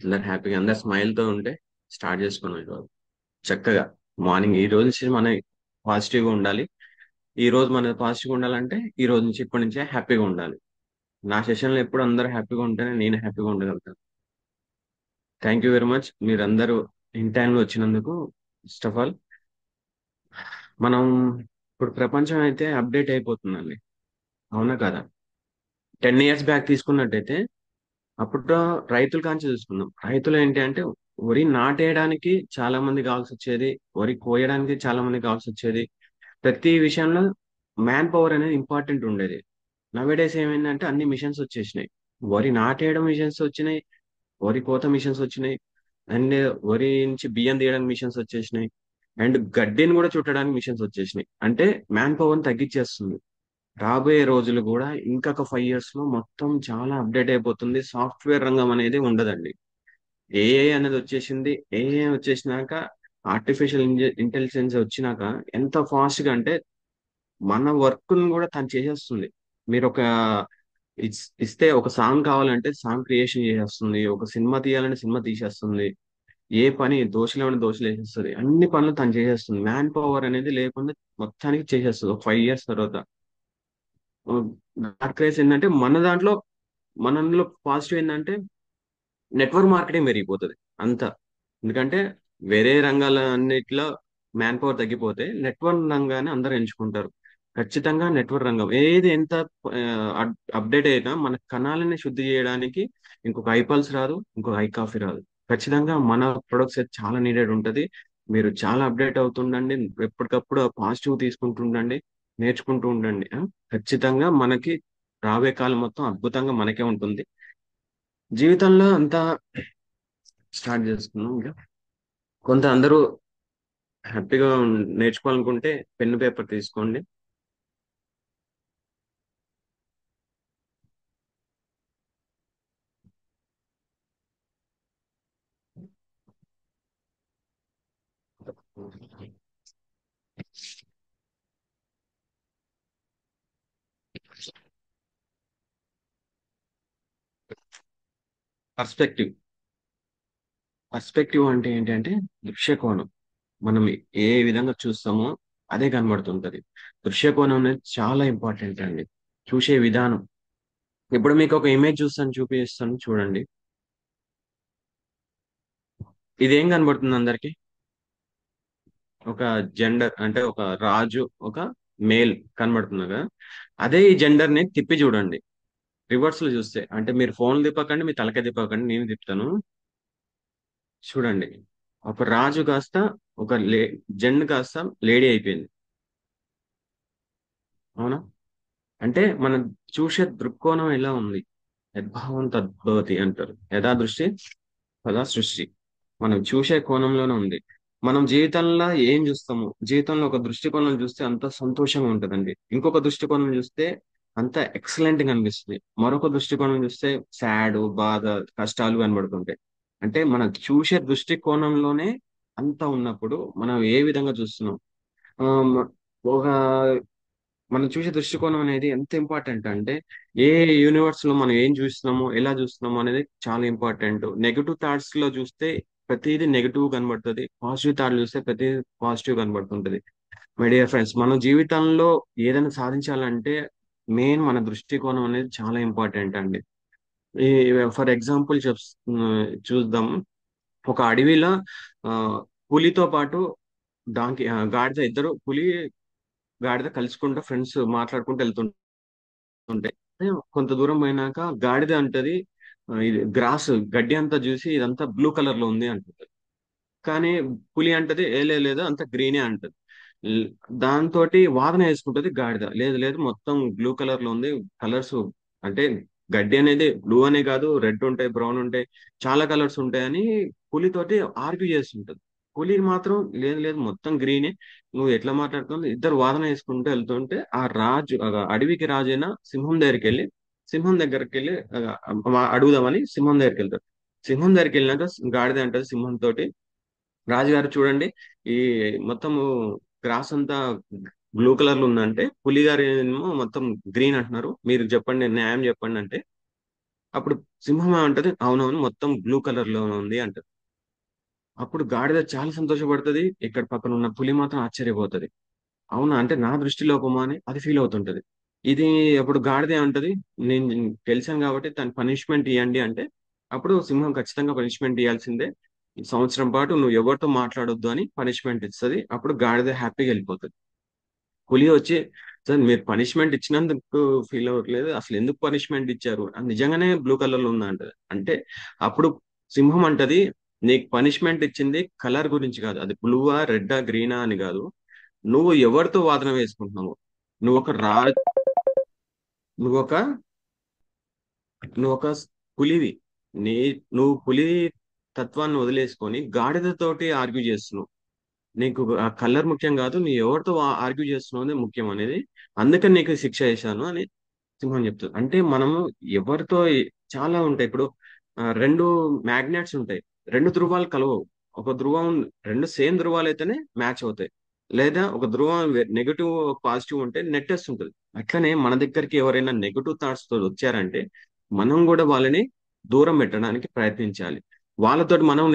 అందరు హ్యాపీగా అందరు స్మైల్ తో ఉంటే స్టార్ట్ చేసుకున్నాం ఈరోజు చక్కగా. మార్నింగ్ ఈ రోజు నుంచి మన పాజిటివ్ గా ఉండాలి. ఈ రోజు మన పాజిటివ్ గా ఉండాలంటే ఈ రోజు నుంచి ఇప్పటి నుంచే హ్యాపీగా ఉండాలి. నా సెషన్ లో ఎప్పుడు అందరూ హ్యాపీగా ఉంటేనే నేను హ్యాపీగా ఉండగలుగుతాను. థ్యాంక్ యూ వెరీ మచ్ మీరందరూ ఇన్ టైంలో వచ్చినందుకు. ఫస్ట్ ఆఫ్ ఆల్ మనం ఇప్పుడు ప్రపంచం అయితే అప్డేట్ అయిపోతుందండి. అవునా కదా? 10 years బ్యాక్ తీసుకున్నట్టయితే అప్పట్లో రైతుల కాంచి చూసుకుందాం. రైతులు ఏంటి అంటే వరి నాటేయడానికి చాలా మంది కావాల్సి వచ్చేది. వరి కోయడానికి చాలా మంది కావాల్సి వచ్చేది. ప్రతి విషయంలో మ్యాన్ పవర్ అనేది ఇంపార్టెంట్ ఉండేది. నవేడేస్ ఏమైందంటే అన్ని మిషన్స్ వచ్చేసినాయి. వరి నాటేయడం మిషన్స్ వచ్చినాయి. వరి కోత మిషన్స్ వచ్చినాయి. అండ్ వరి నుంచి బియ్యం తీయడానికి మిషన్స్ వచ్చేసినాయి. అండ్ గడ్డిని కూడా చుట్టడానికి మిషన్స్ వచ్చేసినాయి. అంటే మ్యాన్ పవర్ తగ్గించేస్తుంది. రాబోయే రోజులు కూడా ఇంకొక 5 years లో మొత్తం చాలా అప్డేట్ అయిపోతుంది. సాఫ్ట్వేర్ రంగం అనేది ఉండదండి. ఏఐ అనేది వచ్చేసింది. ఏఐ వచ్చేసినాక ఆర్టిఫిషియల్ ఇంటెలిజెన్స్ వచ్చినాక ఎంత ఫాస్ట్ గా అంటే మన వర్క్ ను కూడా తను చేసేస్తుంది. మీరు ఒక ఇస్తే ఒక సాంగ్ కావాలంటే సాంగ్ క్రియేషన్ చేసేస్తుంది. ఒక సినిమా తీయాలంటే సినిమా తీసేస్తుంది. ఏ పని దోశలు దోశలు వేసేస్తుంది. అన్ని పనులు తను చేసేస్తుంది. మ్యాన్ పవర్ అనేది లేకుండా మొత్తానికి చేసేస్తుంది ఒక 5 years తర్వాత. డార్క్ రేస్ ఏంటంటే మన దాంట్లో పాజిటివ్ ఏంటంటే నెట్వర్క్ మార్కెటింగ్ పెరిగిపోతుంది అంతా. ఎందుకంటే వేరే రంగాల అన్నిట్లో మ్యాన్ పవర్ తగ్గిపోతే నెట్వర్క్ రంగాన్ని అందరూ ఎంచుకుంటారు. ఖచ్చితంగా నెట్వర్క్ రంగం ఏది ఎంత అప్డేట్ అయినా మన కణాలని శుద్ధి చేయడానికి ఇంకొక ఐపల్స్ రాదు, ఇంకొక ఐ కాఫీ రాదు. ఖచ్చితంగా మన ప్రొడక్ట్స్ అయితే చాలా నీడెడ్ ఉంటది. మీరు చాలా అప్డేట్ అవుతుండండి. ఎప్పటికప్పుడు పాజిటివ్ తీసుకుంటుండండి. నేర్చుకుంటూ ఉండండి. ఖచ్చితంగా మనకి రాబోయే కాలం మొత్తం అద్భుతంగా మనకే ఉంటుంది. జీవితంలో అంతా స్టార్ట్ చేసుకున్నాం ఇంకా. కొంత అందరూ హ్యాపీగా నేర్చుకోవాలనుకుంటే పెన్ను పేపర్ తీసుకోండి. పర్స్పెక్టివ్. పర్స్పెక్టివ్ అంటే ఏంటంటే దృశ్యకోణం. మనం ఏ విధంగా చూస్తామో అదే కనబడుతుంటది. దృశ్యకోణం అనేది చాలా ఇంపార్టెంట్ అండి. చూసే విధానం. ఇప్పుడు మీకు ఒక ఇమేజ్ చూస్తాను, చూపిస్తాను చూడండి. ఇదేం కనబడుతుంది అందరికి? ఒక జెండర్ అంటే ఒక రాజు, ఒక మేల్ కనబడుతుంది కదా. అదే ఈ జెండర్ ని తిప్పి చూడండి. రివర్స్ లో చూస్తే అంటే మీరు ఫోన్ తిప్పకండి, మీ తలకాయ తిప్పకండి, నేను తిప్పుతాను. చూడండి. ఒక రాజు కాస్త ఒక జెండ్ కాస్త లేడీ అయిపోయింది. అవునా? అంటే మనం చూసే దృక్కోణం ఎలా ఉంది? యద్భావం తద్భవతి అంటారు. యథా దృష్టి తదా సృష్టి. మనం చూసే కోణంలోనే ఉంది. మనం జీవితంలో ఏం చూస్తాము? జీవితంలో ఒక దృష్టికోణం చూస్తే అంత సంతోషంగా ఉంటదండి. ఇంకొక దృష్టికోణం చూస్తే అంత ఎక్సలెంట్ గా అనిపిస్తుంది. మరొక దృష్టికోణం చూస్తే సాడ్, బాధ, కష్టాలు కనబడుతుంటాయి. అంటే మనం చూసే దృష్టికోణంలోనే అంత ఉన్నప్పుడు మనం ఏ విధంగా చూస్తున్నాం? ఆ, ఒక మనం చూసే దృష్టికోణం అనేది ఎంత ఇంపార్టెంట్ అంటే ఏ యూనివర్స్ లో మనం ఏం చూస్తున్నామో ఎలా చూస్తున్నామో అనేది చాలా ఇంపార్టెంట్. నెగటివ్ థాట్స్ లో చూస్తే ప్రతిదీ నెగటివ్ కనబడుతుంది. పాజిటివ్ థాట్ చూస్తే ప్రతిదీ పాజిటివ్ కనబడుతుంటది. మై డియర్ ఫ్రెండ్స్, మన జీవితంలో ఏదైనా సాధించాలంటే మెయిన్ మన దృష్టికోణం అనేది చాలా ఇంపార్టెంట్ అండి. ఈ ఫర్ ఎగ్జాంపుల్ చూద్దాం. ఒక అడవిలో ఆ పులితో పాటు గాడిద, ఇద్దరు పులి గాడిద కలుసుకుంటూ ఫ్రెండ్స్ మాట్లాడుకుంటూ వెళ్తుంటాయి. కొంత దూరం పోయినాక గాడిద అంటది, ఇది గ్రాస్ గడ్డి అంతా చూసి ఇదంతా బ్లూ కలర్ లో ఉంది అంటుంది. కానీ పులి అంటది లేదు అంత గ్రీనే అంటది. ల్- దాంతోటి వాదన వేసుకుంటది గాడిద. లేదు లేదు మొత్తం బ్లూ కలర్ లో ఉంది. కలర్స్ అంటే గడ్డి అనేది బ్లూ అనే కాదు, రెడ్ ఉంటాయి, బ్రౌన్ ఉంటాయి, చాలా కలర్స్ ఉంటాయని పులితోటి ఆర్గ్యూ చేస్తుంటది. పులి మాత్రం లేదు లేదు మొత్తం గ్రీనే, నువ్వు ఎట్లా మాట్లాడుతుంది. ఇద్దరు వాదన వేసుకుంటూ వెళ్తుంటే ఆ అడవికి రాజైన సింహం దగ్గరికి వెళ్ళి అడుగుదామని సింహం దగ్గరికి వెళ్తాడు. సింహం దగ్గరికి వెళ్ళినాక గాడిద అంటది సింహం తోటి, రాజుగారు చూడండి, ఈ మొత్తం గ్రాస్ అంతా బ్లూ కలర్ లో ఉందంటే పులి గారు ఏమో మొత్తం గ్రీన్ అంటున్నారు, మీరు చెప్పండి న్యాయం చెప్పండి అంటే అప్పుడు సింహం అంటది అవునవును మొత్తం బ్లూ కలర్ లో ఉంది అంటది. అప్పుడు గాడిద చాలా సంతోషపడుతుంది. ఇక్కడ పక్కన ఉన్న పులి మాత్రం ఆశ్చర్యపోతది. అవునా అంటే నా దృష్టి లోపమా అని అది ఫీల్ అవుతుంటది. ఇది అప్పుడు గాడిద ఏమంటది, నేను గెలిచాను కాబట్టి తను పనిష్మెంట్ ఇవ్వండి అంటే, అప్పుడు సింహం ఖచ్చితంగా పనిష్మెంట్ ఇవ్వాల్సిందే. ఈ సంవత్సరం పాటు నువ్వు ఎవరితో మాట్లాడొద్దు అని పనిష్మెంట్ ఇస్తది. అప్పుడు గాడిద హ్యాపీగా వెళ్ళిపోతుంది. పులి వచ్చి సార్ మీరు పనిష్మెంట్ ఇచ్చినందుకు ఫీల్ అవ్వట్లేదు, అసలు ఎందుకు పనిష్మెంట్ ఇచ్చారు అది నిజంగానే బ్లూ కలర్ లో ఉందా అంటది. అంటే అప్పుడు సింహం అంటది, నీకు పనిష్మెంట్ ఇచ్చింది కలర్ గురించి కాదు, అది బ్లూవా రెడ్డా గ్రీనా అని కాదు, నువ్వు ఎవరితో వాదన వేసుకుంటున్నావు. నువ్వు ఒక రా నువ్వు ఒక నువ్వు ఒక పులివి. నీ నువ్వు పులి తత్వాన్ని వదిలేసుకొని గాడిదతోటి ఆర్గ్యూ చేస్తున్నావు. నీకు ఆ కలర్ ముఖ్యం కాదు, నీ ఎవరితో ఆర్గ్యూ చేస్తున్నావు అనేది ముఖ్యం అనేది. అందుకని నీకు శిక్ష వేశాను అని సింహం చెప్తుంది. అంటే మనము ఎవరితో చాలా ఉంటాయి. ఇప్పుడు రెండు మ్యాగ్నెట్స్ ఉంటాయి. రెండు ధృవాలు కలవవు. ఒక ధ్రువం, రెండు సేమ్ ధృవాలు అయితేనే మ్యాచ్ అవుతాయి. లేదా ఒక ధ్రువం నెగటివ్ పాజిటివ్ ఉంటే నెట్టేస్తుంటది. అట్లనే మన దగ్గరికి ఎవరైనా నెగటివ్ థాట్స్ తో వచ్చారంటే మనం కూడా వాళ్ళని దూరం పెట్టడానికి ప్రయత్నించాలి. వాళ్ళతోటి మనం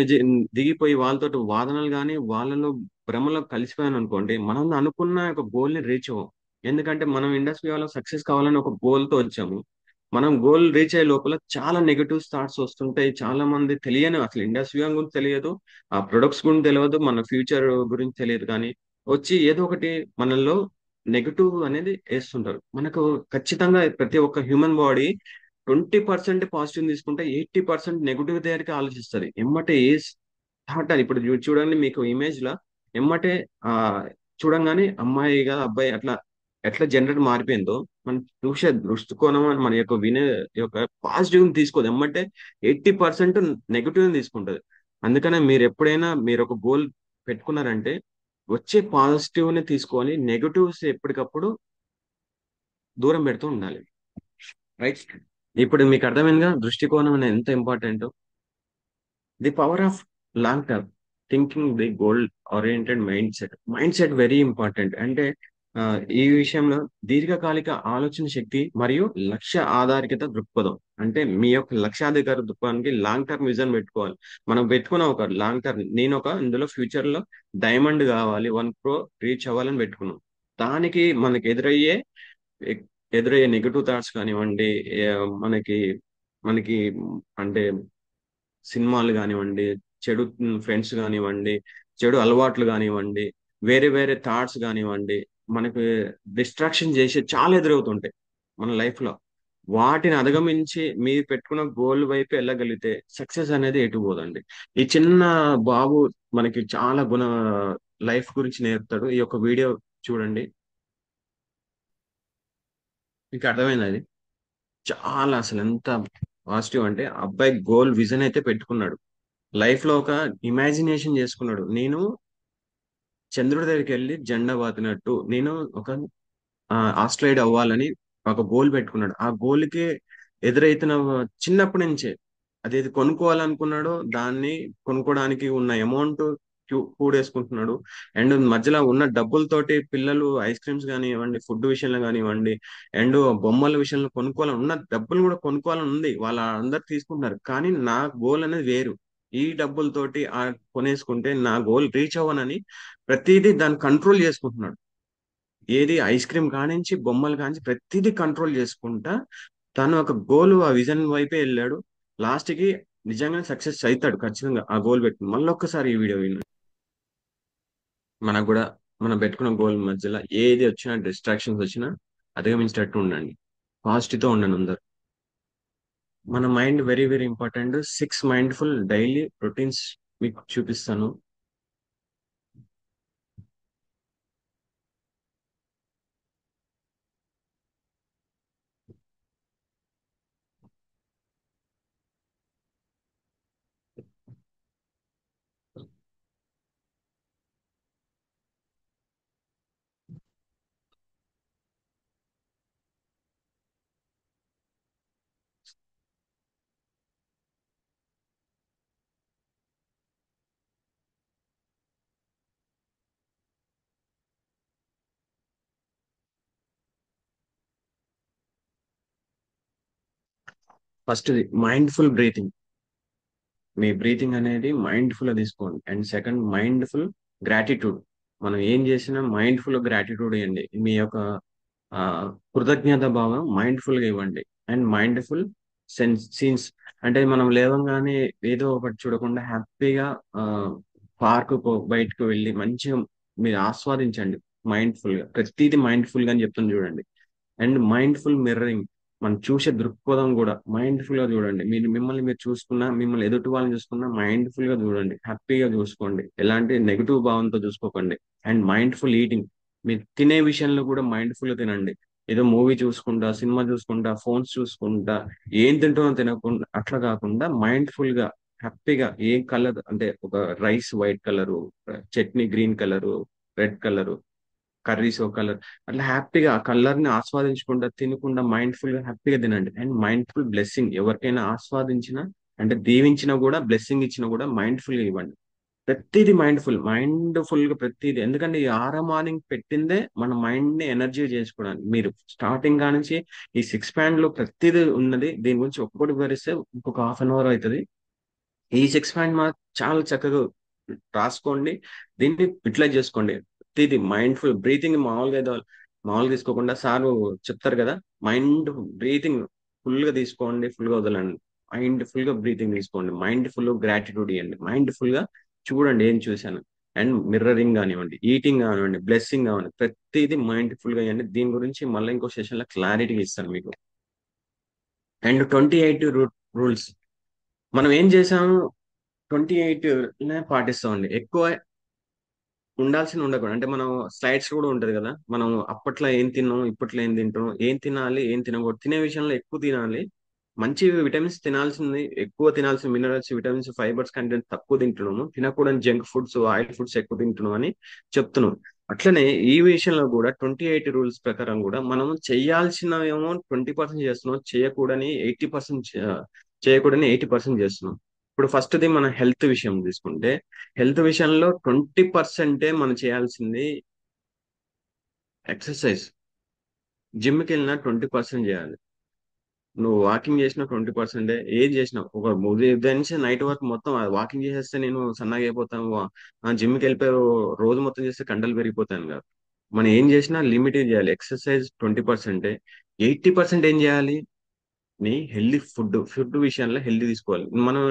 దిగిపోయి వాళ్ళతోటి వాదనలు కానీ వాళ్ళలో భ్రమలో కలిసిపోయాను అనుకోండి, మనం అనుకున్న ఒక గోల్ ని రీచ్ అవ్వం. ఎందుకంటే మనం ఇండస్ట్రీలో సక్సెస్ కావాలని ఒక గోల్ తో వచ్చాము. మనం గోల్ రీచ్ అయ్యే లోపల చాలా నెగటివ్ థాట్స్ వస్తుంటాయి. చాలా మంది తెలియని అసలు ఇండస్ట్రీ గురించి తెలియదు, ఆ ప్రొడక్ట్స్ గురించి తెలియదు, మన ఫ్యూచర్ గురించి తెలియదు, కానీ వచ్చి ఏదో ఒకటి మనలో నెగటివ్ అనేది వేస్తుంటారు. మనకు ఖచ్చితంగా ప్రతి ఒక్క హ్యూమన్ బాడీ 20% పాజిటివ్ తీసుకుంటే 80% నెగటివ్ దగ్గరికి ఆలోచిస్తుంది. ఎమ్మటే ఏ థాట్ అని ఇప్పుడు చూడండి, మీకు ఇమేజ్ లా ఎమ్మటే ఆ చూడంగానే అమ్మాయి కదా అబ్బాయి అట్లా ఎట్లా జనరేట్ మారిపోయిందో, మనం చూసే దృష్టికోణం అని మన యొక్క వినే యొక్క పాజిటివ్ తీసుకోదు, ఎమ్మటే 80% నెగటివ్ తీసుకుంటది. అందుకనే మీరు ఎప్పుడైనా మీరు ఒక గోల్ పెట్టుకున్నారంటే వచ్చే పాజిటివ్ ని తీసుకొని నెగటివ్స్ ఎప్పటికప్పుడు దూరం పెడుతూ ఉండాలి. రైట్. ఇప్పుడు మీకు అర్థమైందిగా దృష్టికోణం అనేది ఎంత important. The power of long term thinking, the goal oriented mind set very important. అంటే ఆ, ఈ విషయంలో దీర్ఘకాలిక ఆలోచన శక్తి మరియు లక్ష్య ఆధారిత దృక్పథం. అంటే మీ యొక్క లక్ష్యాధికార దృక్పథానికి లాంగ్ టర్మ్ విజన్ పెట్టుకోవాలి. మనం పెట్టుకున్న ఒక లాంగ్ టర్మ్, నేను ఒక ఇందులో ఫ్యూచర్ లో డైమండ్ కావాలి, 1 crore రీచ్ అవ్వాలని పెట్టుకున్నాం. దానికి మనకి ఎ- ఎదురయ్యే నెగటివ్ థాట్స్ కానివ్వండి, ఏ, మనకి మనకి అంటే సినిమాలు కానివ్వండి, చెడు ఫ్రెండ్స్ కానివ్వండి, చెడు అలవాట్లు కానివ్వండి, వేరే వేరే థాట్స్ కానివ్వండి, మనకి డిస్ట్రాక్షన్ చేసే చాలా ఎదురవుతుంటాయి మన లైఫ్ లో. వాటిని అధిగమించి మీరు పెట్టుకున్న గోల్ వైపు వెళ్ళగలిగితే సక్సెస్ అనేది ఎటు పోదండి. ఈ చిన్న బాబు మనకి చాలా లైఫ్ గురించి నేర్పుతాడు. ఈ యొక్క వీడియో చూడండి, మీకు అర్థమైంది అది. చాలా అసలు ఎంత పాజిటివ్ అంటే అబ్బాయి గోల్ విజన్ అయితే పెట్టుకున్నాడు. లైఫ్ లో ఒక ఇమాజినేషన్ చేసుకున్నాడు. నేను చంద్రుడి దగ్గరికి వెళ్ళి జెండా పాతినట్టు నేను ఒక ఆస్ట్రాయిడ్ అవ్వాలని ఒక గోల్ పెట్టుకున్నాడు. ఆ గోల్ కి ఎదురైతున్న చిన్నప్పటి నుంచే అదేది కొనుక్కోవాలనుకున్నాడో దాన్ని కొనుక్కోవడానికి ఉన్న అమౌంట్ కూడేసుకుంటున్నాడు. అండ్ మధ్యలో ఉన్న డబ్బులతోటి పిల్లలు ఐస్ క్రీమ్స్ కానివ్వండి, ఫుడ్ విషయంలో కానివ్వండి, అండ్ బొమ్మల విషయంలో కొనుక్కోవాలని ఉన్న డబ్బులు కూడా కొనుక్కోవాలని ఉంది, వాళ్ళ అందరు తీసుకుంటున్నారు. కానీ నా గోల్ అనేది వేరు. ఈ డబ్బులతోటి కొనేసుకుంటే నా గోల్ రీచ్ అవ్వనని ప్రతిదీ దాన్ని కంట్రోల్ చేసుకుంటున్నాడు. ఏది ఐస్ క్రీమ్ కానించి బొమ్మలు కానించి ప్రతిదీ కంట్రోల్ చేసుకుంటా తను ఒక గోల్ ఆ విజన్ వైపే వెళ్ళాడు. లాస్ట్ కి నిజంగానే సక్సెస్ అవుతాడు ఖచ్చితంగా ఆ గోల్ పెట్టుకుని. మళ్ళీ ఒక్కసారి ఈ వీడియో విను. మనకు కూడా మనం పెట్టుకున్న గోల్ మధ్యలో ఏది వచ్చినా డిస్ట్రాక్షన్స్ వచ్చినా అధిగమించేటట్టు ఉండండి. పాజిటివ్ తో ఉండండి అందరు. మన mind very very important. 6 mindful daily routines మీకు చూపిస్తాను. First mindful breathing. మీ బ్రీతింగ్ అనేది మైండ్ఫుల్ గా తీసుకోండి. And second mindful gratitude. మనం ఏం చేసినా మైండ్ఫుల్ గ్రాటిట్యూడ్ ఇవ్వండి. మీ యొక్క ఆ కృతజ్ఞత భావం మైండ్ఫుల్ గా ఇవ్వండి. అండ్ మైండ్ఫుల్ సీన్స్, అంటే మనం లేవంగానే ఏదో ఒకటి చూడకుండా హ్యాపీగా ఆ పార్క్ బయటకు వెళ్ళి మంచిగా మీరు ఆస్వాదించండి. మైండ్ఫుల్ గా ప్రతిదీ మైండ్ఫుల్ గా అని చెప్తాను చూడండి. And mindful mirroring. మనం చూసే దృక్పథం కూడా మైండ్ఫుల్ గా చూడండి. మీరు మిమ్మల్ని మీరు చూసుకున్నా, మిమ్మల్ని ఎదుటి వాళ్ళని చూసుకున్నా మైండ్ఫుల్ గా చూడండి. హ్యాపీగా చూసుకోండి, ఎలాంటి నెగిటివ్ భావంతో చూసుకోకండి. And mindful eating. మీరు తినే విషయంలో కూడా మైండ్ఫుల్ గా తినండి. ఏదో మూవీ చూసుకుంటా, సినిమా చూసుకుంటా, ఫోన్స్ చూసుకుంటా ఏం తింటున్నా తినకుండా అట్లా కాకుండా మైండ్ఫుల్ గా హ్యాపీగా ఏ కలర్ అంటే ఒక rice white colour, chutney green colour, red colour, curries ఒక కలర్, అట్లా హ్యాపీగా ఆ కలర్ ని ఆస్వాదించకుండా తినకుండా మైండ్ఫుల్ గా హ్యాపీగా తినండి. And mindful blessing. ఎవరికైనా ఆస్వాదించిన అంటే దీవించినా కూడా బ్లెస్సింగ్ ఇచ్చినా కూడా మైండ్ఫుల్ గా ఇవ్వండి. ప్రతిదీ మైండ్ఫుల్ గా ప్రతిదీ. ఎందుకంటే ఈ ఆరో మార్నింగ్ పెట్టిందే మన మైండ్ ని ఎనర్జీ చేసుకోవడానికి. మీరు స్టార్టింగ్ గా నుంచి ఈ సిక్స్ ప్యాన్ లో ప్రతిదీ ఉన్నది. దీని గురించి ఒక్కొక్కటి వివరిస్తే ఇంకొక హాఫ్ అన్ అవర్ అవుతుంది. ఈ సిక్స్ పాయింట్ చాలా చక్కగా రాసుకోండి. దీన్ని యూటిలైజ్ చేసుకోండి. ఇది మైండ్ఫుల్ బ్రీతింగ్ మామూలుగా తీసుకోకుండా సార్ చెప్తారు కదా, మైండ్ బ్రీతింగ్ ఫుల్ గా తీసుకోండి, ఫుల్ గా వదలండి. మైండ్ ఫుల్ గా బ్రీతింగ్ తీసుకోండి, మైండ్ ఫుల్ గ్రాటిట్యూడ్ ఇవ్వండి, మైండ్ ఫుల్ గా చూడండి ఏం చూశాను. అండ్ మిర్రరింగ్ కానివ్వండి, ఈటింగ్ కానివ్వండి, బ్లెస్సింగ్ కానివ్వండి, ప్రతిదీ మైండ్ ఫుల్ గా ఇవ్వండి. దీని గురించి మళ్ళీ ఇంకో సెషన్ లో క్లారిటీగా ఇస్తాను మీకు. And 28 rules. మనం ఏం చేసాము, 28 పాటిస్తామండి. ఎక్కువ ఉండాల్సిన ఉండకూడదు. అంటే మనం స్లైడ్స్ కూడా ఉంటది కదా, మనం అప్పట్లో ఏం తిన్నాం, ఇప్పట్లో ఏం తింటున్నాం, ఏం తినాలి ఏం తినకూడదు, తినే విషయంలో ఎక్కువ తినాలి. మంచి విటమిన్స్ తినాల్సింది ఎక్కువ తినాల్సిన, మినరల్స్ విటమిన్స్ ఫైబర్స్ కంటెంట్ తక్కువ తింటున్నాము. తినకూడని జంక్ ఫుడ్స్ ఆయిల్ ఫుడ్స్ ఎక్కువ తింటున్నాం అని చెప్తున్నాం. అట్లనే ఈ విషయంలో కూడా 28 రూల్స్ ప్రకారం కూడా మనం చేయాల్సినవేమో 20% చేస్తున్నాం, చేయకూడని 80% చేస్తున్నాం. ఇప్పుడు ఫస్ట్ది మన హెల్త్ విషయం తీసుకుంటే, హెల్త్ విషయంలో 20%, మనం చేయాల్సింది ఎక్సర్సైజ్. జిమ్కి వెళ్ళినా 20% చేయాలి. నువ్వు వాకింగ్ చేసిన 20%, ఏది చేసినా ఒక ఉదయం నుంచి నైట్ వరకు మొత్తం వాకింగ్ చేసేస్తే నేను సన్నగా అయిపోతాను, జిమ్కి వెళ్ళిపోయి రోజు మొత్తం చేస్తే కండలు పెరిగిపోతాను కాదు. మనం ఏం చేసినా లిమిట్ చేయాలి. ఎక్సర్సైజ్ 20%. 80% ఏం చేయాలి, నీ హెల్దీ ఫుడ్ విషయంలో హెల్దీ తీసుకోవాలి. మనం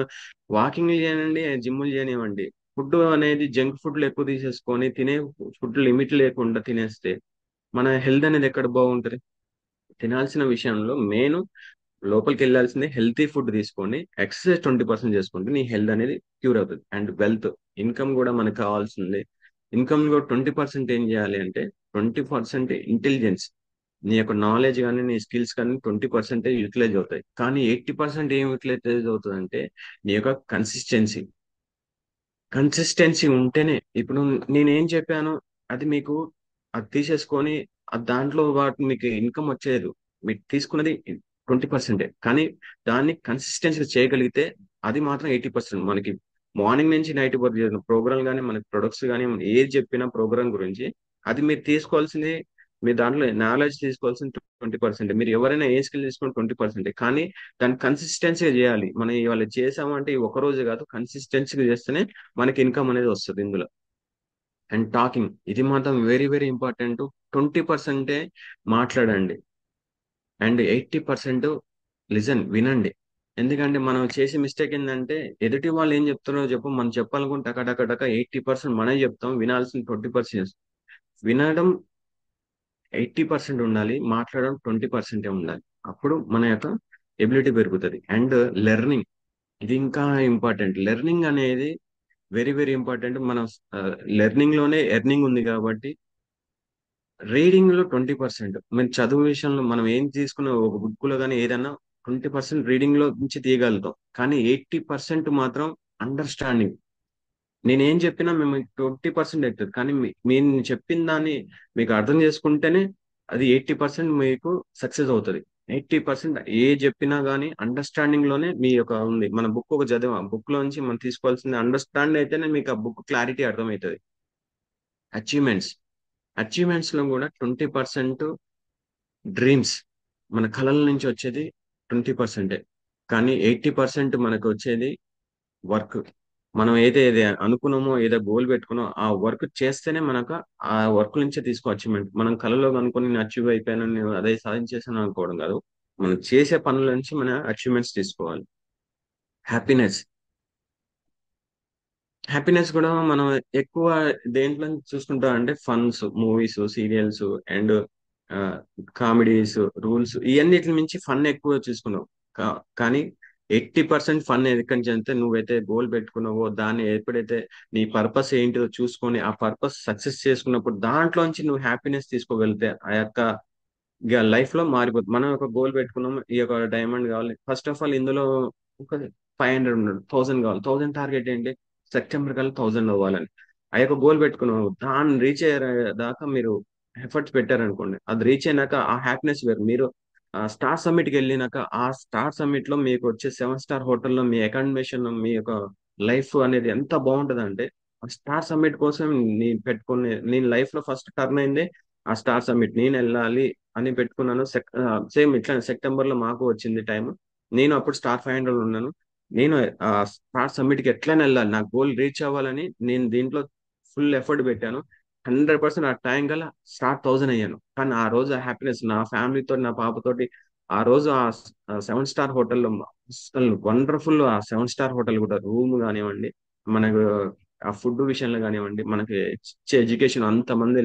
వాకింగ్ చేయనండి, జిమ్లు చేయనివ్వండి, ఫుడ్ అనేది జంక్ ఫుడ్లు ఎక్కువ తీసేసుకొని తినే ఫుడ్ లిమిట్ లేకుండా తినేస్తే మన హెల్త్ అనేది ఎక్కడ బాగుంటది. తినాల్సిన విషయంలో మెయిన్ లోపలికి వెళ్ళాల్సిందే, హెల్తీ ఫుడ్ తీసుకోండి, ఎక్సర్సైజ్ 20% చేసుకుంటే నీ హెల్త్ అనేది క్యూర్ అవుతుంది. అండ్ వెల్త్, ఇన్కమ్ కూడా మనకు కావాల్సిందే. ఇన్కమ్ కూడా 20% ఏం చేయాలి అంటే, 20% ఇంటెలిజెన్స్. నీ యొక్క నాలెడ్జ్ కానీ నీ స్కిల్స్ కానీ 20% యూటిలైజ్ అవుతాయి. కానీ 80% ఏం యూటిలైజ్ అవుతుంది అంటే నీ యొక్క కన్సిస్టెన్సీ. కన్సిస్టెన్సీ ఉంటేనే, ఇప్పుడు నేనేం చెప్పాను అది మీకు అది తీసేసుకొని దాంట్లో వాటి మీకు ఇన్కమ్ వచ్చేది. మీరు తీసుకున్నది 20%, కానీ దాన్ని కన్సిస్టెన్సీ చేయగలిగితే అది మాత్రం 80%. మనకి మార్నింగ్ నుంచి నైట్ వరకు చేసిన ప్రోగ్రామ్ కానీ మనకి ప్రొడక్ట్స్ కానీ మనం ఏది చెప్పినా ప్రోగ్రామ్ గురించి, అది మీరు తీసుకోవాల్సింది, మీరు దాంట్లో నాలెడ్జ్ తీసుకోవాల్సింది 20%. మీరు ఎవరైనా ఏ స్కిల్ తీసుకుని 20%, కానీ దాన్ని కన్సిస్టెన్సీగా చేయాలి. మనం ఇవాళ చేసామంటే ఈ ఒక రోజు కాదు, కన్సిస్టెన్సీగా చేస్తేనే మనకి ఇన్కమ్ అనేది వస్తుంది ఇందులో. అండ్ టాకింగ్, ఇది మాత్రం వెరీ వెరీ ఇంపార్టెంట్. 20% మాట్లాడండి, అండ్ 80% లిజన్, వినండి. ఎందుకంటే మనం చేసే మిస్టేక్ ఏంటంటే, ఎదుటి వాళ్ళు ఏం చెప్తున్నారో చెప్పు, మనం చెప్పాలనుకుంటే టక టక టక 80% మనమే చెప్తాం, వినాల్సిన 20%. వినడం 80% ఉండాలి, మాట్లాడడం 20% ఉండాలి. అప్పుడు మన యొక్క ఎబిలిటీ పెరుగుతుంది. అండ్ లెర్నింగ్, ఇది ఇంకా ఇంపార్టెంట్. లెర్నింగ్ అనేది వెరీ వెరీ ఇంపార్టెంట్. మనం లెర్నింగ్ లోనే ఎర్నింగ్ ఉంది కాబట్టి, రీడింగ్ లో 20%, మేము చదువు విషయంలో మనం ఏం తీసుకున్న ఒక బుక్ లో కానీ ఏదన్నా 20% రీడింగ్ లో నుంచి తీయగలుగుతాం. కానీ 80% మాత్రం అండర్స్టాండింగ్. నేనేం చెప్పినా మేము 20% అవుతుంది, కానీ నేను చెప్పిన దాన్ని మీకు అర్థం చేసుకుంటేనే అది 80% మీకు సక్సెస్ అవుతుంది. 80% ఏ చెప్పినా కానీ అండర్స్టాండింగ్ లోనే మీ యొక్క ఉంది. మన బుక్ ఒక చదివా, బుక్ లోంచి మనం తీసుకోవాల్సింది అండర్స్టాండ్ అయితేనే మీకు ఆ బుక్ క్లారిటీ అర్థమవుతుంది. అచీవ్మెంట్స్, అచీవ్మెంట్స్ లో కూడా 20% డ్రీమ్స్, మన కళల నుంచి వచ్చేది 20%. కానీ 80% మనకు వచ్చేది వర్క్. మనం ఏది అనుకున్నామో, ఏదో గోల్ పెట్టుకున్నామో ఆ వర్క్ చేస్తేనే మనకు ఆ వర్క్ నుంచే తీసుకో అచీవ్మెంట్. మనం కలలో అనుకుని నేను అచీవ్ అయిపోయాను, నేను అదే సాధించేసాను అనుకోవడం కాదు. మనం చేసే పనుల నుంచి మన అచీవ్మెంట్స్ తీసుకోవాలి. హ్యాపీనెస్. హ్యాపీనెస్ కూడా మనం ఎక్కువ దేంట్లో చూసుకుంటాం అంటే funs, movies, serials and comedies, rules, ఇవన్నిటి మించి ఫన్ ఎక్కువ చూసుకున్నావు. కానీ 80% ఫన్ ఎక్కడి నుంచి అంటే నువ్వైతే గోల్ పెట్టుకున్నావో దాన్ని ఎప్పుడైతే నీ పర్పస్ ఏంటో చూసుకొని ఆ పర్పస్ సక్సెస్ చేసుకున్నప్పుడు దాంట్లోంచి నువ్వు హ్యాపీనెస్ తీసుకోగలిగితే ఆ యొక్క ఇక లైఫ్ లో మారిపోతుంది. మనం ఒక గోల్ పెట్టుకున్నాం, ఈ యొక్క డైమండ్ కావాలి. ఫస్ట్ ఆఫ్ ఆల్ ఇందులో ఒక 500 ఉన్నాడు, 1000 కావాలి. 1000 టార్గెట్ ఏంటి? సెప్టెంబర్ కల్లా 1000 అవ్వాలని. ఆ యొక్క గోల్ పెట్టుకున్నాం, దాన్ని రీచ్ అయ్యే దాకా మీరు ఎఫర్ట్స్ పెట్టారనుకోండి, అది రీచ్ అయినాక ఆ హ్యాపీనెస్ వేరు. మీరు స్టార్ సమ్మిట్ కి వెళ్ళినాక ఆ స్టార్ సమ్మిట్ లో మీకు వచ్చే 7 స్టార్ హోటల్లో మీ అకామిడేషన్, మీ యొక్క లైఫ్ అనేది ఎంత బాగుంటది అంటే, ఆ స్టార్ సమ్మిట్ కోసం నేను పెట్టుకునే, నేను లైఫ్ లో ఫస్ట్ టర్న్ అయిందే ఆ స్టార్ సమ్మిట్. నేను వెళ్ళాలి అని పెట్టుకున్నాను. సేమ్ ఇట్లా సెప్టెంబర్ లో మాకు వచ్చింది టైం. నేను అప్పుడు స్టార్ 500 ఉన్నాను. నేను ఆ స్టార్ సమ్మిట్ కి ఎట్లైనా వెళ్ళాలి, నా గోల్ రీచ్ అవ్వాలని నేను దీంట్లో ఫుల్ ఎఫర్ట్ పెట్టాను. 100% ఆ టైం కల్లా స్టార్ 1000 అయ్యాను. కానీ ఆ రోజు ఆ హ్యాపీనెస్ నా ఫ్యామిలీతో, నా పాపతోటి ఆ రోజు ఆ 7 స్టార్ హోటల్లో అసలు వండర్ఫుల్. ఆ 7 స్టార్ హోటల్ కూడా రూమ్ కానివ్వండి, మనకు ఆ ఫుడ్ విషయంలో కానివ్వండి, మనకి ఇచ్చే ఎడ్యుకేషన్, అంతమంది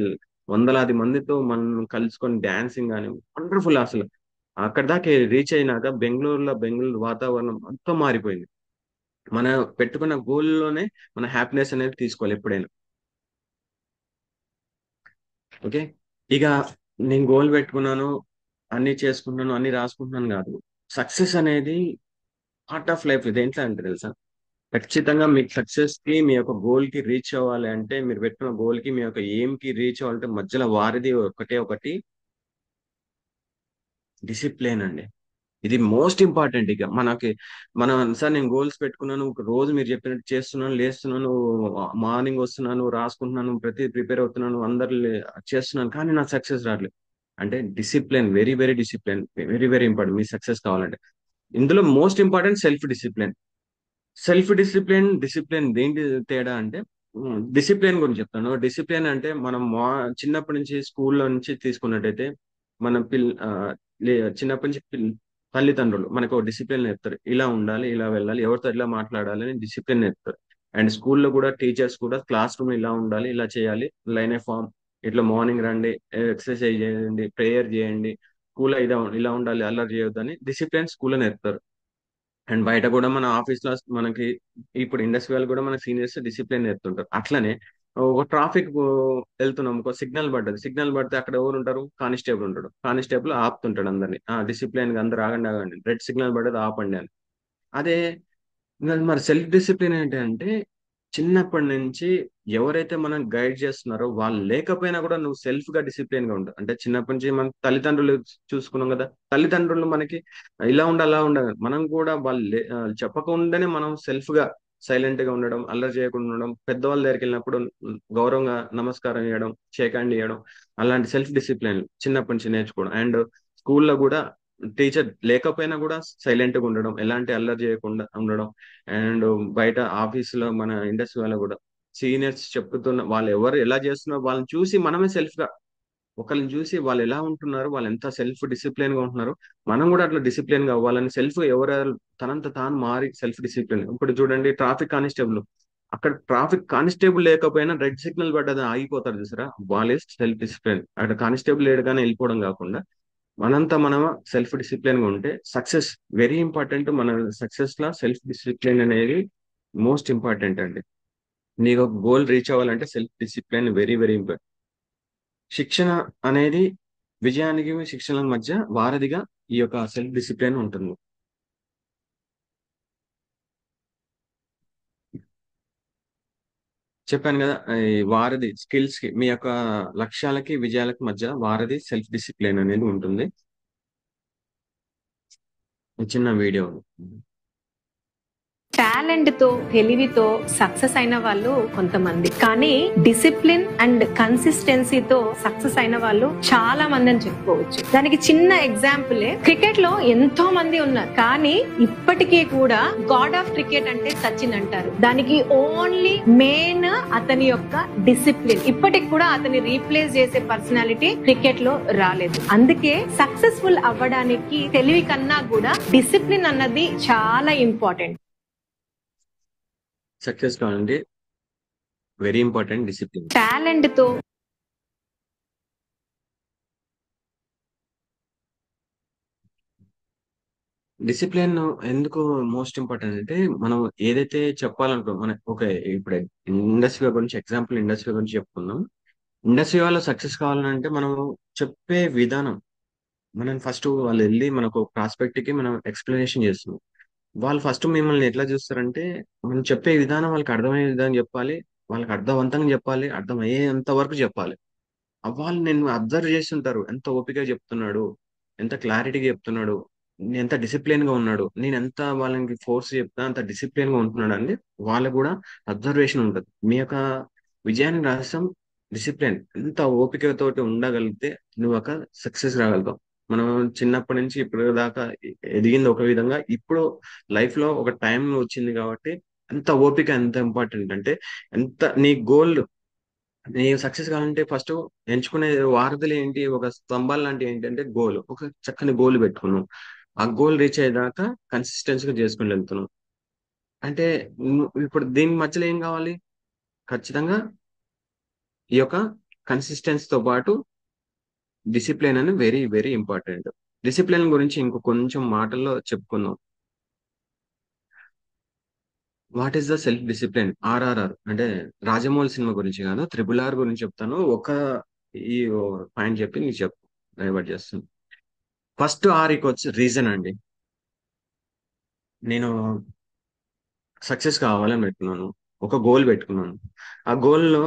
వందలాది మందితో మనం కలుసుకొని డాన్సింగ్ కానీ వండర్ఫుల్ అసలు. అక్కడ దాకా రీచ్ అయినాక బెంగళూరు వాతావరణం అంతా మారిపోయింది. మన పెట్టుకున్న గోల్లోనే మన హ్యాపీనెస్ అనేది తీసుకోవాలి ఎప్పుడైనా. ఓకే. ఇక నేను గోల్ పెట్టుకున్నాను, అన్ని చేసుకుంటున్నాను, అన్ని రాసుకుంటున్నాను కాదు. సక్సెస్ అనేది పార్ట్ ఆఫ్ లైఫ్. ఇది ఏంటంటే అంటే తెలుసా, ఖచ్చితంగా మీకు సక్సెస్ కి, మీ యొక్క గోల్ కి రీచ్ అవ్వాలి అంటే, మీరు పెట్టుకున్న గోల్ కి, మీ యొక్క ఎయిమ్ కి రీచ్ అవ్వాలంటే మధ్యలో వారిది ఒకటే ఒకటి డిసిప్లిన్ అండి. ఇది మోస్ట్ ఇంపార్టెంట్. ఇక మనకి మనం సార్ నేను గోల్స్ పెట్టుకున్నాను, ఒక రోజు మీరు చెప్పినట్టు చేస్తున్నాను, లేస్తున్నాను, మార్నింగ్ వస్తున్నాను, రాసుకుంటున్నాను, ప్రతి ప్రిపేర్ అవుతున్నాను, అందరు చేస్తున్నాను, కానీ నాకు సక్సెస్ రావట్లేదు అంటే discipline, very very discipline, very very important మీ సక్సెస్ కావాలంటే. ఇందులో most important self discipline. Self discipline, discipline దేంటి తేడా అంటే, డిసిప్లిన్ గురించి చెప్తాను. డిసిప్లిన్ అంటే మనం చిన్నప్పటి నుంచి స్కూల్లో నుంచి తీసుకున్నట్టయితే మన చిన్నప్పటి నుంచి తల్లిదండ్రులు మనకు ఒక డిసిప్లిన్ నేర్పుతారు. ఇలా ఉండాలి, ఇలా వెళ్ళాలి, ఎవరితో ఇలా మాట్లాడాలి అని డిసిప్లిన్ నేర్పుతారు. అండ్ స్కూల్లో కూడా టీచర్స్ కూడా క్లాస్ రూమ్ ఇలా ఉండాలి, ఇలా చేయాలి, లైన్ ఏ ఫామ్, ఇట్లా మార్నింగ్ రండి, ఎక్సర్సైజ్ చేయండి, ప్రేయర్ చేయండి, స్కూల్లో ఇలా ఉండాలి, అల్లరి చేయొద్దని డిసిప్లిన్ స్కూల్లో నేర్పుతారు. అండ్ బయట కూడా మన ఆఫీస్ లో మనకి ఇప్పుడు ఇండస్ట్రీ కూడా మన సీనియర్స్ డిసిప్లిన్ నేర్పుతుంటారు. అట్లనే ఒక ట్రాఫిక్ వెళ్తున్నాం, ఒక సిగ్నల్ పడ్డది, సిగ్నల్ పడితే అక్కడ ఎవరు ఉంటారు? కానిస్టేబుల్ ఉంటాడు. కానిస్టేబుల్ ఆపుతుంటాడు అందరినీ, డిసిప్లిన్ గా అందరు ఆగండి ఆగండి, రెడ్ సిగ్నల్ పడ్డది ఆపండి అని. అదే మరి సెల్ఫ్ డిసిప్లిన్ ఏంటి అంటే, చిన్నప్పటి నుంచి ఎవరైతే మనం గైడ్ చేస్తున్నారో వాళ్ళు లేకపోయినా కూడా నువ్వు సెల్ఫ్ గా డిసిప్లిన్ గా ఉంటావు. అంటే చిన్నప్పటి నుంచి మన తల్లిదండ్రులు చూసుకున్నాం కదా, తల్లిదండ్రులు మనకి ఇలా ఉండాలి, అలా ఉండాలి, మనం కూడా వాళ్ళు చెప్పకుండానే మనం సెల్ఫ్ గా సైలెంట్ గా ఉండడం, అల్లరి చేయకుండా ఉండడం, పెద్దవాళ్ళ దగ్గరికి వెళ్ళినప్పుడు గౌరవంగా నమస్కారం చేయడం, షేక్ హ్యాండ్ ఇవ్వడం, అలాంటి సెల్ఫ్ డిసిప్లిన్ చిన్నప్పటి నుంచి నేర్చుకోవడం. అండ్ స్కూల్లో కూడా టీచర్ లేకపోయినా కూడా సైలెంట్ గా ఉండడం, ఎలాంటి అల్లరి చేయకుండా ఉండడం. అండ్ బయట ఆఫీస్ లో మన ఇండస్ట్రీ వాళ్ళ కూడా సీనియర్స్ చెప్తున్న వాళ్ళు ఎవరు ఎలా చేస్తున్నారో వాళ్ళని చూసి మనమే సెల్ఫ్ గా, ఒకరిని చూసి వాళ్ళు ఎలా ఉంటున్నారు, వాళ్ళు ఎంత సెల్ఫ్ డిసిప్లిన్ గా ఉంటున్నారు, మనం కూడా అట్లా డిసిప్లిన్ గా అవ్వాలని సెల్ఫ్ ఎవరు తనంత తాను మారి సెల్ఫ్ డిసిప్లిన్. ఇప్పుడు చూడండి ట్రాఫిక్ కానిస్టేబుల్, అక్కడ ట్రాఫిక్ కానిస్టేబుల్ లేకపోయినా రెడ్ సిగ్నల్ పడ్డది ఆగిపోతారు చూసారా, వాళ్ళే సెల్ఫ్ డిసిప్లిన్. అక్కడ కానిస్టేబుల్ లేడుగానే వెళ్ళిపోవడం కాకుండా మనంతా మనం సెల్ఫ్ డిసిప్లిన్ గా ఉంటే సక్సెస్ వెరీ ఇంపార్టెంట్. మన సక్సెస్ లా సెల్ఫ్ డిసిప్లిన్ అనేది మోస్ట్ ఇంపార్టెంట్ అండి. నీకు ఒక గోల్ రీచ్ అవ్వాలంటే self discipline very very important. శిక్షణ అనేది విజయానికి శిక్షణ మధ్య వారధిగా ఈ యొక్క సెల్ఫ్ డిసిప్లిన్ ఉంటుంది. చెప్పాను కదా, ఈ వారధి స్కిల్స్ కి, మీ యొక్క లక్ష్యాలకి విజయాలకి మధ్య వారధి సెల్ఫ్ డిసిప్లిన్ అనేది ఉంటుంది. ఈ చిన్న వీడియో. టాలెంట్ తో తెలివితో సక్సెస్ అయిన వాళ్ళు కొంతమంది, కానీ డిసిప్లిన్ అండ్ కన్సిస్టెన్సీతో సక్సెస్ అయిన వాళ్ళు చాలా మంది అని చెప్పుకోవచ్చు. దానికి చిన్న ఎగ్జాంపులే క్రికెట్ లో ఎంతో మంది ఉన్నారు, కానీ ఇప్పటికీ కూడా గాడ్ ఆఫ్ క్రికెట్ అంటే సచిన్ అంటారు. దానికి ఓన్లీ మెయిన్ అతని యొక్క డిసిప్లిన్. ఇప్పటికి కూడా అతని రీప్లేస్ చేసే పర్సనాలిటీ క్రికెట్ లో రాలేదు. అందుకే సక్సెస్ఫుల్ అవ్వడానికి తెలివి కన్నా కూడా డిసిప్లిన్ అన్నది చాలా ఇంపార్టెంట్. సక్సెస్ కావాలంటే వెరీ ఇంపార్టెంట్ డిసిప్లిన్. టాలెంట్ తో డిసిప్లిన్ ఎందుకు మోస్ట్ ఇంపార్టెంట్ అంటే, మనం ఏదైతే చెప్పాలనుకో మన ఒక ఇప్పుడు ఇండస్ట్రీ గురించి ఎగ్జాంపుల్ ఇండస్ట్రీ గురించి చెప్పుకుందాం. ఇండస్ట్రీ వాళ్ళు సక్సెస్ కావాలంటే మనం చెప్పే విధానం, మనం ఫస్ట్ వాళ్ళు వెళ్ళి మనకు ప్రాస్పెక్ట్ కి మనం ఎక్స్ప్లెనేషన్ చేస్తున్నాం. వాళ్ళు ఫస్ట్ మిమ్మల్ని ఎట్లా చూస్తారంటే, మనం చెప్పే విధానం వాళ్ళకి అర్థమయ్యే విధానం చెప్పాలి, వాళ్ళకి అర్థవంతంగా చెప్పాలి, అర్థమయ్యేంత వరకు చెప్పాలి. వాళ్ళు నేను అబ్జర్వ్ చేస్తుంటారు, ఎంత ఓపికగా చెప్తున్నాడు, ఎంత క్లారిటీగా చెప్తున్నాడు, ఎంత డిసిప్లిన్ గా ఉన్నాడు, నేను ఎంత వాళ్ళకి ఫోర్స్ చెప్తా అంత డిసిప్లిన్ గా ఉంటున్నాడు అని వాళ్ళకు కూడా అబ్జర్వేషన్ ఉంటుంది. మీ యొక్క విజయాన్ని రహస్యం డిసిప్లిన్. ఎంత ఓపికతోటి ఉండగలిగితే నువ్వు ఒక సక్సెస్ రాగలుగుతావు. మనం చిన్నప్పటి నుంచి ఇప్పుడు దాకా ఎదిగింది ఒక విధంగా, ఇప్పుడు లైఫ్ లో ఒక టైం వచ్చింది కాబట్టి ఎంత ఓపిక ఎంత ఇంపార్టెంట్ అంటే, ఎంత నీ గోల్, నీ సక్సెస్ కావాలంటే ఫస్ట్ ఎంచుకునే వారధులు ఏంటి, ఒక స్తంభాలు లాంటి ఏంటంటే గోల్. ఒక చక్కని గోల్ పెట్టుకున్నాం, ఆ గోల్ రీచ్ అయ్యేదాకా కన్సిస్టెన్సీగా చేసుకుని వెళ్తున్నాం అంటే, ఇప్పుడు దీని మధ్యలో ఏం కావాలి? ఖచ్చితంగా ఈ యొక్క కన్సిస్టెన్సీతో పాటు డిసిప్లిన్ అని వెరీ వెరీ ఇంపార్టెంట్. డిసిప్లిన్ గురించి ఇంకో కొంచెం మాటల్లో చెప్పుకుందాం. What is the self discipline? RRR అంటే రాజమౌళి సినిమా గురించి కాదు, త్రిబుల్ ఆర్ గురించి చెప్తాను. ఒక ఈ పాయింట్ చెప్పి నీకు డైవర్ట్ చేస్తాను. ఫస్ట్ ఆర్కి వచ్చి రీజన్ అండి. నేను సక్సెస్ కావాలని పెట్టుకున్నాను, ఒక గోల్ పెట్టుకున్నాను. ఆ గోల్ లో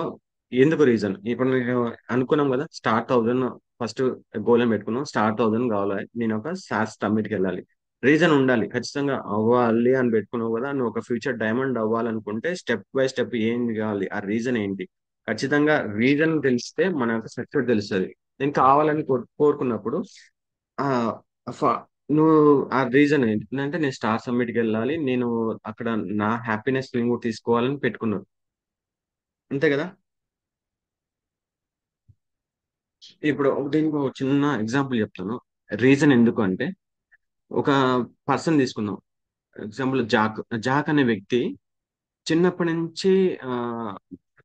ఎందుకు రీజన్, ఇప్పుడు నేను అనుకున్నాం కదా, స్టార్ 1000 ఫస్ట్ గోల్ అని పెట్టుకున్నాం, స్టార్ 1000 కావాలి, నేను ఒక సాస్ సమ్మిట్కి వెళ్ళాలి. రీజన్ ఉండాలి, ఖచ్చితంగా అవ్వాలి అని పెట్టుకున్నావు కదా. నువ్వు ఒక ఫ్యూచర్ డైమండ్ అవ్వాలనుకుంటే స్టెప్ బై స్టెప్ ఏం కావాలి, ఆ రీజన్ ఏంటి, ఖచ్చితంగా రీజన్ తెలిస్తే మన యొక్క సక్సెస్ తెలుస్తుంది. నేను కావాలని కోరుకున్నప్పుడు ఆ ఫ- నువ్వు ఆ రీజన్ ఏంటంటే, నేను స్టార్ సమ్మిట్కి వెళ్ళాలి, నేను అక్కడ నా హ్యాపీనెస్ నువ్వు తీసుకోవాలని పెట్టుకున్నాను, అంతే కదా. ఇప్పుడు దీనికి ఒక చిన్న ఎగ్జాంపుల్ చెప్తాను. రీజన్ ఎందుకు అంటే, ఒక పర్సన్ తీసుకుందాం. Example Jack. జాక్ అనే వ్యక్తి చిన్నప్పటి నుంచి ఆ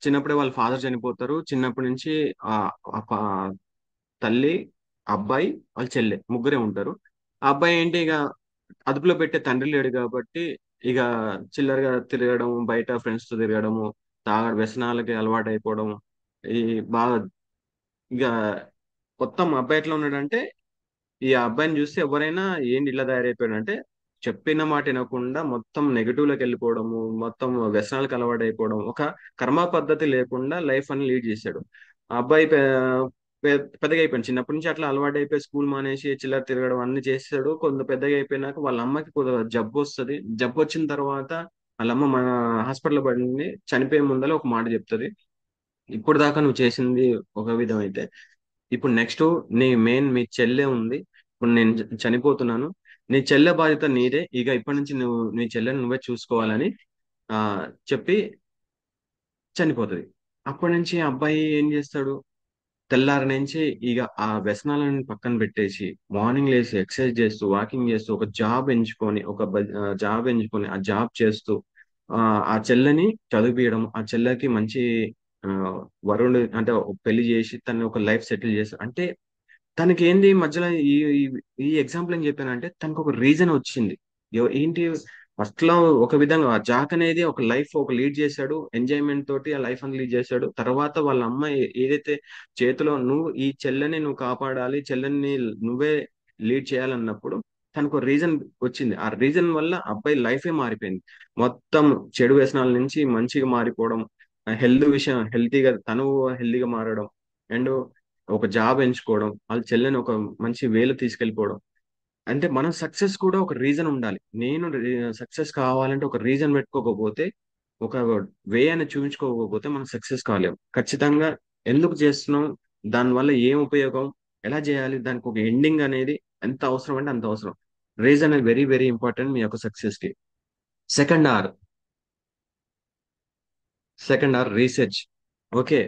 చిన్నప్పుడే వాళ్ళ ఫాదర్ చనిపోతారు. చిన్నప్పటి నుంచి ఆ ఆ ప- తల్లి, అబ్బాయి, వాళ్ళ చెల్లె ముగ్గురే ఉంటారు. ఆ అబ్బాయి ఏంటి, ఇక అదుపులో పెట్టే తండ్రి లేడు కాబట్టి ఇక చిల్లరగా తిరగడం, బయట ఫ్రెండ్స్ తో తిరగడము, వ్యసనాలకి అలవాటు అయిపోవడం, ఈ బాగా ఇక మొత్తం అబ్బాయి ఎట్లా ఉన్నాడంటే, ఈ అబ్బాయిని చూస్తే ఎవరైనా ఏంటి ఇట్లా తయారైపోయాడు అంటే, చెప్పిన మాట వినకుండా మొత్తం నెగిటివ్ లోకి వెళ్ళిపోవడము, మొత్తం వ్యసనాలకు అలవాటు అయిపోవడం, ఒక కర్మ పద్ధతి లేకుండా లైఫ్ అని లీడ్ చేశాడు. ఆ అబ్బాయి పెద్దగా అయిపోయింది. చిన్నప్పటి నుంచి అట్లా అలవాటు అయిపోయి స్కూల్ మానేసి చిల్లర తిరగడం అన్ని చేస్తాడు. కొంత పెద్దగా అయిపోయినాక వాళ్ళ అమ్మకి కొద్దిగా జబ్బు వస్తుంది. జబ్బు వచ్చిన తర్వాత వాళ్ళ అమ్మ మన హాస్పిటల్ పడింది. చనిపోయే ముందర ఒక మాట చెప్తుంది, ఇప్పుడు దాకా నువ్వు చేసింది ఒక విధం అయితే, ఇప్పుడు నెక్స్ట్ మీ చెల్లె ఉంది, ఇప్పుడు నేను చనిపోతున్నాను, నీ చెల్లె బాధ్యత నీదే, ఇక ఇప్పటి నుంచి నువ్వు నీ చెల్లెని నువ్వే చూసుకోవాలని ఆ చెప్పి చనిపోతుంది. అప్పటి నుంచి ఆ అబ్బాయి ఏం చేస్తాడు, తెల్లారి నుంచి ఇక ఆ వ్యసనాలను పక్కన పెట్టేసి మార్నింగ్ లేసి ఎక్సర్సైజ్ చేస్తూ, వాకింగ్ చేస్తూ, ఒక జాబ్ ఎంచుకొని, జాబ్ ఎంచుకొని ఆ జాబ్ చేస్తూ ఆ ఆ చెల్లెని చదివించడం, ఆ చెల్లెకి మంచి ఆ వరుడు అంటే ఒక పెళ్లి చేసి తను ఒక లైఫ్ సెటిల్ చేస్తారు అంటే, తనకి ఏంది మధ్యలో ఈ ఈ ఎగ్జాంపుల్ ఏం చెప్పానంటే, తనకు ఒక రీజన్ వచ్చింది. ఏంటి, ఫస్ట్ లో ఒక విధంగా ఆ జాక్ అనేది ఒక లైఫ్ ఒక లీడ్ చేశాడు, ఎంజాయ్మెంట్ తోటి ఆ లైఫ్ అని లీడ్ చేశాడు. తర్వాత వాళ్ళ అమ్మ ఏదైతే చేతిలో, నువ్వు ఈ చెల్లెని నువ్వు కాపాడాలి, చెల్లెని నువ్వే లీడ్ చేయాలన్నప్పుడు తనకు రీజన్ వచ్చింది. ఆ రీజన్ వల్ల అబ్బాయి లైఫే మారిపోయింది. మొత్తం చెడు వ్యసనాల నుంచి మంచిగా మారిపోవడం, హెల్త్ విషయం హెల్తీగా తను హెల్తీగా మారడం, అండ్ ఒక జాబ్ ఎంచుకోవడం, వాళ్ళ చెల్లెని ఒక మంచి వేలు తీసుకెళ్ళిపోవడం. అంటే మనం సక్సెస్ కూడా ఒక రీజన్ ఉండాలి. నేను సక్సెస్ కావాలంటే ఒక రీజన్ పెట్టుకోకపోతే, ఒక వే అని చూపించుకోకపోతే మనం సక్సెస్ కాలేం. ఖచ్చితంగా ఎందుకు చేస్తున్నాం, దానివల్ల ఏం ఉపయోగం, ఎలా చేయాలి, దానికి ఒక ఎండింగ్ అనేది ఎంత అవసరం అంటే అంత అవసరం. రీజన్ అనేది వెరీ వెరీ ఇంపార్టెంట్ మీ యొక్క సక్సెస్ కి. Second are second are research. Okay,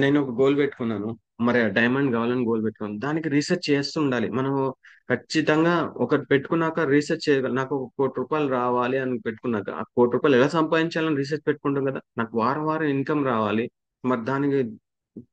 నేను ఒక గోల్ పెట్టుకున్నాను, మరి డైమండ్ కావాలని గోల్ పెట్టుకున్నాను, దానికి రీసెర్చ్ చేస్తూ ఉండాలి మనము. ఖచ్చితంగా ఒకటి పెట్టుకున్నాక రీసెర్చ్ చేయగలం. నాకు ఒక ₹1,00,00,000 రావాలి అని పెట్టుకున్నాక ఆ ₹1,00,00,000 ఎలా సంపాదించాలని రీసెర్చ్ పెట్టుకుంటాం కదా. నాకు వారం వారం ఇన్కమ్ రావాలి, మరి దానికి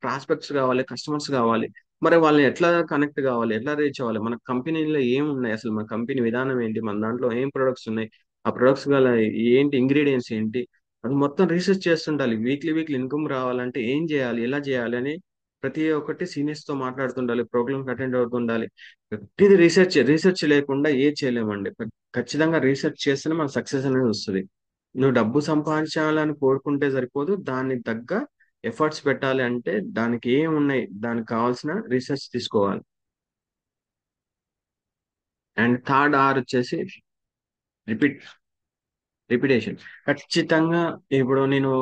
ప్రాస్పెక్ట్స్ కావాలి, కస్టమర్స్ కావాలి, మరి వాళ్ళని ఎట్లా కనెక్ట్ కావాలి, ఎట్లా రీచ్ అవ్వాలి, మన కంపెనీలో ఏం ఉన్నాయి, అసలు మన కంపెనీ విధానం ఏంటి, మన దాంట్లో ఏం ప్రొడక్ట్స్ ఉన్నాయి, ఆ ప్రొడక్ట్స్ గల ఏంటి, ఇంగ్రీడియంట్స్ ఏంటి, అది మొత్తం రీసెర్చ్ చేస్తుండాలి. వీక్లీ వీక్లీ ఇన్కమ్ రావాలంటే ఏం చేయాలి, ఎలా చేయాలి అని ప్రతి ఒక్కటి సీనియర్స్ తో మాట్లాడుతుండాలి, ప్రోగ్రామ్స్ అటెండ్ అవుతుండాలి. ప్రతిది రీసెర్చ్. రీసెర్చ్ లేకుండా ఏం చేయలేమండి. ఖచ్చితంగా రీసెర్చ్ చేస్తేనే మన సక్సెస్ అనేది వస్తుంది. నువ్వు డబ్బు సంపాదించాలని కోరుకుంటే సరిపోదు, దానికి తగ్గ ఎఫర్ట్స్ పెట్టాలి. అంటే దానికి ఏం ఉన్నాయి, దానికి కావాల్సిన రీసెర్చ్ తీసుకోవాలి. అండ్ థర్డ్ ఆర్ వచ్చేసి రిపీట్ రిపిటేషన్. ఖచ్చితంగా ఇప్పుడు నేను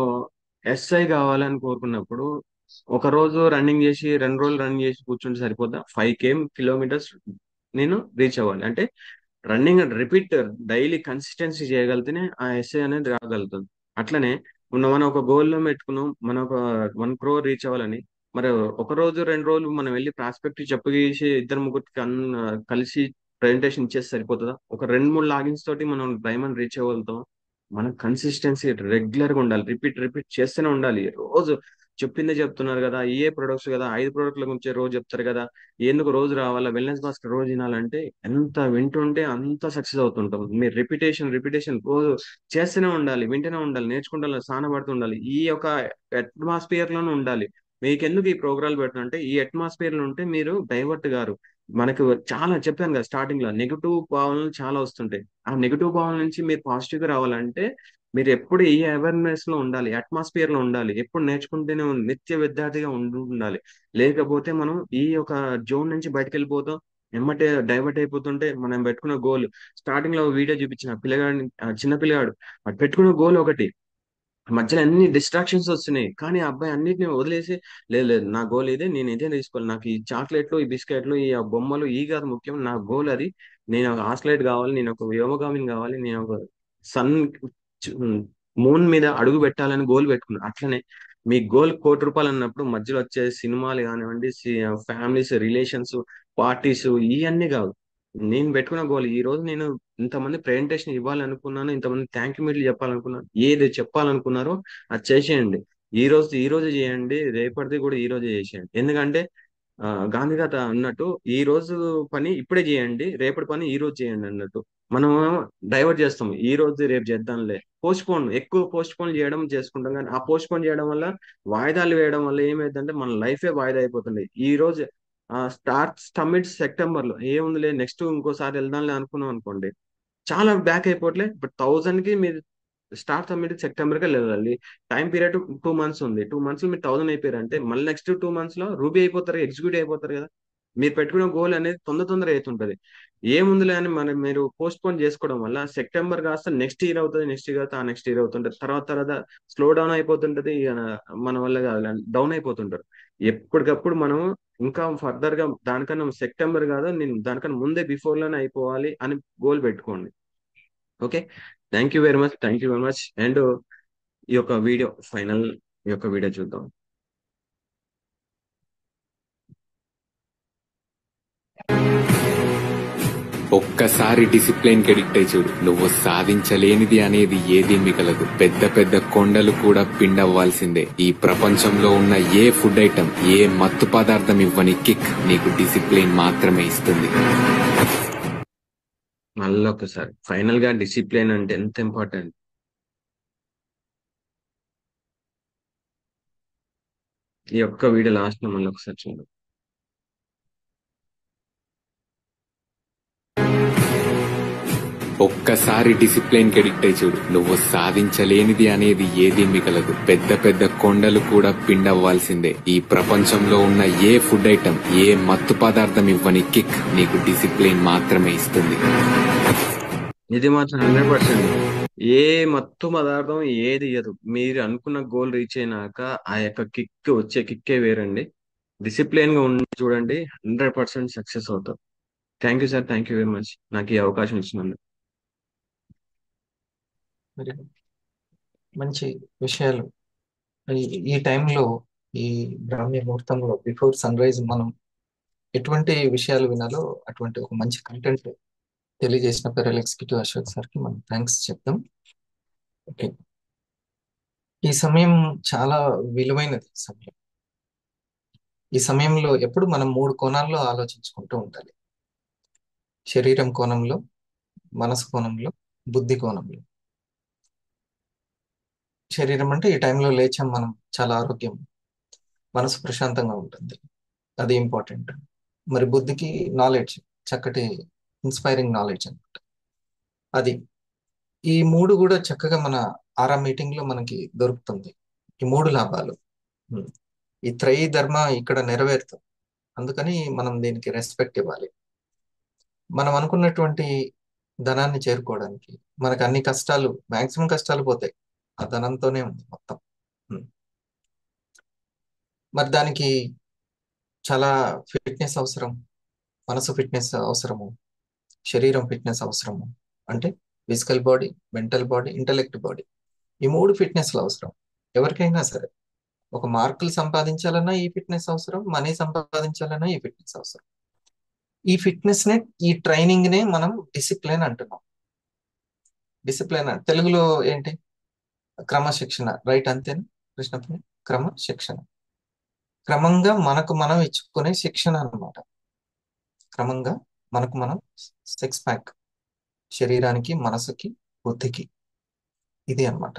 ఎస్ఐ కావాలని కోరుకున్నప్పుడు ఒక రోజు రన్నింగ్ చేసి 2 రోజులు రన్నింగ్ చేసి కూర్చుంటే సరిపోద్దా? 5 కిలోమీటర్స్ నేను రీచ్ అవ్వాలి అంటే రన్నింగ్ రిపీట్ డైలీ కన్సిస్టెన్సీ చేయగలిగితేనే ఆ ఎస్ఐ అనేది రాగలుగుతుంది. అట్లనే మనం ఒక గోల్ లో పెట్టుకున్నాం, మనం ఒక 1 crore రీచ్ అవ్వాలని. మరి ఒక రోజు 2 రోజులు మనం వెళ్ళి ప్రాస్పెక్ట్ చెప్పగేసి ఇద్దరు ముగ్గురికి కలిసి ప్రెజెంటేషన్ ఇచ్చేసి సరిపోతుందా? ఒక 2 3 లాగిన్స్ తోటి మనం డైమండ్ రీచ్ అవ్వగలుగుతాం. మనం కన్సిస్టెన్సీ రెగ్యులర్ గా ఉండాలి, రిపీట్ రిపీట్ చేస్తూనే ఉండాలి. రోజు చెప్పిందే చెప్తున్నారు కదా, ఏ ప్రొడక్ట్స్ కదా, 5 ప్రొడక్ట్ల గురించి రోజు చెప్తారు కదా, ఎందుకు రోజు రావాలా, వెల్నెస్ భాస్కర్ రోజు వినాలంటే ఎంత వింటుంటే అంత సక్సెస్ అవుతుంటాం. మీరు రిపిటేషన్ రిపిటేషన్ రోజు చేస్తూనే ఉండాలి, వింటూనే ఉండాలి, నేర్చుకుంటూ సానపడుతూ ఉండాలి. ఈ యొక్క అట్మాస్ఫియర్ లోనే ఉండాలి. మీకెందుకు ఈ ప్రోగ్రాలు పెడుతుంటే ఈ అట్మాస్ఫియర్ లో ఉంటే మీరు డైవర్ట్ గారు. మనకు చాలా చెప్పాను కదా స్టార్టింగ్ లో, నెగిటివ్ భావనలు చాలా వస్తుంటాయి. ఆ నెగిటివ్ భావన నుంచి మీరు పాజిటివ్ గా రావాలంటే మీరు ఎప్పుడు ఈ అవేర్నెస్ లో ఉండాలి, అట్మాస్ఫియర్ లో ఉండాలి, ఎప్పుడు నేర్చుకుంటూనే నిత్య విద్యార్థిగా ఉండాలి. లేకపోతే మనం ఈ యొక్క జోన్ నుంచి బయటకు వెళ్ళిపోతాం. ఎమ్మటే డైవర్ట్ అయిపోతుంటే మనం పెట్టుకున్న గోల్, స్టార్టింగ్ లో వీడియో చూపించిన పిల్లగాడిని, చిన్న పిల్లగాడు వాడు పెట్టుకున్న గోల్ ఒకటి, మధ్యలో అన్ని డిస్ట్రాక్షన్స్ వస్తున్నాయి, కానీ ఆ అబ్బాయి అన్నిటిని వదిలేసి లేదు లేదు నా గోల్ ఇదే, నేను ఇదే తీసుకోవాలి, నాకు ఈ చాక్లెట్లు, ఈ బిస్కెట్లు, ఈ బొమ్మలు ఈ కాదు ముఖ్యం, నా గోల్ అది. నేను ఒక ఆస్ట్రేట్ కావాలి, నేను ఒక వ్యోమగామిని కావాలి, నేను ఒక సన్ మూన్ మీద అడుగు పెట్టాలని గోల్ పెట్టుకున్నాను. అట్లనే మీ గోల్ ₹1,00,00,000 అన్నప్పుడు మధ్యలో వచ్చే సినిమాలు కానివ్వండి, ఫ్యామిలీస్, రిలేషన్స్, పార్టీస్, ఇవన్నీ కాదు. నేను పెట్టుకున్న గోల్, ఈ రోజు నేను ఇంతమంది ప్రెజెంటేషన్ ఇవ్వాలనుకున్నాను, ఇంతమంది థ్యాంక్ యూ మీట్లు చెప్పాలనుకున్నాను, ఏది చెప్పాలనుకున్నారో అది చేసేయండి. ఈ రోజు చేయండి, రేపటిది కూడా ఈ రోజే చేసేయండి. ఎందుకంటే గాంధీ తాత అన్నట్టు ఈ రోజు పని ఇప్పుడే చేయండి, రేపటి పని ఈ రోజు చేయండి అన్నట్టు. మనం డైవర్ట్ చేస్తాం, ఈ రోజు రేపు చేద్దాంలే, ఎక్కువ పోస్ట్ పోన్ చేయడం చేసుకుంటాం. కానీ ఆ పోస్ట్ పోన్ చేయడం వల్ల, వాయిదాలు వేయడం వల్ల ఏమైందంటే మన లైఫే వాయిదా అయిపోతుంది. ఈ రోజు సమ్మిట్ సెప్టెంబర్ లో ఏముందిలే, నెక్స్ట్ ఇంకోసారి వెళ్దాంలే అనుకున్నాం అనుకోండి, చాలా బ్యాక్ అయిపోవట్లే. బట్ 1000 కి మీరు స్టార్ట్ సబ్మిట్ సెప్టెంబర్ కి వెళ్ళాలి. టైం పీరియడ్ 2 months ఉంది. 2 months లో మీరు 1000 అయిపోయారంటే మళ్ళీ నెక్స్ట్ 2 months లో రూబీ అయిపోతారు, ఎగ్జిక్యూటివ్ అయిపోతారు కదా. మీరు పెట్టుకున్న గోల్ అనేది తొందర అవుతుంటది. ఏముందిలే అని మనం మీరు పోస్ట్ పోన్ చేసుకోవడం వల్ల సెప్టెంబర్ కాస్త నెక్స్ట్ ఇయర్ అవుతుంది, నెక్స్ట్ ఇయర్ అవుతుంది, నెక్స్ట్ ఇయర్ అవుతుంటది, తర్వాత తర్వాత స్లో డౌన్ అయిపోతుంటది. ఇక మన వల్ల డౌన్ అయిపోతుంటారు. ఎప్పటికప్పుడు మనం ఇంకా ఫర్దర్ గా దానికన్నా సెప్టెంబర్ కాదు, నేను దానికన్నా ముందే బిఫోర్ లోనే అయిపోవాలి అని గోల్ పెట్టుకోండి. Okay, thank you very much, thank you very much. And ఈ యొక్క వీడియో ఫైనల్, ఈ యొక్క వీడియో చూద్దాం. ఒక్కసారి డిసిప్లిన్ కి ఎడిక్ట్ అయి చూడు, నువ్వు సాధించలేనిది అనేది ఏదీ మిగలదు. పెద్ద పెద్ద కొండలు కూడా పిండవ్వాల్సిందే. ఈ ప్రపంచంలో ఉన్న ఏ ఫుడ్ ఐటమ్, ఏ మత్తు పదార్థం ఇవ్వని కిక్ నీకు డిసిప్లిన్ మాత్రమే ఇస్తుంది. మళ్ళీ ఒకసారి ఫైనల్ గా డిసిప్లిన్ అంటే ఎంత ఇంపార్టెంట్. ఈ యొక్క వీడియో లాస్ట్ లో మళ్ళీ ఒకసారి చూద్దాం. ఒక్కసారి డిసిప్లిన్ కి ఎడిక్ట్ అయి చూడు, నువ్వు సాధించలేనిది అనేది ఏదీ మిగలదు. పెద్ద పెద్ద కొండలు కూడా పిండవ్వాల్సిందే. ఈ ప్రపంచంలో ఉన్న ఏ ఫుడ్ ఐటమ్, ఏ మత్తు పదార్థం ఇవ్వని కిక్ నీకు డిసిప్లిన్ మాత్రమే ఇస్తుంది. ఇది మాత్రం 100%. ఏ మత్తు పదార్థం ఏది ఇయ్యదు. మీరు అనుకున్న గోల్ రీచ్ అయినాక ఆ యొక్క కిక్ వచ్చే కిక్కే వేరండి. డిసిప్లిన్ గా ఉండి చూడండి, 100% సక్సెస్ అవుతాం. Thank you sir, thank you very much నాకు ఈ అవకాశం ఇచ్చినందుకు. Very good. మంచి విషయాలు. ఈ టైంలో, ఈ బ్రాహ్మీ ముహూర్తంలో, బిఫోర్ సన్ రైజ్ మనం ఎటువంటి విషయాలు వినాలో అటువంటి ఒక మంచి కంటెంట్ తెలియజేసిన పెరల్ ఎగ్జిక్యూటివ్ అశోక్ సార్కి మనం థ్యాంక్స్ చెప్తాం. ఓకే, ఈ సమయం చాలా విలువైనది సమయం. ఈ సమయంలో ఎప్పుడు మనం 3 కోణాల్లో ఆలోచించుకుంటూ ఉండాలి. శరీరం కోణంలో, మనసు కోణంలో, బుద్ధి కోణంలో. శరీరం అంటే ఈ టైంలో లేచాం మనం, చాలా ఆరోగ్యం, మనసు ప్రశాంతంగా ఉంటుంది, అది ఇంపార్టెంట్. మరి బుద్ధికి నాలెడ్జ్, చక్కటి ఇన్స్పైరింగ్ నాలెడ్జ్ అనమాట. అది ఈ 3 కూడా చక్కగా మన ఆరా మీటింగ్ లో మనకి దొరుకుతుంది. ఈ 3 లాభాలు, ఈ త్రయీ ధర్మ ఇక్కడ నెరవేరుతుంది. అందుకని మనం దీనికి రెస్పెక్ట్ ఇవ్వాలి. మనం అనుకున్నటువంటి ధనాన్ని చేరుకోవడానికి మనకు అన్ని కష్టాలు, మాక్సిమం కష్టాలు పోతాయి ఆ ధనంతోనే ఉంది మొత్తం. మరి దానికి చాలా ఫిట్నెస్ అవసరం, మనసు ఫిట్నెస్ అవసరము, శరీరం ఫిట్నెస్ అవసరము. అంటే physical body, mental body, intellect body, ఈ 3 ఫిట్నెస్లు అవసరం ఎవరికైనా సరే. ఒక మార్కులు సంపాదించాలన్నా ఈ ఫిట్నెస్ అవసరం, మనీ సంపాదించాలన్నా ఈ ఫిట్నెస్ అవసరం. ఈ ఫిట్నెస్ నే, ఈ ట్రైనింగ్ నే మనం డిసిప్లిన్ అంటున్నాం. డిసిప్లిన్ తెలుగులో ఏంటి? క్రమశిక్షణ, రైట్? అంతేనా కృష్ణప్పని? క్రమశిక్షణ, క్రమంగా మనకు మనం ఇచ్చుకునే శిక్షణ అన్నమాట. క్రమంగా మనకు మనం 6 ప్యాక్, శరీరానికి, మనసుకి, బుద్ధికి, ఇది అన్నమాట.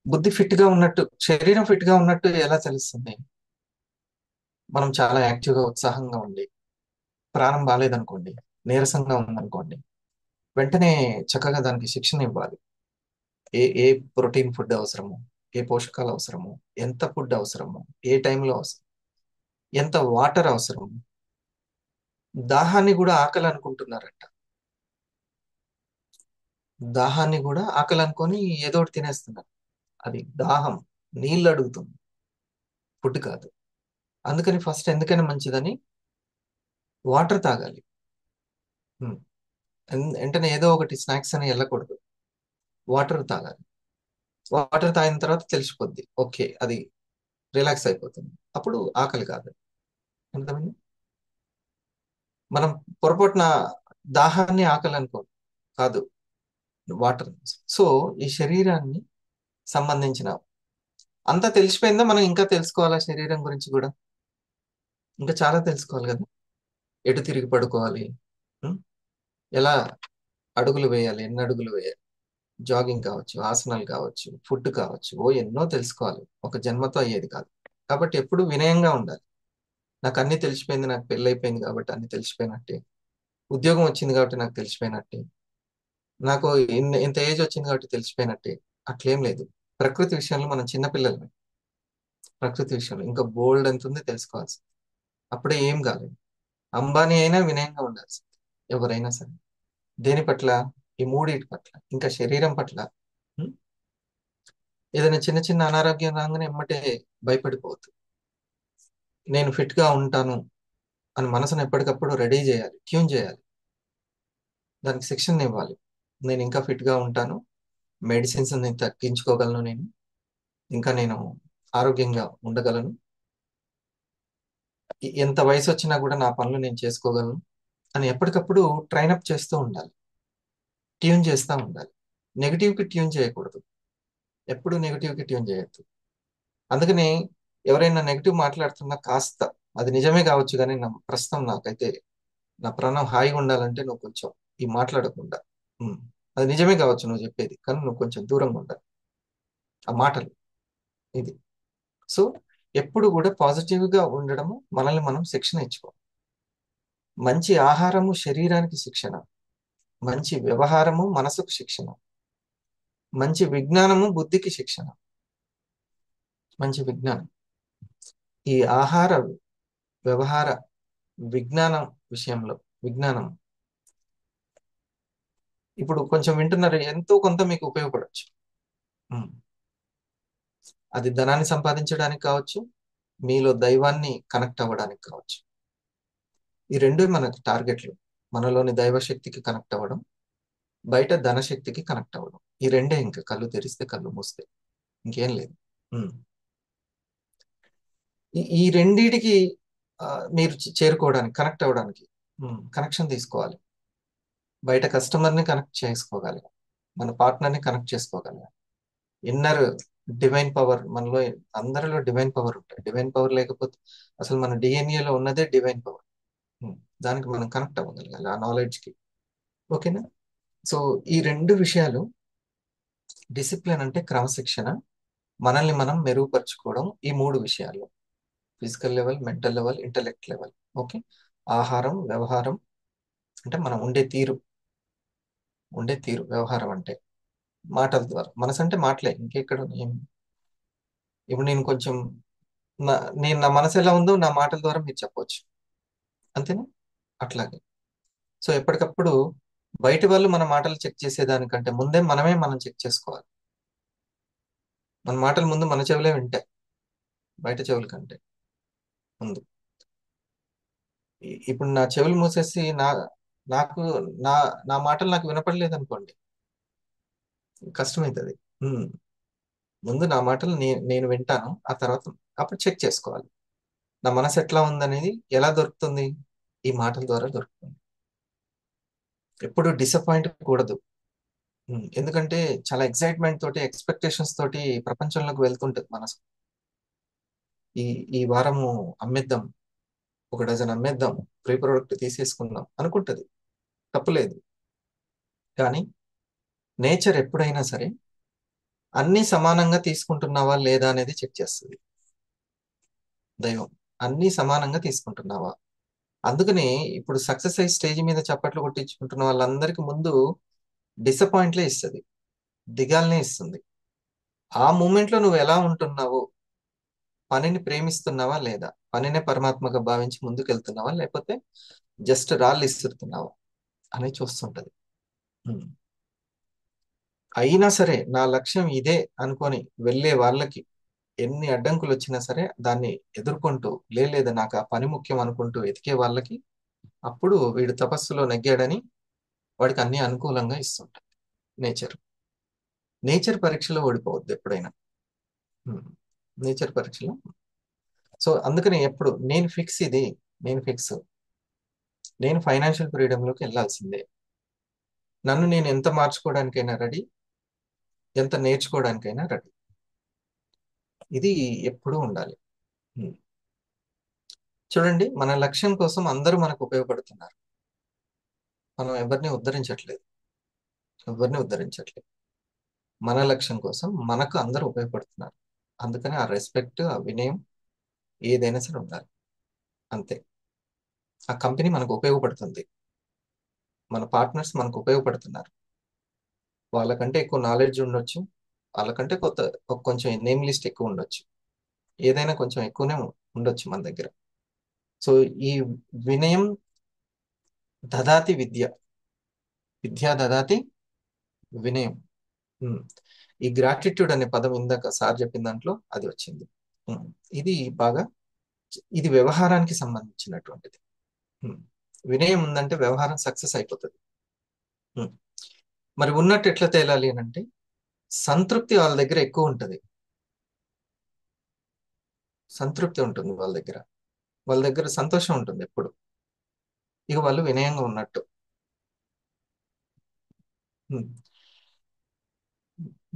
బుద్ధి ఫిట్ గా ఉన్నట్టు, శరీరం ఫిట్ గా ఉన్నట్టు ఎలా తెలుస్తుంది? మనం చాలా యాక్టివ్గా, ఉత్సాహంగా ఉండి, ప్రాణం బాగాలేదనుకోండి, నీరసంగా ఉందనుకోండి, వెంటనే చక్కగా దానికి శిక్షణ ఇవ్వాలి. ఏ ఏ ప్రోటీన్ ఫుడ్ అవసరము, ఏ పోషకాలు అవసరము, ఎంత ఫుడ్ అవసరము, ఏ టైంలో అవసరం, ఎంత వాటర్ అవసరం. దాహాన్ని కూడా ఆకలి అనుకుంటున్నారంట. దాహాన్ని కూడా ఆకలి అనుకొని ఏదో ఒకటి తినేస్తున్నారు. అది దాహం, నీళ్ళు అడుగుతుంది, ఫుడ్ కాదు. అందుకని ఫస్ట్ ఎందుకైనా మంచిదని వాటర్ తాగాలి. వెంటనే ఏదో ఒకటి స్నాక్స్ అని వెళ్ళకూడదు, వాటర్ తాగాలి. వాటర్ తాగిన తర్వాత తెలిసిపోద్ది, ఓకే అది రిలాక్స్ అయిపోతుంది, అప్పుడు ఆకలి కాదు. అర్థమైంది? మనం పొరపాటున దాహాన్ని ఆకలి అనుకోదు, కాదు, వాటర్. సో ఈ శరీరాన్ని సంబంధించిన అంతా తెలిసిపోయిందా? మనం ఇంకా తెలుసుకోవాలా శరీరం గురించి కూడా? ఇంకా చాలా తెలుసుకోవాలి కదా. ఎటు తిరిగి పడుకోవాలి, ఎలా అడుగులు వేయాలి, ఎన్ని అడుగులు వేయాలి, జాగింగ్ కావచ్చు, ఆసనాలు కావచ్చు, ఫుడ్ కావచ్చు, ఎన్నో తెలుసుకోవాలి. ఒక జన్మతో అయ్యేది కాదు. కాబట్టి ఎప్పుడు వినయంగా ఉండాలి. నాకు అన్ని తెలిసిపోయింది, నాకు పెళ్ళి అయిపోయింది కాబట్టి అన్ని తెలిసిపోయినట్టే, ఉద్యోగం వచ్చింది కాబట్టి నాకు తెలిసిపోయినట్టే, నాకు ఇంత ఏజ్ వచ్చింది కాబట్టి తెలిసిపోయినట్టే, అట్లేం లేదు. ప్రకృతి విషయంలో మనం చిన్నపిల్లలమే. ప్రకృతి విషయంలో ఇంకా బోల్డ్ ఎంత ఉంది తెలుసుకోవాల్సి, అప్పుడే ఏం కాలేదు. అంబానీ అయినా వినయంగా ఉండాల్సింది, ఎవరైనా సరే. దేని పట్ల? ఈ 3 పట్ల. ఇంకా శరీరం పట్ల ఏదైనా చిన్న చిన్న అనారోగ్యం రాగానే ఎమ్మటే భయపడిపోవద్దు. నేను ఫిట్ గా ఉంటాను అని మనసును ఎప్పటికప్పుడు రెడీ చేయాలి, ట్యూన్ చేయాలి, దానికి శిక్షణ ఇవ్వాలి. నేను ఇంకా ఫిట్ గా ఉంటాను, మెడిసిన్స్ తగ్గించుకోగలను, ఇంకా నేను ఆరోగ్యంగా ఉండగలను, ఎంత వయసు వచ్చినా కూడా నా పనులు నేను చేసుకోగలను అని ఎప్పటికప్పుడు ట్రైనప్ చేస్తూ ఉండాలి, ట్యూన్ చేస్తూ ఉండాలి. నెగిటివ్కి ట్యూన్ చేయకూడదు, ఎప్పుడు నెగిటివ్కి ట్యూన్ చేయొద్దు. అందుకని ఎవరైనా నెగిటివ్ మాట్లాడుతున్నా కాస్త, అది నిజమే కావచ్చు కానీ ప్రస్తుతం నాకైతే నా ప్రాణం హాయిగా ఉండాలంటే నువ్వు కొంచెం ఈ మాట్లాడకుండా, అది నిజమే కావచ్చు నువ్వు చెప్పేది, కానీ నువ్వు కొంచెం దూరంగా ఉండాలి ఆ మాటలు. ఇది. సో ఎప్పుడు కూడా పాజిటివ్గా ఉండడము, మనల్ని మనం శిక్షణ ఇచ్చుకోవాలి. మంచి ఆహారము శరీరానికి శిక్షణ, మంచి వ్యవహారము మనసుకు శిక్షణ, మంచి విజ్ఞానము బుద్ధికి శిక్షణ. మంచి విజ్ఞానం, ఈ ఆహార వ్యవహార విజ్ఞానం విషయంలో, విజ్ఞానం ఇప్పుడు కొంచెం వింటున్నారు, ఎంతో కొంత మీకు ఉపయోగపడవచ్చు. ఉమ్. అది ధనాన్ని సంపాదించడానికి కావచ్చు, మీలో దైవాన్ని కనెక్ట్ అవ్వడానికి కావచ్చు. ఈ రెండు మనకి టార్గెట్లు. మనలోని దైవశక్తికి కనెక్ట్ అవ్వడం, బయట ధనశక్తికి కనెక్ట్ అవ్వడం. ఈ రెండే, ఇంకా కళ్ళు తెరిస్తే కళ్ళు మూస్తే ఇంకేం లేదు. ఉమ్. ఈ రెండిటికి మీరు చేరుకోవడానికి, కనెక్ట్ అవ్వడానికి కనెక్షన్ తీసుకోవాలి. బయట కస్టమర్ని కనెక్ట్ చేసుకోగలగాలి, మన పార్ట్నర్ని కనెక్ట్ చేసుకోగలగాలి. ఇన్నర్ డివైన్ పవర్ మనలో, అందరిలో డివైన్ పవర్ ఉంటాయి. డివైన్ పవర్ లేకపోతే అసలు మన డిఎన్ఏలో ఉన్నదే డివైన్ పవర్. దానికి మనం కనెక్ట్ అవ్వగలగాలి, ఆ నాలెడ్జ్కి. ఓకేనా? సో ఈ రెండు విషయాలు, డిసిప్లిన్ అంటే క్రమశిక్షణ, మనల్ని మనం మెరుగుపరుచుకోవడం, ఈ మూడు విషయాలు: physical level, mental level, intellect level. Okay. ఆహారం, వ్యవహారం అంటే మనం ఉండే తీరు. వ్యవహారం అంటే మాటల ద్వారా. మనసు అంటే మాటలే, ఇంకెక్కడ ఇప్పుడు నేను కొంచెం నా మనసు ఎలా ఉందో నా మాటల ద్వారా మీరు చెప్పవచ్చు, అంతేనా? అట్లాగే. సో ఎప్పటికప్పుడు బయట వాళ్ళు మన మాటలు చెక్ చేసేదానికంటే ముందే మనం చెక్ చేసుకోవాలి. మన మాటలు ముందు మన చెవులే వింటాయి, బయట చెవుల కంటే ముందు. ఇప్పుడు నా చెవులు మూసేసి నాకు నా నా మాటలు నాకు వినపడలేదు అనుకోండి, కష్టమవుతుంది. ముందు నా మాటలు నేను వింటాను, ఆ తర్వాత అప్పుడు చెక్ చేసుకోవాలి నా మనసు ఎట్లా ఉందనేది. ఎలా దొరుకుతుంది? ఈ మాటల ద్వారా దొరుకుతుంది. ఎప్పుడు డిసప్పాయింట్ కూడదు. ఎందుకంటే చాలా ఎక్సైట్మెంట్ తోటి, ఎక్స్పెక్టేషన్స్ తోటి ప్రపంచంలోకి వెళ్తుంటది మనసు. ఈ వారము అమ్మేద్దాం, 1 డజన్ అమ్మేద్దాం, ప్రీ ప్రోడక్ట్ తీసేసుకుందాం అనుకుంటది, తప్పులేదు. కానీ నేచర్ ఎప్పుడైనా సరే అన్ని సమానంగా తీసుకుంటున్నావా లేదా అనేది చెక్ చేస్తుంది. దైవం అన్ని సమానంగా తీసుకుంటున్నావా. అందుకని ఇప్పుడు సక్సెస్ అయ్యి స్టేజ్ మీద చప్పట్లు కొట్టించుకుంటున్న వాళ్ళందరికీ ముందు డిసప్పాయింట్లే ఇస్తుంది, దిగాలనే ఇస్తుంది. ఆ మూమెంట్ లో నువ్వు ఎలా ఉంటున్నావు, పనిని ప్రేమిస్తున్నావా లేదా, పనినే పరమాత్మగా భావించి ముందుకెళ్తున్నావా, లేకపోతే జస్ట్ రాళ్ళు ఇస్తున్నావా అనేది చూస్తుంటది. అయినా సరే నా లక్ష్యం ఇదే అనుకొని వెళ్ళే వాళ్ళకి ఎన్ని అడ్డంకులు వచ్చినా సరే దాన్ని ఎదుర్కొంటూ, లేదా నాకు ఆ పని ముఖ్యం అనుకుంటూ ఎతికే వాళ్ళకి, అప్పుడు వీడు తపస్సులో నెగ్గాడని వాడికి అన్ని అనుకూలంగా ఇస్తుంటాయి నేచర్ పరీక్షలో ఓడిపోవద్దు ఎప్పుడైనా. నేచర్ పరీక్షలో. సో అందుకని ఎప్పుడు నేను ఫిక్స్, నేను ఫైనాన్షియల్ ఫ్రీడంలోకి వెళ్ళాల్సిందే. నన్ను నేను ఎంత మార్చుకోవడానికైనా రెడీ, ఎంత నేర్చుకోవడానికైనా రెడీ. ఇది ఎప్పుడూ ఉండాలి. చూడండి, మన లక్ష్యం కోసం అందరూ మనకు ఉపయోగపడుతున్నారు. మనం ఎవరిని ఉద్ధరించట్లేదు. మన లక్ష్యం కోసం మనకు అందరూ ఉపయోగపడుతున్నారు. అందుకని ఆ రెస్పెక్ట్, ఆ వినయం ఏదైనా సరే ఉండాలి. అంతే. ఆ కంపెనీ మనకు ఉపయోగపడుతుంది, మన పార్ట్నర్స్ మనకు ఉపయోగపడుతున్నారు. వాళ్ళకంటే ఎక్కువ నాలెడ్జ్ ఉండొచ్చు, వాళ్ళకంటే కొంచెం నేమ్ లిస్ట్ ఎక్కువ ఉండొచ్చు, ఏదైనా కొంచెం ఎక్కువనే ఉండొచ్చు మన దగ్గర. సో ఈ వినయం దదాతి విద్యా దదాతి వినయం. ఈ గ్రాటిట్యూడ్ అనే పదం ఇందాక సార్ చెప్పిన దాంట్లో అది వచ్చింది. ఇది ఇది వ్యవహారానికి సంబంధించినటువంటిది. వినయం ఉందంటే వ్యవహారం సక్సెస్ అయిపోతుంది. మరి ఉన్నట్టు ఎట్లా తేలాలి అని అంటే, సంతృప్తి వాళ్ళ దగ్గర ఎక్కువ ఉంటుంది. సంతృప్తి ఉంటుంది వాళ్ళ దగ్గర సంతోషం ఉంటుంది ఎప్పుడు. ఇక వాళ్ళు వినయంగా ఉన్నట్టు.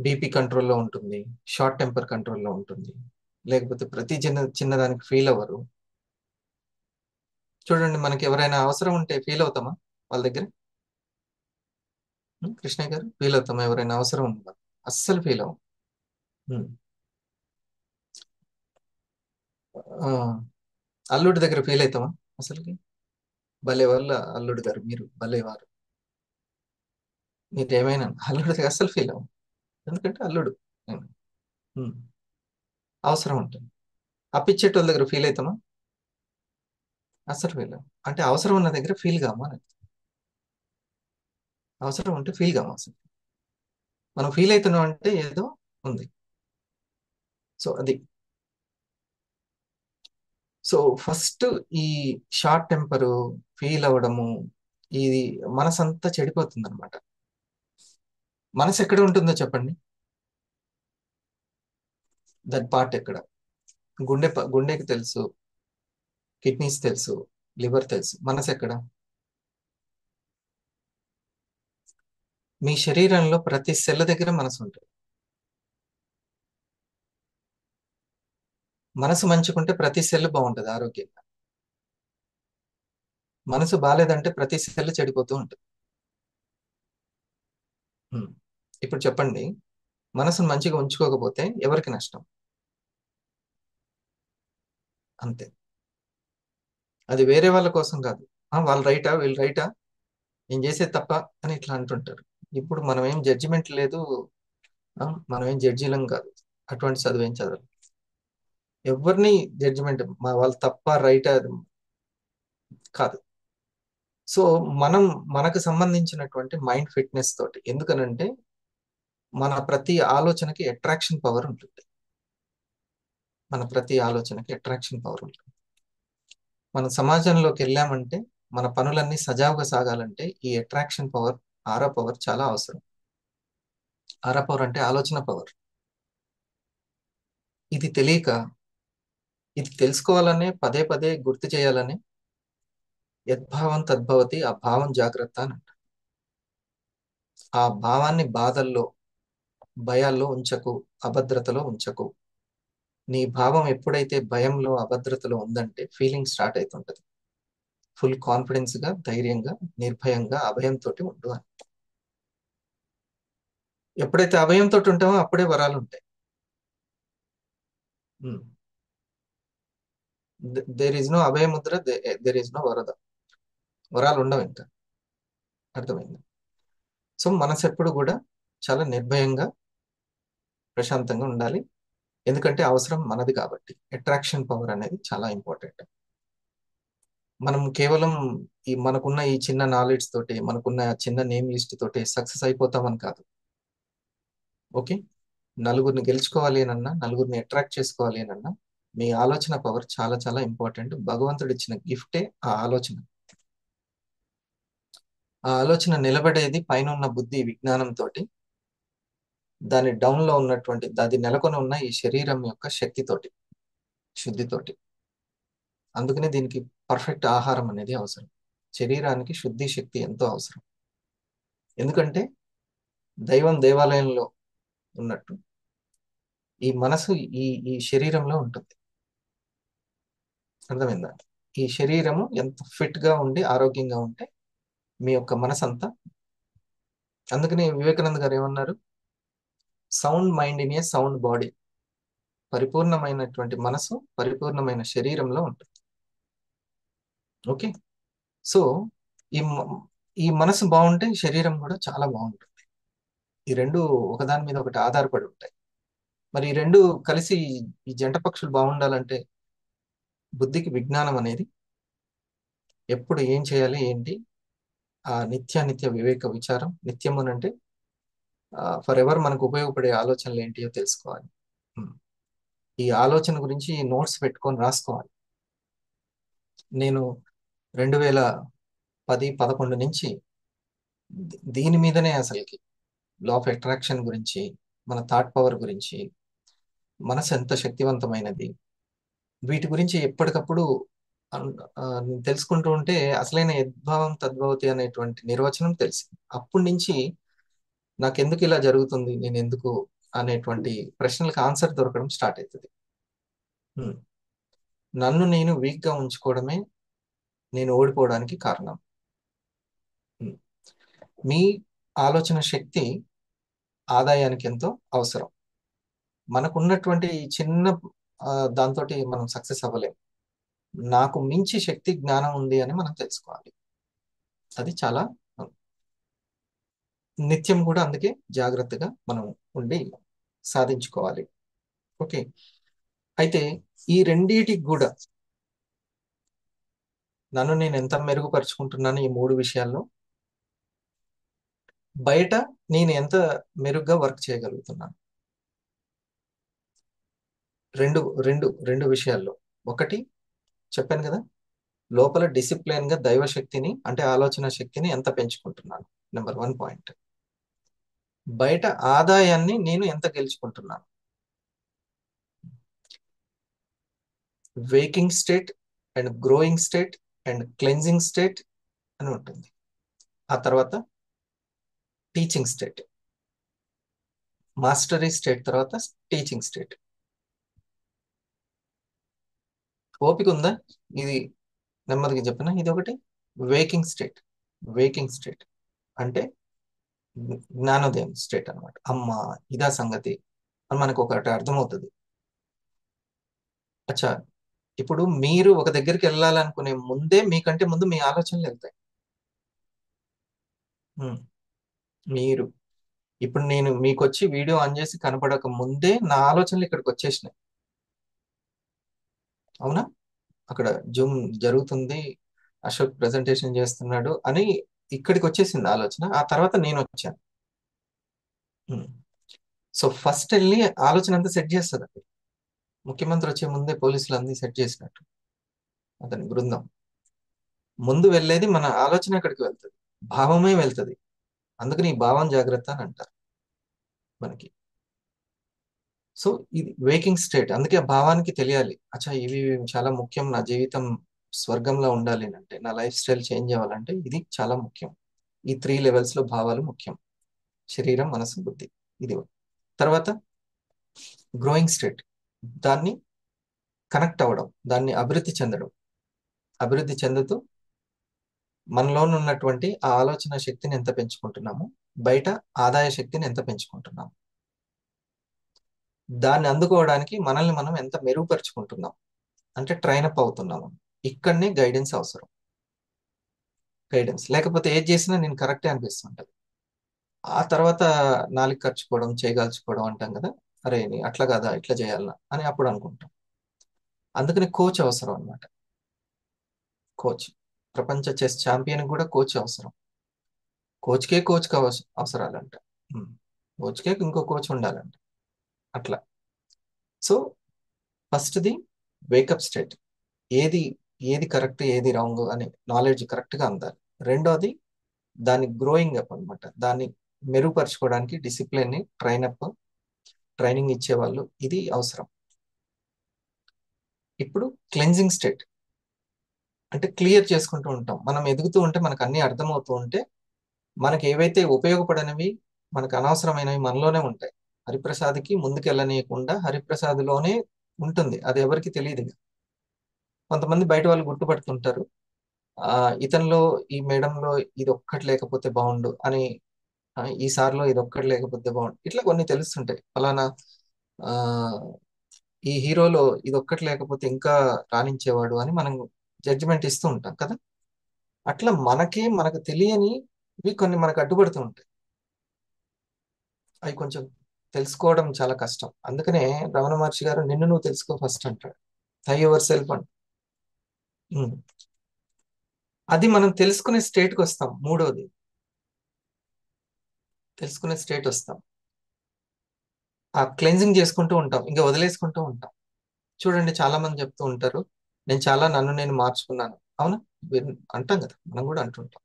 బీపీ కంట్రోల్లో ఉంటుంది, షార్ట్ టెంపర్ కంట్రోల్లో ఉంటుంది, లేకపోతే ప్రతి చిన్నదానికి ఫీల్ అవ్వరు. చూడండి, మనకి ఎవరైనా అవసరం ఉంటే ఫీల్ అవుతామా వాళ్ళ దగ్గర? కృష్ణయ్య గారు, ఫీల్ అవుతామా ఎవరైనా అవసరం ఉందా? అస్సలు ఫీల్ అవ్వం. అల్లుడి దగ్గర ఫీల్ అవుతామా అసలుకి? భలే వాళ్ళ అల్లుడు గారు, మీరు భలేవారు. మీరు ఏమైనా అల్లుడు అస్సలు ఫీల్ అవ్వం, ఎందుకంటే అల్లుడు. ఉమ్, ఉమ్, అవసరం ఉంటుంది. అప్పిచ్చేటోళ్ళ దగ్గర ఫీల్ అవుతామా? అస్సలు ఫీల్ అవ్వం. అంటే అవసరం ఉన్న దగ్గర ఫీల్ కామా అని. అవసరం ఉంటే ఫీల్ కామా అసలు. మనం ఫీల్ అవుతున్నాం అంటే ఏదో ఉంది. సో అది. సో ఫస్ట్ ఈ షార్ట్ టెంపరు, ఫీల్ అవ్వడము, ఇది మనసంతా చెడిపోతుంది అనమాట. మనసు ఎక్కడ ఉంటుందో చెప్పండి, దాని పార్ట్ ఎక్కడ? గుండెకి తెలుసు, కిడ్నీస్ తెలుసు, లివర్ తెలుసు, మనసు ఎక్కడ? మీ శరీరంలో ప్రతి సెల్ దగ్గర మనసు ఉంటుంది. మనసు మంచుకుంటే ప్రతి సెల్ బాగుంటుంది ఆరోగ్యంగా. మనసు బాగాలేదంటే ప్రతి సెల్ చెడిపోతూ ఉంటుంది. హ్మ్. ఇప్పుడు చెప్పండి, మనసును మంచిగా ఉంచుకోకపోతే ఎవరికి నష్టం? అంతే. అది వేరే వాళ్ళ కోసం కాదు. వాళ్ళు రైటా వీళ్ళు రైటా, నేను చేసేది తప్ప అని ఇట్లా అంటుంటారు. ఇప్పుడు మనం ఏం జడ్జిమెంట్ లేదు, మనం ఏం జడ్జిలం కాదు, అటువంటి చదువు ఏం చదవాలి. ఎవరిని జడ్జిమెంట్ మా వాళ్ళు తప్ప రైటా కాదు. సో మనం మనకు సంబంధించినటువంటి మైండ్ ఫిట్నెస్ తోటి, ఎందుకనంటే మన ప్రతి ఆలోచనకి అట్రాక్షన్ పవర్ ఉంటుంది. మన ప్రతి ఆలోచనకి అట్రాక్షన్ పవర్ ఉంటుంది. మన సమాజంలోకి వెళ్ళామంటే మన పనులన్నీ సజావుగా సాగాలంటే ఈ అట్రాక్షన్ పవర్, ఆరా పవర్ చాలా అవసరం. ఆరా పవర్ అంటే ఆలోచన పవర్. ఇది తెలియక, ఇది తెలుసుకోవాలనే పదే పదే గుర్తు చేయాలని యద్భావం తద్భవతి, ఆ భావం జాగ్రత్త అని అంటారు. ఆ భావాన్ని బాధల్లో, భయాల్లో ఉంచకు, అభద్రతలో ఉంచకు. నీ భావం ఎప్పుడైతే భయంలో, అభద్రతలో ఉందంటే ఫీలింగ్ స్టార్ట్ అవుతుంటది. ఫుల్ కాన్ఫిడెన్స్ గా, ధైర్యంగా, నిర్భయంగా, అభయంతో ఉండు అని. ఎప్పుడైతే అభయంతో ఉంటామో అప్పుడే వరాలు ఉంటాయి. There is no abhayamudra, there is no varada. వరాలు ఉండవు ఇంకా. అర్థమైంది? సో మనసు ఎప్పుడు కూడా చాలా నిర్భయంగా, ప్రశాంతంగా ఉండాలి. ఎందుకంటే అవసరం మనది కాబట్టి. అట్రాక్షన్ పవర్ అనేది చాలా ఇంపార్టెంట్. మనం కేవలం మనకున్న ఈ చిన్న నాలెడ్జ్ తోటి, మనకున్న చిన్న నేమ్ లిస్ట్ తోటి సక్సెస్ అయిపోతామని కాదు. ఓకే, నలుగురిని గెలుచుకోవాలి అనన్నా, నలుగురిని అట్రాక్ట్ చేసుకోవాలి అనన్నా మీ ఆలోచన పవర్ చాలా చాలా ఇంపార్టెంట్. భగవంతుడు ఇచ్చిన గిఫ్టే ఆ ఆలోచన. ఆ ఆలోచన నిలబడేది పైన ఉన్న బుద్ధి విజ్ఞానం తోటి, దాని డౌన్ లో ఉన్నటువంటి, అది నెలకొని ఉన్న ఈ శరీరం యొక్క శక్తితోటి, శుద్ధితోటి. అందుకనే దీనికి పర్ఫెక్ట్ ఆహారం అనేది అవసరం. శరీరానికి శుద్ధి, శక్తి ఎంతో అవసరం. ఎందుకంటే దైవం దేవాలయంలో ఉన్నట్టు ఈ మనసు ఈ ఈ శరీరంలో ఉంటుంది. అర్థమైందా? ఈ శరీరము ఎంత ఫిట్ గా ఉండి ఆరోగ్యంగా ఉంటే మీ యొక్క మనసు అంతా. అందుకని వివేకానంద గారు ఏమన్నారు? Sound mind in a sound body. పరిపూర్ణమైనటువంటి మనసు పరిపూర్ణమైన శరీరంలో ఉంటుంది. ఓకే, సో ఈ ఈ మనసు బాగుంటే శరీరం కూడా చాలా బాగుంటుంది. ఈ రెండు ఒకదాని మీద ఒకటి ఆధారపడి ఉంటాయి. మరి ఈ రెండు కలిసి ఈ జంట పక్షులు బాగుండాలంటే బుద్ధికి విజ్ఞానం అనేది ఎప్పుడు ఏం చేయాలి ఏంటి, ఆ నిత్య వివేక విచారం, నిత్యం అని అంటే ఫర్ ఎవర్ మనకు ఉపయోగపడే ఆలోచనలు ఏంటియో తెలుసుకోవాలి. ఉమ్. ఈ ఆలోచన గురించి నోట్స్ పెట్టుకొని రాసుకోవాలి. నేను 2010-11 నుంచి దీని మీదనే అసలుకి లా ఆఫ్ అట్రాక్షన్ గురించి, మన థాట్ పవర్ గురించి, మనసు ఎంత శక్తివంతమైనది, వీటి గురించి ఎప్పటికప్పుడు నేను తెలుసుకుంటూ ఉంటే అసలైన యద్భావం తద్భవతి అనేటువంటి నిర్వచనం తెలిసింది. అప్పటి నుంచి నాకెందుకు ఇలా జరుగుతుంది, నేను ఎందుకు అనేటువంటి ప్రశ్నలకు ఆన్సర్ దొరకడం స్టార్ట్ అవుతుంది. ఉమ్. నన్ను నేను వీక్ గా ఉంచుకోవడమే నేను ఓడిపోవడానికి కారణం. ఉమ్. మీ ఆలోచన శక్తి ఆదాయానికి ఎంతో అవసరం. మనకున్నటువంటి ఈ చిన్న దాంతో మనం సక్సెస్ అవ్వలేం. నాకు మించి శక్తి, జ్ఞానం ఉంది అని మనం తెలుసుకోవాలి. అది చాలా నిత్యం కూడా అందుకే జాగ్రత్తగా మనం ఉండి సాధించుకోవాలి. ఓకే. అయితే ఈ రెండిటికి కూడా నన్ను నేను ఎంత మెరుగుపరుచుకుంటున్నాను ఈ 3 విషయాల్లో, బయట నేను ఎంత మెరుగ్గా వర్క్ చేయగలుగుతున్నాను. రెండు రెండు రెండు విషయాల్లో. ఒకటి చెప్పాను కదా, లోపల డిసిప్లిన్ గా దైవ శక్తిని అంటే ఆలోచన శక్తిని ఎంత పెంచుకుంటున్నాను, నెంబర్ 1 పాయింట్. బయట ఆదాయాన్ని నేను ఎంత గెలుచుకుంటున్నాను. Waking state and growing state and cleansing state అని ఉంటుంది. ఆ తర్వాత టీచింగ్ స్టేట్, మాస్టరీ స్టేట్ తర్వాత టీచింగ్ స్టేట్. ఓపిక ఉందా? ఇది నెమ్మదిగా చెప్పిన. ఇది ఒకటి వేకింగ్ స్టేట్. వేకింగ్ స్టేట్ అంటే జ్ఞానోదయం స్టేట్ అనమాట. అమ్మా ఇదా సంగతి అని మనకు ఒకటి అర్థమవుతుంది. అచ్చా, ఇప్పుడు మీరు ఒక దగ్గరికి వెళ్ళాలనుకునే ముందే మీకంటే ముందు మీ ఆలోచనలు వెళ్తాయి. ఉమ్, మీరు ఇప్పుడు నేను మీకు వచ్చి వీడియో ఆన్ చేసి కనపడక ముందే నా ఆలోచనలు ఇక్కడికి వచ్చేసినాయి. అవునా? అక్కడ జూమ్ జరుగుతుంది, అశోక్ ప్రెజెంటేషన్ చేస్తున్నాడు అని ఇక్కడికి వచ్చేసింది ఆలోచన. ఆ తర్వాత నేను వచ్చాను. సో ఫస్ట్ వెళ్ళి ఆలోచన అంతా సెట్ చేస్తుంది. అది ముఖ్యమంత్రి వచ్చే ముందే పోలీసులు అన్ని సెట్ చేసినట్టు అతని బృందం. ముందు వెళ్ళేది మన ఆలోచన అక్కడికి వెళ్తుంది, భావమే వెళ్తుంది. అందుకని ఈ భావం జాగ్రత్త అని అంటారు మనకి. సో ఇది వేకింగ్ స్టేట్. అందుకే ఆ భావానికి తెలియాలి, అచ్చా ఇవి చాలా ముఖ్యం, నా జీవితం స్వర్గంలో ఉండాలి అంటే, నా లైఫ్ స్టైల్ చేంజ్ అవ్వాలంటే ఇది చాలా ముఖ్యం. ఈ 3 లెవెల్స్ లో భావాలు ముఖ్యం: శరీరం, మనసు, బుద్ధి. ఇది తర్వాత గ్రోయింగ్ స్టేట్, దాన్ని కనెక్ట్ అవ్వడం, దాన్ని అభివృద్ధి చెందడం. అభివృద్ధి చెందుతూ మనలో ఉన్నటువంటి ఆ ఆలోచన శక్తిని ఎంత పెంచుకుంటున్నాము, బయట ఆదాయ శక్తిని ఎంత పెంచుకుంటున్నాము, దాన్ని అందుకోవడానికి మనల్ని మనం ఎంత మెరుగుపరుచుకుంటున్నాం అంటే ట్రైన్ అప్ అవుతున్నాము. ఇక్కడనే గైడెన్స్ అవసరం. గైడెన్స్ లేకపోతే ఏది చేసినా నేను కరెక్టే అనిపిస్తుంటది. ఆ తర్వాత నాలుగు ఖర్చుకోవడం, చేయగలుచుకోవడం అంటాం కదా, అరే అట్లా కదా ఇట్లా చేయాలనా అని అప్పుడు అనుకుంటాం. అందుకని కోచ్ అవసరం అన్నమాట. కోచ్, ప్రపంచ చెస్ ఛాంపియన్ కూడా కోచ్ అవసరం. కోచ్కే కోచ్ అవసరాలంట. కోచ్కే ఇంకో కోచ్ ఉండాలంట. అట్లా. సో ఫస్ట్ది వేకప్ స్టేట్, ఏది ఏది కరెక్ట్ ఏది రాంగ్ అని నాలెడ్జ్ కరెక్ట్ గా అందాలి. రెండోది దాన్ని గ్రోయింగ్ అప్ అనమాట, దాన్ని మెరుగుపరచుకోవడానికి డిసిప్లిన్ ని ట్రైనింగ్ ఇచ్చేవాళ్ళు, ఇది అవసరం. ఇప్పుడు క్లెన్జింగ్ స్టేట్ అంటే క్లియర్ చేసుకుంటూ ఉంటాం. మనం ఎదుగుతూ ఉంటే మనకు అన్ని అర్థమవుతూ ఉంటే మనకి ఏవైతే ఉపయోగపడనివి, మనకు అనవసరమైనవి మనలోనే ఉంటాయి. హరిప్రసాద్కి ముందుకెళ్ళనీయకుండా హరిప్రసాద్లోనే ఉంటుంది, అది ఎవరికి తెలియదు. కొంతమంది బయట వాళ్ళు గుర్తుపడుతుంటారు, ఇతనిలో ఈ మేడంలో ఇది ఒక్కటి లేకపోతే బాగుండు అని, ఈ సార్లో ఇది ఒక్కటి లేకపోతే బాగుండు, ఇట్లా కొన్ని తెలుస్తుంటాయి. ఫలానా ఆ ఈ హీరోలో ఇది ఒక్కటి లేకపోతే ఇంకా రాణించేవాడు అని మనం జడ్జిమెంట్ ఇస్తూ ఉంటాం కదా. అట్లా మనకు తెలియనివి కొన్ని మనకు అడ్డుపడుతూ ఉంటాయి. అవి కొంచెం తెలుసుకోవడం చాలా కష్టం. అందుకనే రమణ మహర్షి గారు నిన్ను నువ్వు తెలుసుకో ఫస్ట్ అంటాడు. నై యువర్ సెల్ఫ్ అంట. అది మనం తెలుసుకునే స్టేట్కి వస్తాం. మూడోది తెలుసుకునే స్టేట్ వస్తాం, ఆ క్లెన్జింగ్ చేసుకుంటూ ఉంటాం, ఇంకా వదిలేసుకుంటూ ఉంటాం. చూడండి చాలా మంది చెప్తూ ఉంటారు, నేను చాలా నన్ను నేను మార్చుకున్నాను. అవునా? అంటాం కదా, మనం కూడా అంటుంటాం.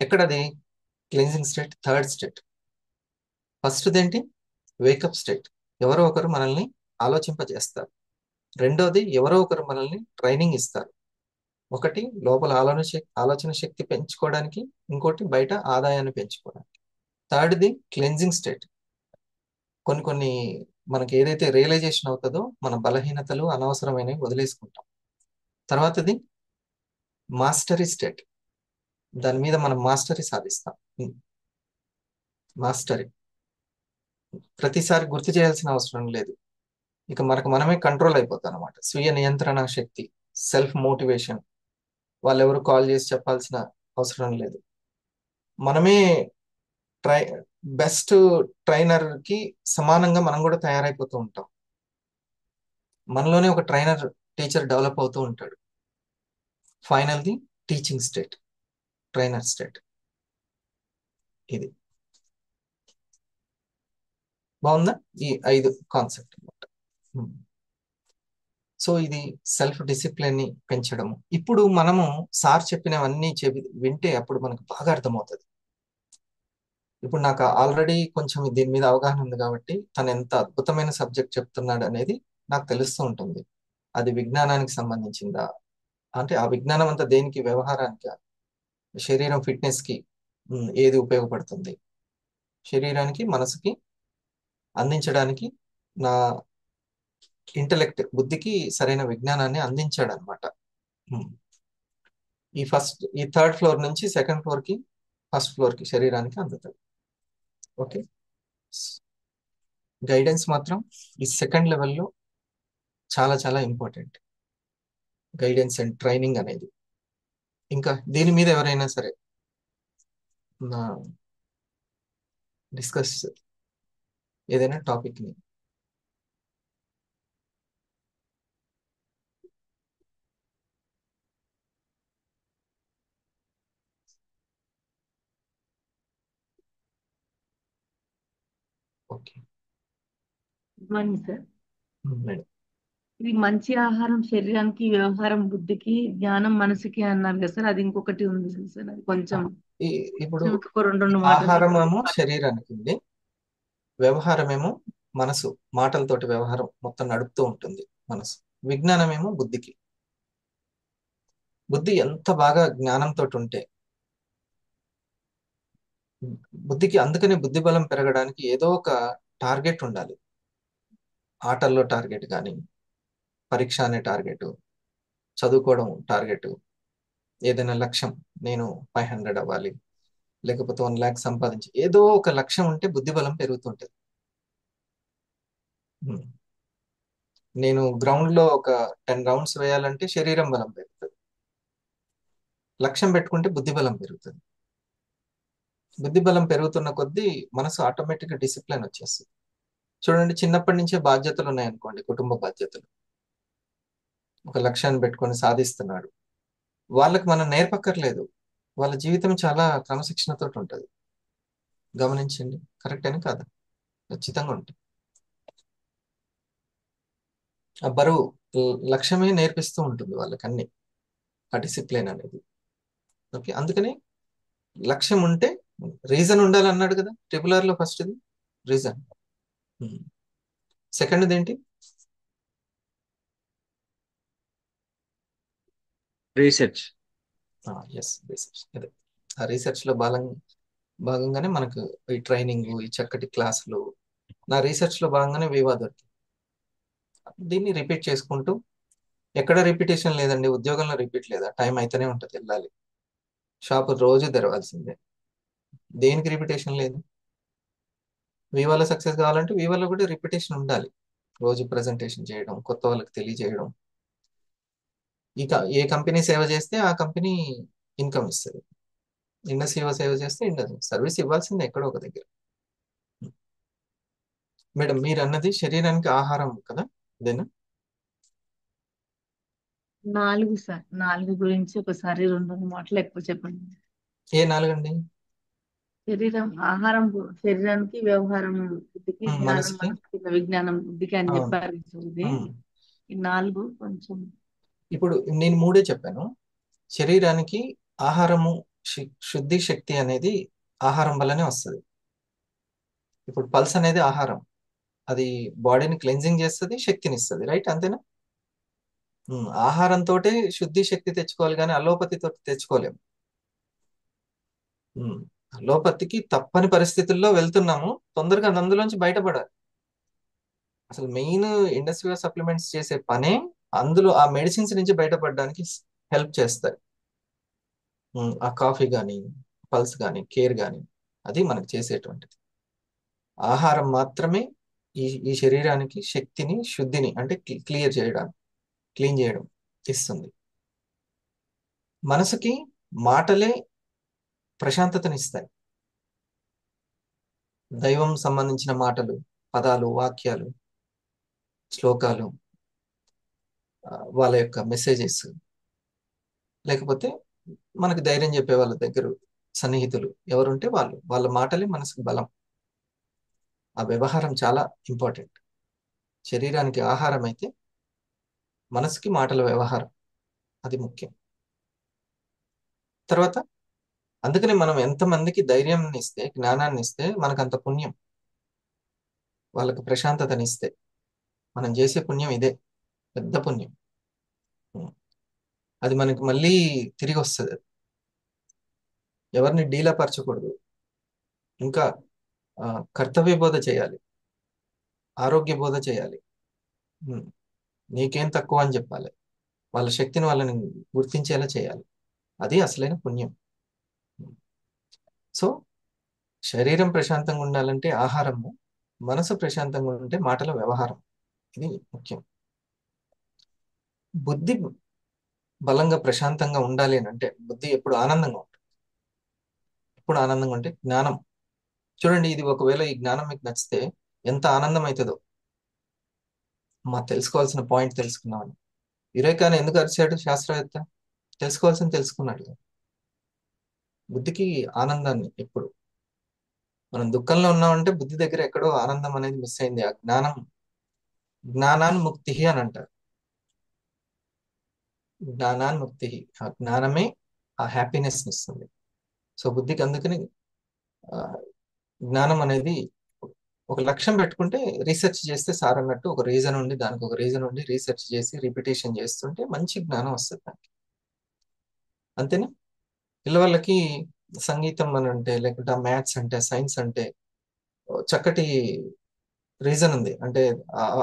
ఎక్కడది క్లెన్జింగ్ స్టేట్? Third state. ఫస్ట్ది ఏంటి? వేకప్ స్టేట్, ఎవరో ఒకరు మనల్ని ఆలోచింపజేస్తారు. రెండోది ఎవరో ఒకరు మనల్ని ట్రైనింగ్ ఇస్తారు. ఒకటి లోపల ఆలోచన శక్తి పెంచుకోవడానికి, ఇంకోటి బయట ఆదాయాన్ని పెంచుకోవడానికి. థర్డ్ది క్లెన్జింగ్ స్టేట్, కొన్ని మనకి ఏదైతే రియలైజేషన్ అవుతుందో మన బలహీనతలు అనవసరమైనవి వదిలేసుకుంటాం. తర్వాతది మాస్టరీ స్టేట్, దాని మీద మనం మాస్టరీ సాధిస్తాం. మాస్టరీ ప్రతిసారి గుర్తు చేయాల్సిన అవసరం లేదు, ఇక మనమే కంట్రోల్ అయిపోతాం అనమాట. స్వీయ నియంత్రణ శక్తి, సెల్ఫ్ మోటివేషన్, వాళ్ళెవరు కాల్ చేసి చెప్పాల్సిన అవసరం లేదు. మనమే ట్రై బెస్ట్ ట్రైనర్ కి సమానంగా మనం కూడా తయారైపోతూ ఉంటాం. మనలోనే ఒక టీచర్ డెవలప్ అవుతూ ఉంటాడు. Final the teaching state, trainer state. ఇది బాగుందా? ఈ 5 కాన్సెప్ట్ అనమాట. సో ఇది సెల్ఫ్ డిసిప్లిన్ ని పెంచడము. ఇప్పుడు మనము సార్ చెప్పినవన్నీ వింటే అప్పుడు మనకు బాగా అర్థమవుతుంది. ఇప్పుడు నాకు ఆల్రెడీ కొంచెం దీని మీద అవగాహన ఉంది కాబట్టి తను ఎంత అద్భుతమైన సబ్జెక్ట్ చెప్తున్నాడు అనేది నాకు తెలుస్తూ ఉంటుంది. అది విజ్ఞానానికి సంబంధించిందా, అంటే ఆ విజ్ఞానం అంతా దేనికి, వ్యవహారానికి, శరీరం ఫిట్నెస్ కి ఏది ఉపయోగపడుతుంది, శరీరానికి మనసుకి అందించడానికి నా ఇంటలెక్ట్ బుద్ధికి సరైన విజ్ఞానాన్ని అందించాడు అనమాట. ఈ 3rd ఫ్లోర్ నుంచి 2nd ఫ్లోర్ కి, 1st ఫ్లోర్ కి శరీరానికి అందుతుంది. ఓకే, గైడెన్స్ మాత్రం ఈ 2nd లెవెల్లో చాలా చాలా ఇంపార్టెంట్. గైడెన్స్ అండ్ ట్రైనింగ్ అనేది. ఇంకా దీని మీద ఎవరైనా సరే డిస్కస్ ఏదైనా టాపిక్ ని. Okay money sir, madam. ఇది మంచి ఆహారం శరీరానికి, వ్యవహారం బుద్ధికి, జ్ఞానం మనసుకి అన్నారు కదా సార్. అది ఇంకొకటి ఉంది కదా సార్, అది కొంచెం ఇప్పుడు ఇంకొక రెండు మాటలు ఆహారమేమో శరీరానికి ఉంది, వ్యవహారమేమో మనసు, మాటలతోటి వ్యవహారం మొత్తం నడుపుతూ ఉంటుంది మనసు. విజ్ఞానమేమో బుద్ధికి. బుద్ధి ఎంత బాగా జ్ఞానంతో ఉంటే, బుద్ధికి అందుకనే బుద్ధి బలం పెరగడానికి ఏదో ఒక టార్గెట్ ఉండాలి. ఆటల్లో టార్గెట్ కానీ, పరీక్ష అనే టార్గెట్, చదువుకోవడం టార్గెట్, ఏదైనా లక్ష్యం, నేను 500 అవ్వాలి, లేకపోతే 1 lakh సంపాదించి, ఏదో ఒక లక్ష్యం ఉంటే బుద్ధి బలం పెరుగుతుంటది. నేను గ్రౌండ్ లో ఒక 10 రౌండ్స్ వేయాలంటే శరీరం బలం పెరుగుతుంది. లక్ష్యం పెట్టుకుంటే బుద్ధి బలం పెరుగుతుంది. బుద్ధి బలం పెరుగుతున్న కొద్దీ మనసు ఆటోమేటిక్ డిసిప్లిన్ వచ్చేస్తుంది. చూడండి, చిన్నప్పటి నుంచే బాధ్యతలు ఉన్నాయనుకోండి, కుటుంబ బాధ్యతలు, ఒక లక్ష్యాన్ని పెట్టుకొని సాధిస్తున్నాడు, వాళ్ళకి మనం నేర్పక్కర్లేదు, వాళ్ళ జీవితం చాలా క్రమశిక్షణతో ఉంటుంది. గమనించండి, కరెక్ట్ అని కాదు, ఖచ్చితంగా ఉంటుంది. ఆ బరువు లక్ష్యమే నేర్పిస్తూ ఉంటుంది వాళ్ళకి అన్ని, ఆ డిసిప్లిన్ అనేది. ఓకే, అందుకని లక్ష్యం ఉంటే రీజన్ ఉండాలి అన్నాడు కదా RRR లో. ఫస్ట్ది రీజన్, సెకండ్ది ఏంటి? రీసెర్చ్. Yes, research. అదే ఆ రీసెర్చ్ లో భాగంగానే మనకు ఈ ట్రైనింగ్, ఈ చక్కటి క్లాసులు. నా రీసెర్చ్ లో భాగంగానే వివా దొరికింది. దీన్ని రిపీట్ చేసుకుంటూ, ఎక్కడ రిపీటేషన్ లేదండి, ఉద్యోగంలో రిపీట్ లేదా, టైం అయితేనే ఉంటుంది, వెళ్ళాలి. షాపు రోజు తెరవాల్సిందే, దేనికి రిపిటేషన్ లేదు. వివాలో సక్సెస్ కావాలంటే వివాలో కూడా రిపిటేషన్ ఉండాలి. రోజు ప్రజెంటేషన్ చేయడం, కొత్త వాళ్ళకి తెలియజేయడం. ఏ కంపెనీ సేవ చేస్తే ఆ కంపెనీ ఇన్కమ్ ఇస్తుంది. ఇండస్ట్రీ సేవ చేస్తే ఇండస్ట్రీ సర్వీస్ ఇవ్వాల్సిందే ఎక్కడో ఒక దగ్గర. మేడం, మీరు అన్నది శరీరానికి ఆహారం కదా, అదేనా? 4 సార్, 4 గురించి ఒకసారి 2 మాటలు ఎక్కువ చెప్పండి. ఏ 4 అండి? ఆహారం శరీరానికి, వ్యవహారం బుద్ధికి, జ్ఞానం మనసుకి, మనసుకి, విజ్ఞానం బుద్ధికి అని అవును. చెప్పారు సార్. ఇది ఈ 4 కొంచెం. ఇప్పుడు నేను 3 చెప్పాను. శరీరానికి ఆహారము, శుద్ధి శక్తి అనేది ఆహారం వల్లనే వస్తుంది. ఇప్పుడు పల్స్ అనేది ఆహారం, అది బాడీని క్లెన్జింగ్ చేస్తుంది, శక్తిని ఇస్తుంది, రైట్? అంతేనా? ఆహారంతో శుద్ధి శక్తి తెచ్చుకోవాలి, కానీ అలోపతితో తెచ్చుకోలేము. అలోపతికి తప్పని పరిస్థితుల్లో వెళ్తున్నాము, తొందరగా అందులోంచి బయటపడాలి. అసలు మెయిన్ ఇండస్ట్రియల్ సప్లిమెంట్స్ చేసే పనే అందులో ఆ మెడిసిన్స్ నుంచి బయటపడడానికి హెల్ప్ చేస్తాయి. ఆ కాఫీ కానీ, పల్స్ కానీ, కేర్ కానీ, అది మనకు చేసేటువంటిది. ఆహారం మాత్రమే ఈ శరీరానికి శక్తిని, శుద్ధిని, అంటే క్లీన్ చేయడం ఇస్తుంది. మనసుకి మాటలే ప్రశాంతతనిస్తాయి. దైవం సంబంధించిన మాటలు, పదాలు, వాక్యాలు, శ్లోకాలు, వాళ్ళ యొక్క మెసేజెస్, లేకపోతే మనకు ధైర్యం చెప్పే వాళ్ళ దగ్గర సన్నిహితులు ఎవరుంటే వాళ్ళ మాటలే మనసుకు బలం. ఆ వ్యవహారం చాలా ఇంపార్టెంట్. శరీరానికి ఆహారం అయితే మనసుకి మాటల వ్యవహారం, అది ముఖ్యం. తర్వాత అందుకని మనం ఎంతమందికి ధైర్యాన్ని ఇస్తే, జ్ఞానాన్ని ఇస్తే మనకు అంత పుణ్యం. వాళ్ళకి ప్రశాంతతనిస్తే మనం చేసే పుణ్యం ఇదే, పెద్ద పుణ్యం. అది మనకి మళ్ళీ తిరిగి వస్తుంది. ఎవరిని డీలపరచకూడదు. ఇంకా కర్తవ్య బోధ చేయాలి, ఆరోగ్య బోధ చేయాలి. ఉమ్, నీకేం తక్కువ అని చెప్పాలి. వాళ్ళ శక్తిని వాళ్ళని గుర్తించేలా చేయాలి. అది అసలైన పుణ్యం. సో శరీరం ప్రశాంతంగా ఉండాలంటే ఆహారము, మనసు ప్రశాంతంగా ఉంటే మాటల వ్యవహారం, ఇది ముఖ్యం. బుద్ధి బలంగా ప్రశాంతంగా ఉండాలి అని అంటే బుద్ధి ఎప్పుడు ఆనందంగా ఉంటుంది. ఎప్పుడు ఆనందంగా ఉంటే జ్ఞానం. చూడండి, ఇది ఒకవేళ ఈ జ్ఞానం మీకు నచ్చితే ఎంత ఆనందం అవుతుందో. మా తెలుసుకోవాల్సిన పాయింట్ తెలుసుకున్నామని యురేకాని ఎందుకు అరిచాడు శాస్త్రవేత్త? తెలుసుకోవాల్సింది తెలుసుకున్నాడు. బుద్ధికి ఆనందాన్ని ఎప్పుడు మనం దుఃఖంలో ఉన్నామంటే బుద్ధి దగ్గర ఎక్కడో ఆనందం అనేది మిస్ అయింది. ఆ జ్ఞానాన్ముక్తి అని అంటారు. జ్ఞానాన్ముక్తి, ఆ జ్ఞానమే ఆ హ్యాపీనెస్ ఇస్తుంది. సో బుద్ధికి అందుకని ఆ, జ్ఞానం అనేది ఒక లక్ష్యం పెట్టుకుంటే రీసెర్చ్ చేస్తే సార్ అన్నట్టు ఒక రీజన్ ఉండి దానికి ఒక రీజన్ ఉండి రీసెర్చ్ చేసి రిపిటేషన్ చేస్తుంటే మంచి జ్ఞానం వస్తుంది దానికి. అంతేనా? పిల్లవాళ్ళకి సంగీతం అని అంటే, లేకుంటే మ్యాథ్స్ అంటే, సైన్స్ అంటే చక్కటి రీజన్ ఉంది. అంటే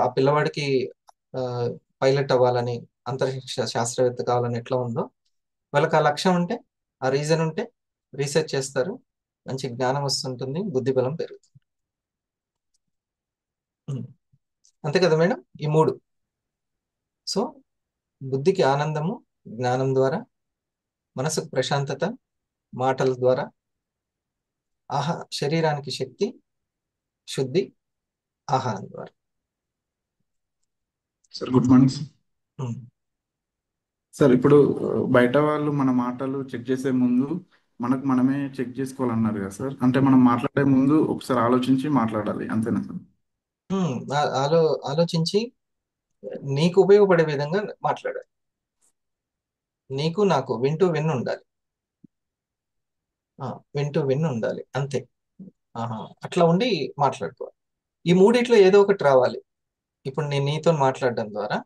ఆ పిల్లవాడికి పైలట్ అవ్వాలని, అంతరిక్ష శాస్త్రవేత్త కావాలని ఎట్లా ఉందో, వాళ్ళకి ఆ లక్ష్యం ఉంటే, ఆ రీజన్ ఉంటే రీసెర్చ్ చేస్తారు, మంచి జ్ఞానం వస్తుంటుంది, బుద్ధి బలం పెరుగుతుంది. ఉమ్. అంతే కదా మేడం? ఈ మూడు. సో బుద్ధికి ఆనందము జ్ఞానం ద్వారా, మనసుకు ప్రశాంతత మాటల ద్వారా, శరీరానికి శక్తి శుద్ధి ఆహారం ద్వారా. Sir good morning sir. Um. Sir ఇప్పుడు బయట వాళ్ళు మన మాటలు చెక్ చేసే ముందు మనకు మనమే చెక్ చేసుకోవాలన్నారు కదా సార్. అంటే మనం మాట్లాడే ముందు ఒకసారి ఆలోచించి మాట్లాడాలి, అంతేనా సార్? ఉమ్. ఆలోచించి నీకు ఉపయోగపడే విధంగా మాట్లాడాలి. నీకు నాకు వింటూ విన్ ఉండాలి. వింటూ విన్ ఉండాలి, అంతే. అట్లా ఉండి మాట్లాడుకోవాలి. ఈ మూడిట్లో ఏదో ఒకటి రావాలి. ఇప్పుడు నేను నీతో మాట్లాడడం ద్వారా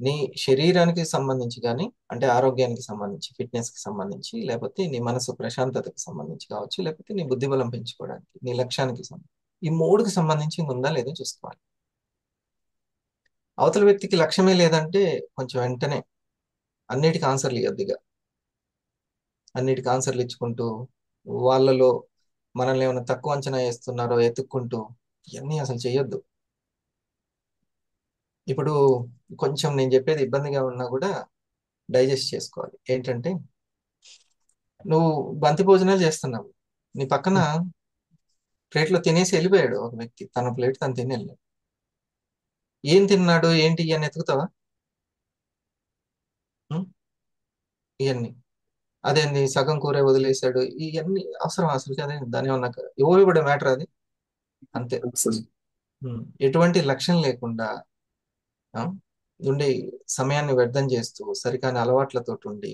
నీ శరీరానికి సంబంధించి కానీ, అంటే ఆరోగ్యానికి సంబంధించి, ఫిట్నెస్ కి సంబంధించి, లేకపోతే నీ మనసు ప్రశాంతతకి సంబంధించి కావచ్చు, లేకపోతే నీ బుద్ధి బలం పెంచుకోవడానికి, నీ లక్ష్యానికి సంబంధించి, ఈ మూడుకి సంబంధించి ఉందా లేదో చూసుకోవాలి. అవతల వ్యక్తికి లక్ష్యమే లేదంటే కొంచెం వెంటనే అన్నిటికీ ఆన్సర్లు ఇవ్వద్దిగా. అన్నిటికీ ఆన్సర్లు ఇచ్చుకుంటూ వాళ్ళలో మనల్ని ఏమైనా తక్కువ అంచనా వేస్తున్నారో ఎత్తుక్కుంటూ ఇవన్నీ అసలు చెయ్యొద్దు. ఇప్పుడు కొంచెం నేను చెప్పేది ఇబ్బందిగా ఉన్నా కూడా డైజెస్ట్ చేసుకోవాలి. ఏంటంటే, నువ్వు బంతి భోజనాలు చేస్తున్నావు, నీ పక్కన ప్లేట్లో తినేసి వెళ్ళిపోయాడు ఒక వ్యక్తి, తన ప్లేట్ తను తిని వెళ్ళాడు. ఏం తిన్నాడు ఏంటి అని ఎతుకుతావా? ఉం? ఇవన్నీ అదేంది సగం కూర వదిలేశాడు, ఇవన్నీ అవసరం అసలు? అదే దాని ఏమన్నా ఇవ్వబడే మ్యాటర్ అది, అంతే. ఎటువంటి లక్ష్యం లేకుండా ఆ, ఉండి సమయాన్ని వ్యర్థం చేస్తూ సరికాని అలవాట్లతో ఉండి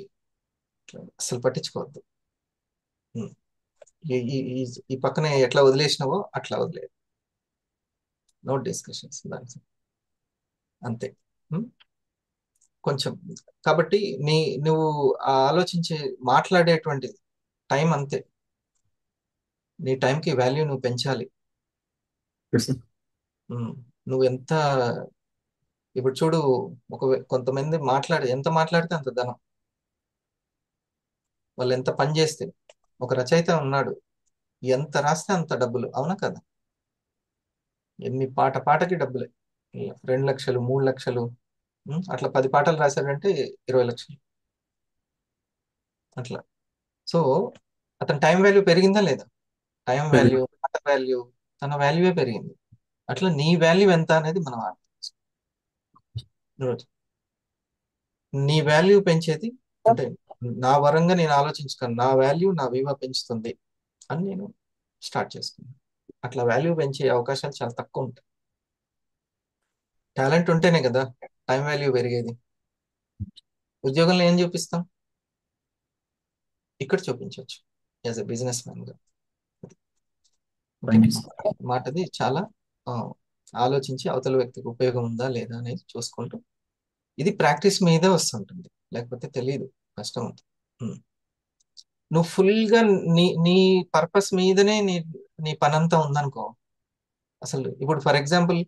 అసలు పట్టించుకోవద్దు. ఉం. ఈ పక్కన ఎట్లా వదిలేసినావో అట్లా వదిలేదు, నో డిస్కషన్స్ దాని, అంతే. ఉం? కొంచెం కాబట్టి నువ్వు ఆలోచించే మాట్లాడేటువంటి టైం అంతే. నీ టైంకి వాల్యూ నువ్వు పెంచాలి. నువ్వు ఎంత ఇప్పుడు చూడు, కొంతమంది ఎంత మాట్లాడితే అంత ధనం. వాళ్ళు ఎంత పని చేస్తే, ఒక రచయిత ఉన్నాడు, ఎంత రాస్తే అంత డబ్బులు, అవునా కదా? ఎన్ని పాటకి డబ్బులే, 2 లక్షలు 3 లక్షలు, అట్లా 10 పాటలు రాశాడంటే 20 లక్షలు అట్లా. సో అతని టైం వాల్యూ పెరిగిందా లేదా? టైం వాల్యూ, మాట వాల్యూ, తన వాల్యూవే పెరిగింది. అట్లా నీ వాల్యూ ఎంత అనేది మనం నీ వాల్యూ పెంచేది అంటే నా వరంగా నేను ఆలోచించుతాను, నా వాల్యూ నా విలువ పెంచుతుంది అని నేను స్టార్ట్ చేసుకున్నాను. అట్లా వాల్యూ పెంచే అవకాశాలు చాలా తక్కువ ఉంటాయి. టాలెంట్ ఉంటేనే కదా టైం వాల్యూ పెరిగేది. ఉద్యోగంలో ఏం చూపిస్తాం, ఇక్కడ చూపించవచ్చు యాజ్ ఎ బిజినెస్ మ్యాన్ గా. మాటది చాలా ఆ, ఆలోచించి అవతల వ్యక్తికి ఉపయోగం ఉందా లేదా అనేది చూసుకుంటూ, ఇది ప్రాక్టీస్ మీదే వస్తుంటుంది, లేకపోతే తెలియదు, కష్టం ఉంటుంది. నువ్వు ఫుల్ గా నీ నీ పర్పస్ మీదనే నీ పనంతా ఉందనుకో, అసలు ఇప్పుడు ఫర్ ఎగ్జాంపుల్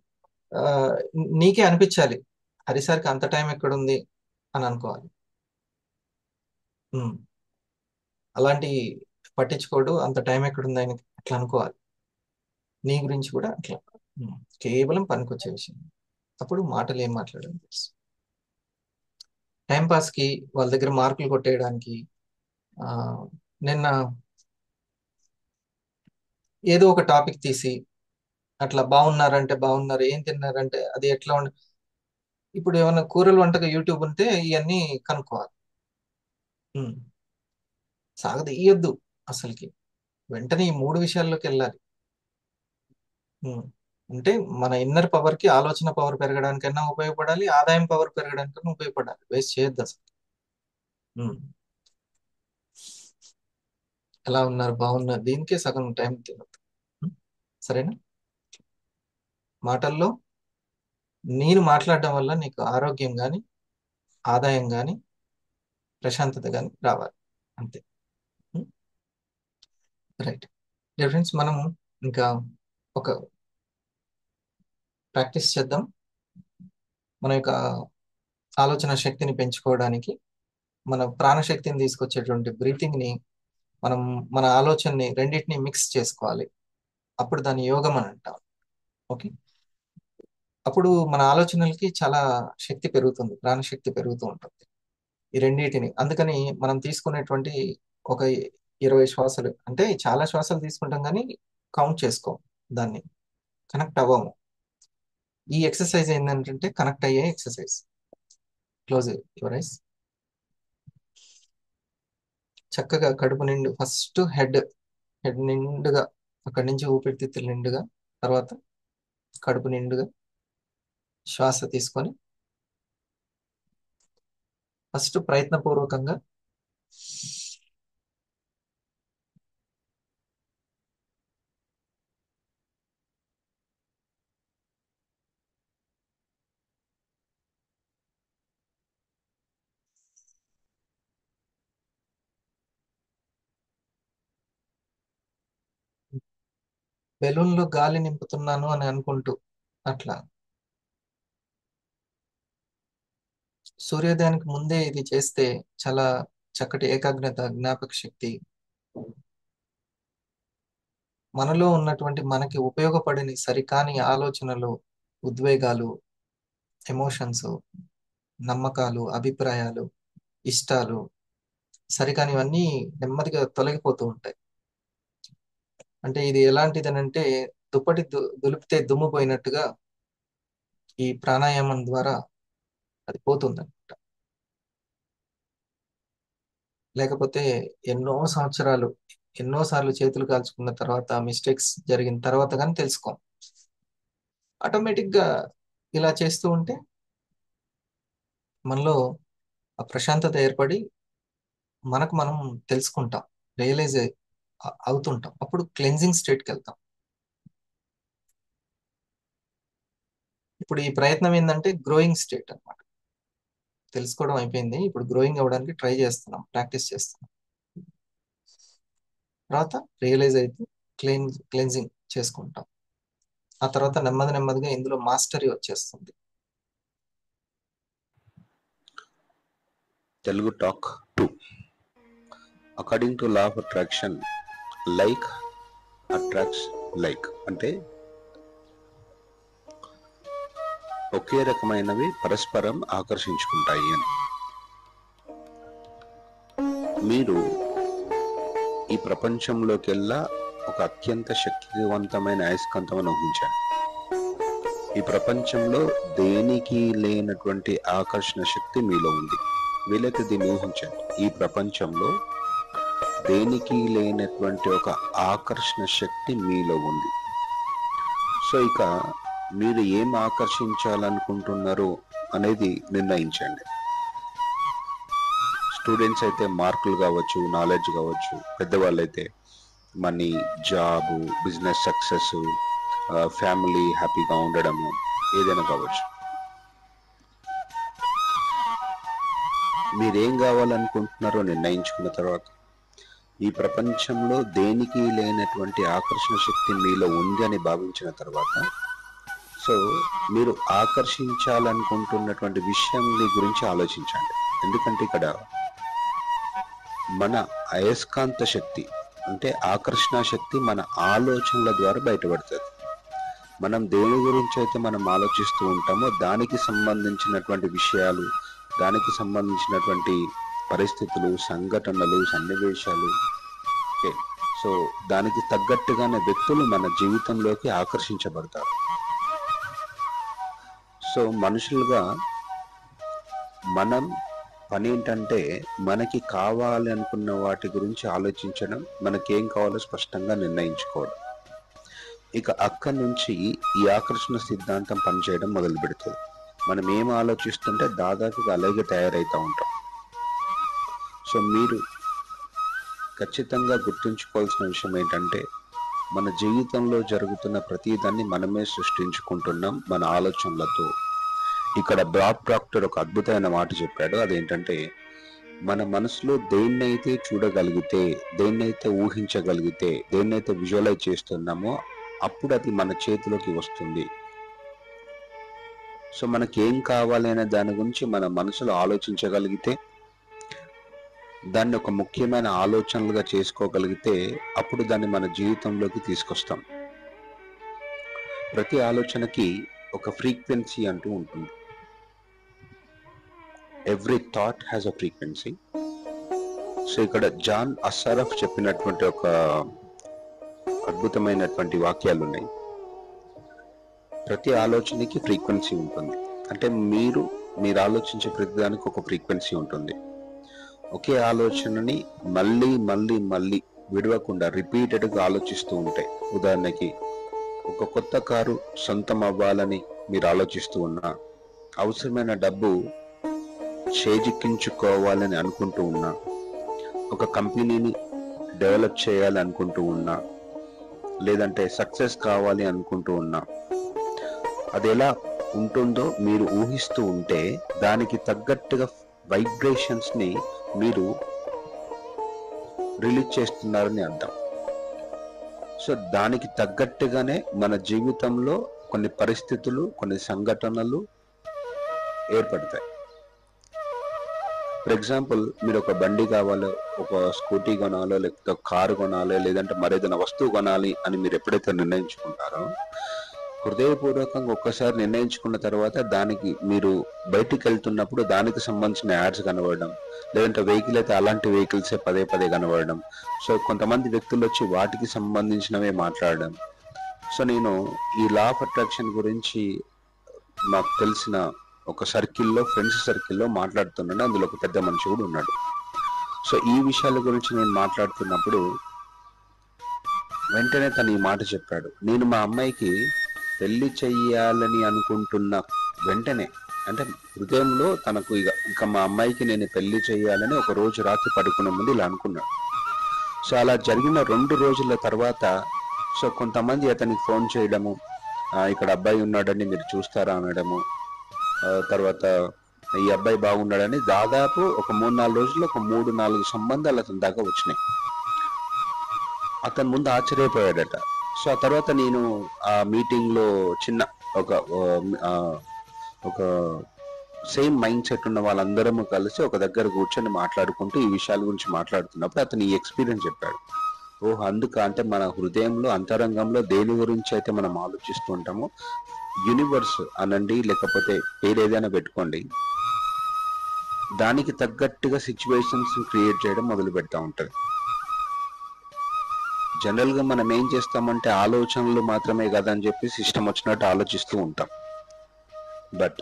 నీకే అనిపించాలి హరిసార్కి అంత టైం ఎక్కడుంది అని అనుకోవాలి. ఉమ్, అలాంటి పట్టించుకోడు, అంత టైం ఎక్కడుంది ఆయనకి అట్లా అనుకోవాలి. నీ గురించి కూడా అట్లా కేవలం పనికొచ్చే విషయం. అప్పుడు మాటలు ఏం మాట్లాడాలి తెలుసు. టైం పాస్ కి వాళ్ళ దగ్గర మార్కులు కొట్టేయడానికి ఆ నిన్న ఏదో ఒక టాపిక్ తీసి అట్లా బాగున్నారంటే బాగున్నారు, ఏం తిన్నారంటే అది ఎట్లా ఉండి, ఇప్పుడు ఏమైనా కూరలు వంటగా యూట్యూబ్ ఉంటే ఇవన్నీ కనుక్కోవాలి. సాగదీయొద్దు అసలుకి, వెంటనే ఈ 3 విషయాల్లోకి వెళ్ళాలి. అంటే మన ఇన్నర్ పవర్ కి ఆలోచన పవర్ పెరగడానికైనా ఉపయోగపడాలి, ఆదాయం పవర్ పెరగడానికైనా ఉపయోగపడాలి. వేస్ట్ చేయొద్దు అసలు. ఎలా ఉన్నారు, బాగున్నారు, దీనికే సగం టైం తినద్దు. సరేనా? మాటల్లో నేను మాట్లాడడం వల్ల నీకు ఆరోగ్యం కానీ ఆదాయం కానీ ప్రశాంతత కానీ రావాలి, అంతే. రైట్ డియర్ ఫ్రెండ్స్, మనము ఇంకా ఒక ప్రాక్టీస్ చేద్దాం. మన యొక్క ఆలోచన శక్తిని పెంచుకోవడానికి మన ప్రాణశక్తిని తీసుకొచ్చేటువంటి బ్రీతింగ్ ని మనం మన ఆలోచనని రెండింటిని మిక్స్ చేసుకోవాలి. అప్పుడు దాన్ని యోగం అని అంటాం. ఓకే, అప్పుడు మన ఆలోచనలకి చాలా శక్తి పెరుగుతుంది, ప్రాణశక్తి పెరుగుతూ ఉంటుంది ఈ రెండింటిని. అందుకని మనం తీసుకునేటువంటి ఒక 20 శ్వాసలు, అంటే చాలా శ్వాసలు తీసుకుంటాం కానీ కౌంట్ చేసుకోం, దాన్ని కనెక్ట్ అవ్వము. ఈ ఎక్సర్సైజ్ ఏంటంటే కనెక్ట్ అయ్యే ఎక్సర్సైజ్. Close your eyes. చక్కగా కడుపు నిండు, ఫస్ట్ హెడ్ నిండుగా, అక్కడి నుంచి ఊపిరితిత్తులు నిండుగా, తర్వాత కడుపు నిండుగా శ్వాస తీసుకొని ఫస్ట్ ప్రయత్నపూర్వకంగా బెలూన్లో గాలి నింపుతున్నాను అని అనుకుంటూ అట్లా. సూర్యోదయానికి ముందే ఇది చేస్తే చాలా చక్కటి ఏకాగ్రత, జ్ఞాపక శక్తి, మనలో ఉన్నటువంటి మనకి ఉపయోగపడని సరికాని ఆలోచనలు, ఉద్వేగాలు, ఎమోషన్స్, నమ్మకాలు, అభిప్రాయాలు, ఇష్టాలు, సరికానివన్నీ నెమ్మదిగా తొలగిపోతూ ఉంటాయి. అంటే ఇది ఎలాంటిదనంటే దుప్పటి దులిపితే దుమ్ము పోయినట్టుగా ఈ ప్రాణాయామం ద్వారా అది పోతుందన్నమాట. లేకపోతే ఎన్నోసార్లు చేతులు కాల్చుకున్న తర్వాత, మిస్టేక్స్ జరిగిన తర్వాత కానీ తెలుసుకోం. ఆటోమేటిక్ గా ఇలా చేస్తూ ఉంటే మనలో ఆ ప్రశాంతత ఏర్పడి మనకు మనం తెలుసుకుంటాం, రియలైజ్ అవుతుంటాం. అప్పుడు క్లెన్జింగ్ స్టేట్కి వెళ్తాం. ఇప్పుడు ఈ ప్రయత్నం ఏంటంటే గ్రోయింగ్ స్టేట్ అన్నమాట. తెలుసుకోవడం అయిపోయింది, ఇప్పుడు గ్రోయింగ్ అవ్వడానికి ట్రై చేస్తున్నాం, ప్రాక్టీస్ చేస్తున్నాం. తర్వాత రియలైజ్ అయితే క్లెన్జింగ్ చేసుకుంటాం. ఆ తర్వాత నెమ్మదిగా ఇందులో మాస్టరీ వచ్చేస్తుంది. Telugu Talk 2. According to law of attraction, like attracts like. అంటే ఒకే రకమైనవి పరస్పరం ఆకర్షించుకుంటాయి అని. మీరు ఈ ప్రపంచంలోకెల్లా ఒక అత్యంత శక్తివంతమైన అయస్కాంతం అని ఊహించండి. ఈ ప్రపంచంలో దేనికి లేనటువంటి ఆకర్షణ శక్తి మీలో ఉంది. వీలైతే దీన్ని ఊహించండి. ఈ ప్రపంచంలో దేనికి లేనటువంటి ఒక ఆకర్షణ శక్తి మీలో ఉంది. సో ఇక మీరు ఏం ఆకర్షించాలనుకుంటున్నారు అనేది నిర్ణయించండి. స్టూడెంట్స్ అయితే మార్కులు కావచ్చు, నాలెడ్జ్ కావచ్చు, పెద్దవాళ్ళు అయితే money, job, business success, family హ్యాపీగా ఉండడము, ఏదైనా కావచ్చు. మీరేం కావాలనుకుంటున్నారో నిర్ణయించుకున్న తర్వాత ఈ ప్రపంచంలో దేనికి లేనటువంటి ఆకర్షణ శక్తి మీలో ఉంది అని భావించిన తర్వాత సో మీరు ఆకర్షించాలనుకుంటున్నటువంటి విషయం గురించి ఆలోచించండి. ఎందుకంటే ఇక్కడ మన అయస్కాంత శక్తి అంటే ఆకర్షణ శక్తి మన ఆలోచనల ద్వారా బయటపడుతుంది. మనం దేని గురించి అయితే మనం ఆలోచిస్తూ ఉంటామో దానికి సంబంధించినటువంటి విషయాలు, దానికి సంబంధించినటువంటి పరిస్థితులు, సంఘటనలు, సన్నివేశాలు, ఓకే, సో దానికి తగ్గట్టుగానే వ్యక్తులు మన జీవితంలోకి ఆకర్షించబడతారు. సో మనుషులుగా మనం పని ఏంటంటే మనకి కావాలి అనుకున్న వాటి గురించి ఆలోచించడం, మనకేం కావాలో స్పష్టంగా నిర్ణయించుకోవడం. ఇక అక్కడి నుంచి ఈ ఆకర్షణ సిద్ధాంతం పనిచేయడం మొదలు పెడుతుంది. మనం ఏం ఆలోచిస్తుంటే దాదాపుగా అలాగే తయారవుతూ ఉంటాం. సో మీరు ఖచ్చితంగా గుర్తుంచుకోవాల్సిన విషయం ఏంటంటే మన జీవితంలో జరుగుతున్న ప్రతిదాన్ని మనమే సృష్టించుకుంటున్నాం మన ఆలోచనలతో. ఇక్కడ బాబ్ ప్రాక్టర్ ఒక అద్భుతమైన మాట చెప్పాడు. అదేంటంటే మన మనసులో దేన్నైతే చూడగలిగితే, దేన్నైతే ఊహించగలిగితే, దేన్నైతే విజువలైజ్ చేస్తున్నామో అప్పుడు అది మన చేతిలోకి వస్తుంది. సో మనకి ఏం కావాలి అనే దాని గురించి మన మనసులో ఆలోచించగలిగితే, దాన్ని ఒక ముఖ్యమైన ఆలోచనలుగా చేసుకోగలిగితే అప్పుడు దాన్ని మన జీవితంలోకి తీసుకొస్తాం. ప్రతి ఆలోచనకి ఒక ఫ్రీక్వెన్సీ అంటూ ఉంటుంది. Every thought has a frequency. So ఇక్కడ జాన్ అస్సారఫ్ చెప్పినటువంటి ఒక అద్భుతమైనటువంటి వాక్యాలు ఉన్నాయి. ప్రతి ఆలోచనకి ఫ్రీక్వెన్సీ ఉంటుంది. అంటే మీరు ఆలోచించే ప్రతిదానికి ఒక ఫ్రీక్వెన్సీ ఉంటుంది. ఒకే ఆలోచనని మళ్ళీ మళ్ళీ మళ్ళీ విడవకుండా రిపీటెడ్గా ఆలోచిస్తూ ఉంటాయి. ఉదాహరణకి ఒక కొత్త కారు సొంతం అవ్వాలని మీరు ఆలోచిస్తూ ఉన్నా, అవసరమైన డబ్బు చేజిక్కించుకోవాలని అనుకుంటూ ఉన్నా, ఒక కంపెనీని డెవలప్ చేయాలి అనుకుంటూ ఉన్నా, లేదంటే సక్సెస్ కావాలి అనుకుంటూ ఉన్నా, అది ఎలా ఉంటుందో మీరు ఊహిస్తూ ఉంటే దానికి తగ్గట్టుగా వైబ్రేషన్స్ ని మీరు రిలీజ్ చేస్తున్నారని అర్థం. సో దానికి తగ్గట్టుగానే మన జీవితంలో కొన్ని పరిస్థితులు, కొన్ని సంఘటనలు ఏర్పడతాయి. ఫర్ ఎగ్జాంపుల్ మీరు ఒక బండి కావాలో, ఒక స్కూటీ కొనాలో, లేకపోతే ఒక కారు కొనాలి, లేదంటే మరేదైనా వస్తువు కొనాలి అని మీరు ఎప్పుడైతే నిర్ణయించుకుంటారో హృదయపూర్వకంగా ఒక్కసారి నిర్ణయించుకున్న తర్వాత దానికి మీరు బయటికి వెళ్తున్నప్పుడు దానికి సంబంధించిన యాడ్స్ కనబడడం, లేదంటే వెహికల్ అయితే అలాంటి వెహికల్సే పదే పదే కనబడడం. సో కొంతమంది వ్యక్తులు వచ్చి వాటికి సంబంధించినవే మాట్లాడడం. సో నేను ఈ లా ఆఫ్ అట్రాక్షన్ గురించి నాకు తెలిసిన ఒక సర్కిల్లో, ఫ్రెండ్స్ సర్కిల్లో మాట్లాడుతున్నాను. అందులో ఒక పెద్ద మనిషి కూడా ఉన్నాడు. సో ఈ విషయాల గురించి నేను మాట్లాడుతున్నప్పుడు వెంటనే తను ఈ మాట చెప్పాడు. నేను మా అమ్మాయికి పెళ్లి చెయ్యాలని అనుకుంటున్న వెంటనే, అంటే హృదయంలో తనకు ఇక మా అమ్మాయికి నేను పెళ్లి చేయాలని ఒక రోజు రాత్రి పడుకునే ముందు ఇలా అనుకున్నాడు. సో అలా జరిగిన 2 రోజుల తర్వాత సో కొంతమంది అతనికి ఫోన్ చేయడము, ఇక్కడ అబ్బాయి ఉన్నాడని మీరు చూస్తారా అనడము, తర్వాత ఈ అబ్బాయి బాగున్నాడని దాదాపు ఒక 3-4 రోజుల్లో ఒక 3-4 సంబంధాలు అతని దాకా వచ్చినాయి. అతను ముందు ఆశ్చర్యపోయాడట. సో ఆ తర్వాత నేను ఆ మీటింగ్ లో చిన్న ఒక సేమ్ మైండ్ సెట్ ఉన్న వాళ్ళందరము కలిసి ఒక దగ్గర కూర్చొని మాట్లాడుకుంటూ ఈ విషయాల గురించి మాట్లాడుతున్నప్పుడు అతను ఈ ఎక్స్పీరియన్స్ చెప్పాడు. అందుకు అంటే మన హృదయంలో, అంతరంగంలో దేని గురించి అయితే మనం ఆలోచిస్తూ ఉంటామో యూనివర్స్ అనండి, లేకపోతే పేరు ఏదైనా పెట్టుకోండి, దానికి తగ్గట్టుగా సిచ్యువేషన్స్ క్రియేట్ చేయడం మొదలు పెడతా ఉంటుంది. జనరల్ గా మనం ఏం చేస్తామంటే ఆలోచనలు మాత్రమే కదా అని చెప్పి ఇష్టం వచ్చినట్టు ఆలోచిస్తూ ఉంటాం. బట్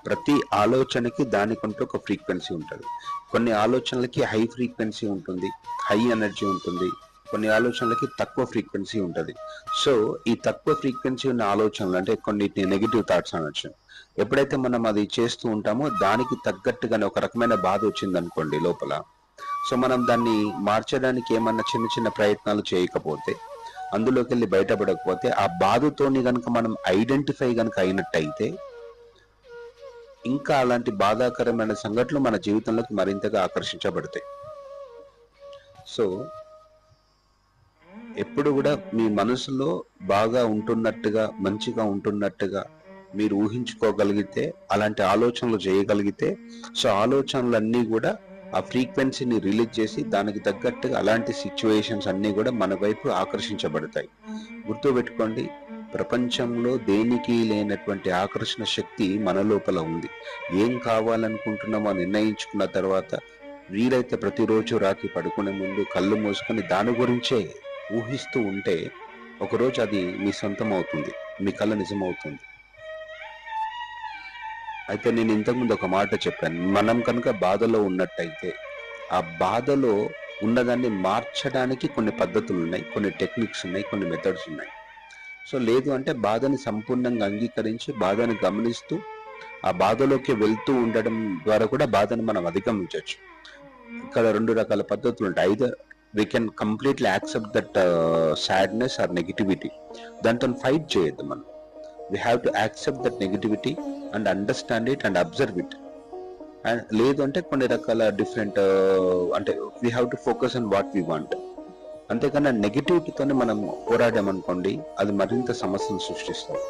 ప్రతి ఆలోచనకి దానికంటూ ఒక ఫ్రీక్వెన్సీ ఉంటుంది. కొన్ని ఆలోచనలకి హై ఫ్రీక్వెన్సీ ఉంటుంది, హై ఎనర్జీ ఉంటుంది. కొన్ని ఆలోచనలకి తక్కువ ఫ్రీక్వెన్సీ ఉంటుంది. సో ఈ తక్కువ ఫ్రీక్వెన్సీ ఉన్న ఆలోచనలు అంటే కొన్నిటిని నెగిటివ్ థాట్స్ అనొచ్చు. ఎప్పుడైతే మనం అది చేస్తూ ఉంటామో దానికి తగ్గట్టుగానే ఒక రకమైన బాధ వచ్చింది అనుకోండి లోపల. సో మనం దాన్ని మార్చడానికి ఏమన్నా చిన్న చిన్న ప్రయత్నాలు చేయకపోతే, అందులోకి వెళ్ళి బయటపడకపోతే, ఆ బాధతోని కనుక మనం ఐడెంటిఫై కనుక అయినట్టయితే ఇంకా అలాంటి బాధాకరమైన సంఘటనలు మన జీవితంలోకి మరింతగా ఆకర్షించబడతాయి. సో ఎప్పుడు కూడా మీ మనసులో బాగా ఉంటున్నట్టుగా, మంచిగా ఉంటున్నట్టుగా మీరు ఊహించుకోగలిగితే, అలాంటి ఆలోచనలు చేయగలిగితే, సో ఆలోచనలన్నీ కూడా ఆ ఫ్రీక్వెన్సీని రిలీజ్ చేసి దానికి తగ్గట్టుగా అలాంటి సిచ్యువేషన్స్ అన్నీ కూడా మన వైపు ఆకర్షించబడతాయి. గుర్తుపెట్టుకోండి, ప్రపంచంలో దేనికి లేనటువంటి ఆకర్షణ శక్తి మన లోపల ఉంది. ఏం కావాలనుకుంటున్నామో నిర్ణయించుకున్న తర్వాత వీలైతే ప్రతిరోజు రాత్రి పడుకునే ముందు కళ్ళు మూసుకొని దాని గురించే ఊహిస్తూ ఉంటే ఒకరోజు అది మీ సొంతం అవుతుంది, మీ కళ నిజమవుతుంది. అయితే నేను ఇంతకుముందు ఒక మాట చెప్పాను, మనం కనుక బాధలో ఉన్నట్టయితే ఆ బాధలో ఉన్నదాన్ని మార్చడానికి కొన్ని పద్ధతులు ఉన్నాయి, కొన్ని టెక్నిక్స్ ఉన్నాయి, కొన్ని మెథడ్స్ ఉన్నాయి. సో లేదు అంటే బాధని సంపూర్ణంగా అంగీకరించి బాధని గమనిస్తూ ఆ బాధలోకి వెళ్తూ ఉండడం ద్వారా కూడా బాధను మనం అధిగమించవచ్చు. ఇక్కడ 2 రకాల పద్ధతులు ఉంటాయి. Either we can completely accept that sadness or negativity. దాంతో ఫైట్ చేయొద్దు మనం. We have to accept that negativity and understand it and observe it. And లేదు అంటే కొన్ని రకాల డిఫరెంట్ అంటే we have to focus on what we want. అంతేకాని నెగిటివిటీతోనే మనం పోరాడామనుకోండి, అది మరింత సమస్యను సృష్టిస్తాం.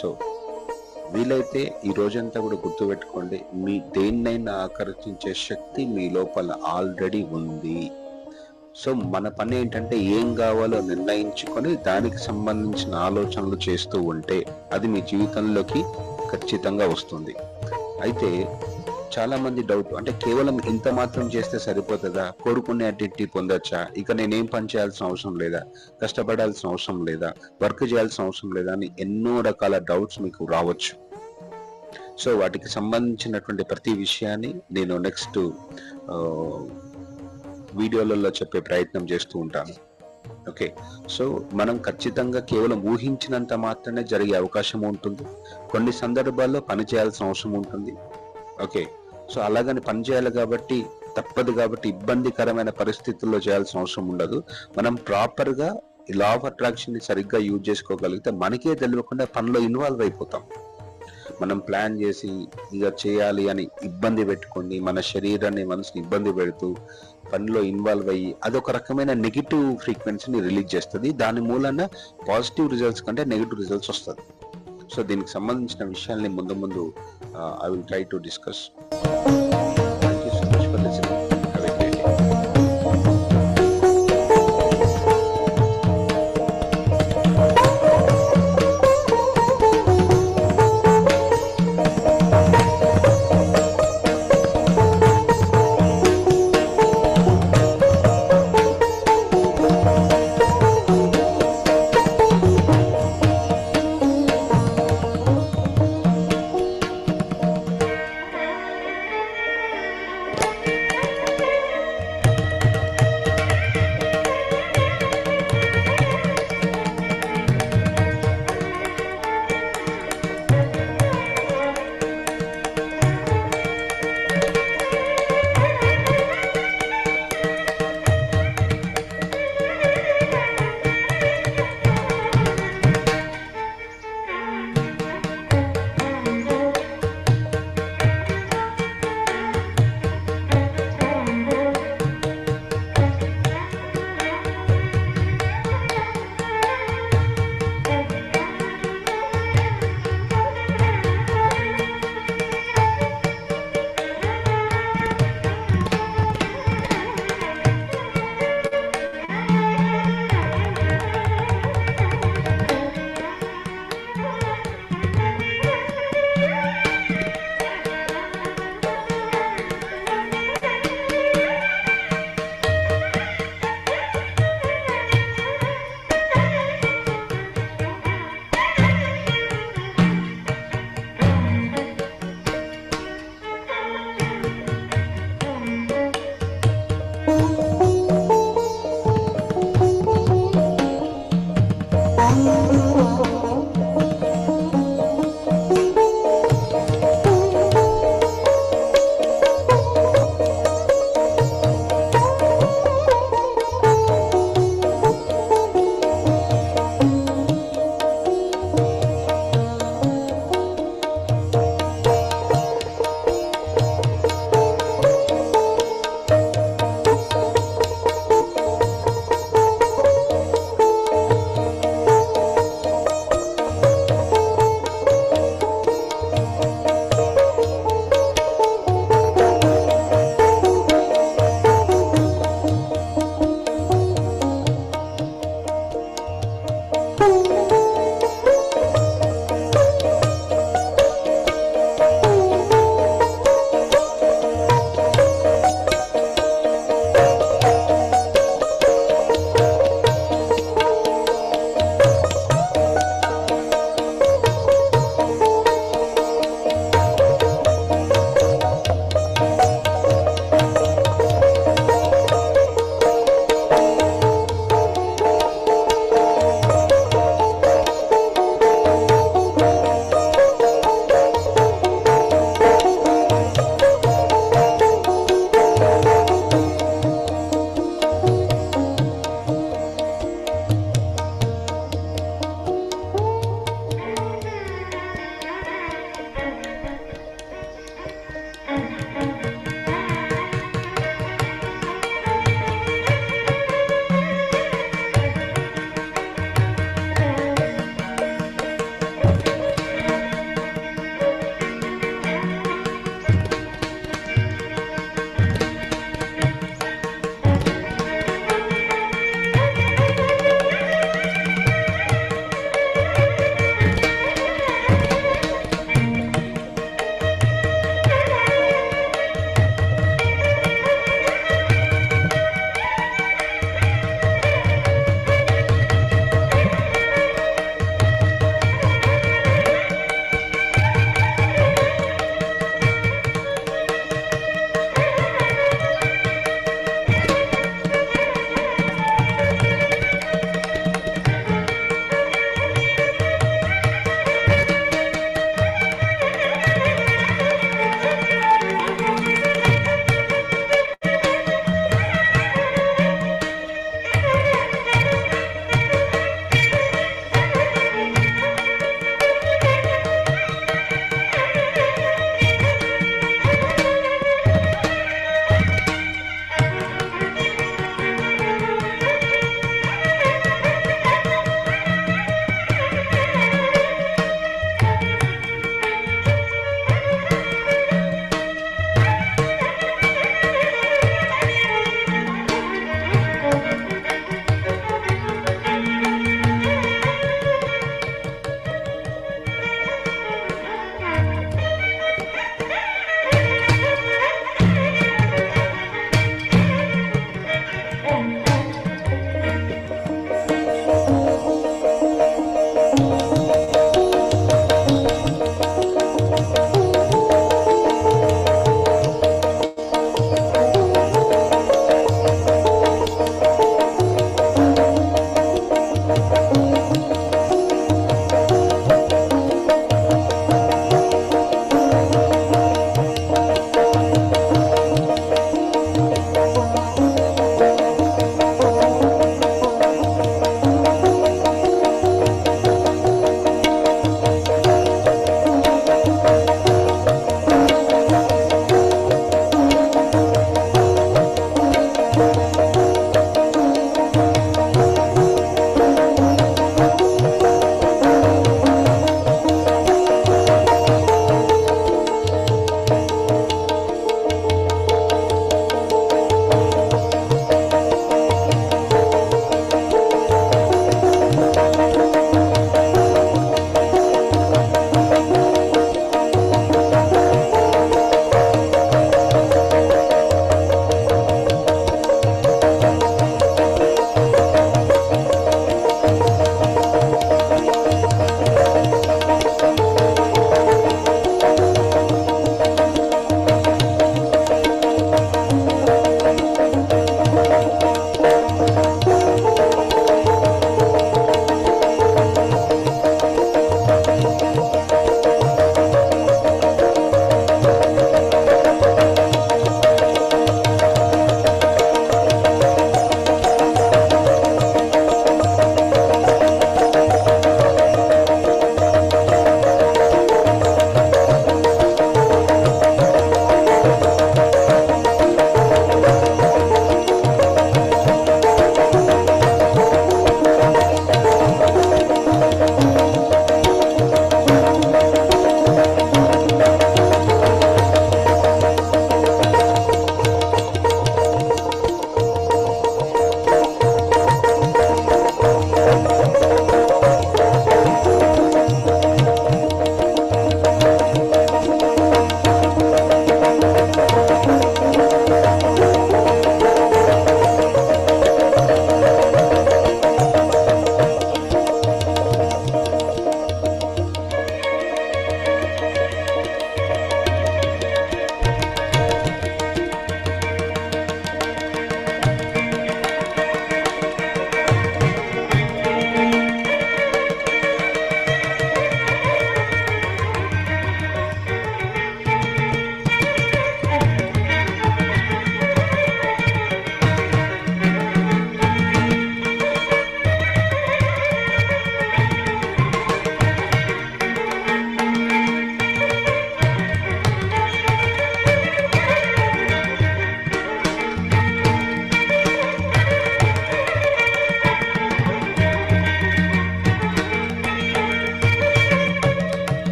సో వీలైతే ఈ రోజంతా కూడా గుర్తుపెట్టుకోండి, మీ దేన్నైనా ఆకర్షించే శక్తి మీ లోపల ఆల్రెడీ ఉంది. సో మన పని ఏంటంటే ఏం కావాలో నిర్ణయించుకొని దానికి సంబంధించిన ఆలోచనలు చేస్తూ ఉంటే అది మీ జీవితంలోకి ఖచ్చితంగా వస్తుంది. అయితే చాలా మంది డౌట్, అంటే కేవలం ఇంత మాత్రం చేస్తే సరిపోతుందా, కోరుకునే అన్నింటినీ పొందొచ్చా, ఇక నేనేం పని చేయాల్సిన అవసరం లేదా, కష్టపడాల్సిన అవసరం లేదా, వర్క్ చేయాల్సిన అవసరం లేదా అని ఎన్నో రకాల డౌట్స్ మీకు రావచ్చు. సో వాటికి సంబంధించినటువంటి ప్రతి విషయాన్ని నేను నెక్స్ట్ వీడియోలలో చెప్పే ప్రయత్నం చేస్తూ ఉంటాను. ఓకే, సో మనం ఖచ్చితంగా కేవలం ఊహించినంత మాత్రమే జరిగే అవకాశం ఉంటుంది. కొన్ని సందర్భాల్లో పని చేయాల్సిన అవసరం ఉంటుంది. ఓకే, సో అలాగని పని చేయాలి కాబట్టి తప్పదు కాబట్టి ఇబ్బందికరమైన పరిస్థితుల్లో చేయాల్సిన అవసరం ఉండదు. మనం ప్రాపర్గా లా ఆఫ్ అట్రాక్షన్ ని సరిగ్గా యూజ్ చేసుకోగలిగితే మనకే తెలియకుండా పనిలో ఇన్వాల్వ్ అయిపోతాం. మనం ప్లాన్ చేసి ఇక చేయాలి అని ఇబ్బంది పెట్టుకొని మన శరీరాన్ని, మనసుని ఇబ్బంది పెడుతూ పనిలో ఇన్వాల్వ్ అయ్యి అదొక రకమైన నెగిటివ్ ఫ్రీక్వెన్సీని రిలీజ్ చేస్తుంది. దాని మూలన పాజిటివ్ రిజల్ట్స్ కంటే నెగిటివ్ రిజల్ట్స్ వస్తుంది. సో దీనికి సంబంధించిన విషయాల్ని ముందు ముందు I will try to discuss. Thank you so much for listening. Have a great day.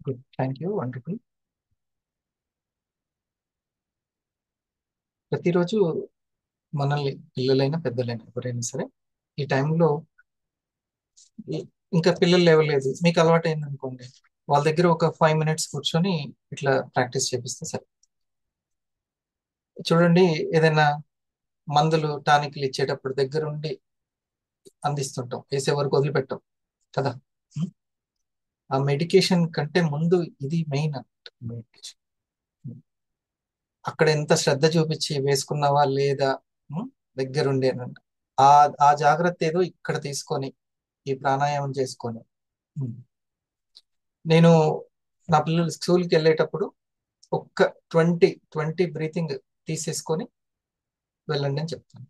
Good, thank you, wonderful. ప్రతిరోజు మనల్ని పిల్లలైనా పెద్దలైనా ఎవరైనా సరే ఈ టైంలో ఇంకా పిల్లలు లేవలేదు మీకు అలవాటు అయింది అనుకోండి, వాళ్ళ దగ్గర ఒక 5 minutes కూర్చొని ఇట్లా ప్రాక్టీస్ చేపిస్తే సరే. చూడండి, ఏదైనా మందులు టానిక్లు ఇచ్చేటప్పుడు దగ్గరుండి అందిస్తుంటాం, వేసే వరకు వదిలిపెట్టాం కదా. ఉం? ఆ మెడికేషన్ కంటే ముందు ఇది మెయిన్ అన్నమాట. మెడికేషన్ అక్కడ ఎంత శ్రద్ధ చూపించి వేసుకున్నావా లేదా, ఉం? దగ్గరుండి అనంట. ఆ ఆ జాగ్రత్త ఏదో ఇక్కడ తీసుకొని ఈ ప్రాణాయామం చేసుకొని. ఉం. నేను నా పిల్లలు స్కూల్కి వెళ్ళేటప్పుడు ఒక్క 20 బ్రీతింగ్ తీసేసుకొని వెళ్ళండి అని చెప్తాను.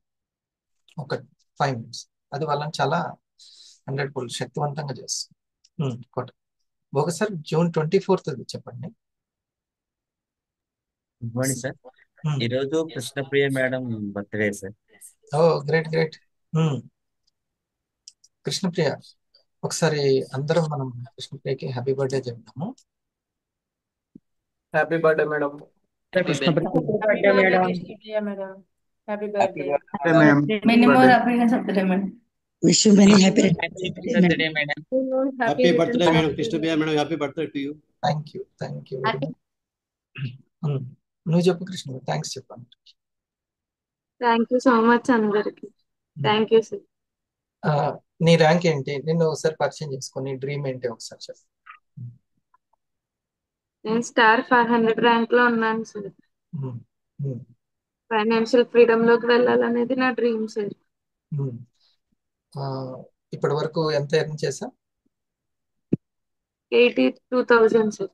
ఒక 5 minutes. అది వాళ్ళని చాలా 100% శక్తివంతంగా చేస్తుంది. ఒకసారి June 24th చెప్పండి. Good morning sir. ఉమ్. ఈరోజు కృష్ణప్రియ madam birthday sir. Oh great great. కృష్ణప్రియ, ఒకసారి అందరం మనం కృష్ణప్రియకి హ్యాపీ బర్త్డే చెప్తాము. Happy birthday madam. Birthday madam. Happy birthday. Happy ma'am. Many more happiness of the day madam. Wish you many happy birthday madam. Happy birthday madam. కృష్ణప్రియ మేడం, happy birthday to you. Thank you very much. నువ్వు చెప్పు కృష్ణ, thanks చెప్పాను. Thank you so much అందరికి. Thank you sir. నీ rank ఏంటి? నిన్ను ఒకసారి పరిచయం చేసుకో, నీ డ్రీమ్ ఏంటి ఒకసారి చెప్పు. నేను స్టార్ 500 ర్యాంక్ లో ఉన్నాను సార్. ఉమ్, ఉమ్, ఫైనాన్షియల్ ఫ్రీడమ్ లోకి వెళ్ళాలనేది నా డ్రీమ్ సార్. ఉమ్. ఆ, ఇప్పటి వరకు ఎంత ఎర్న్ చేసా? 82,000 sir.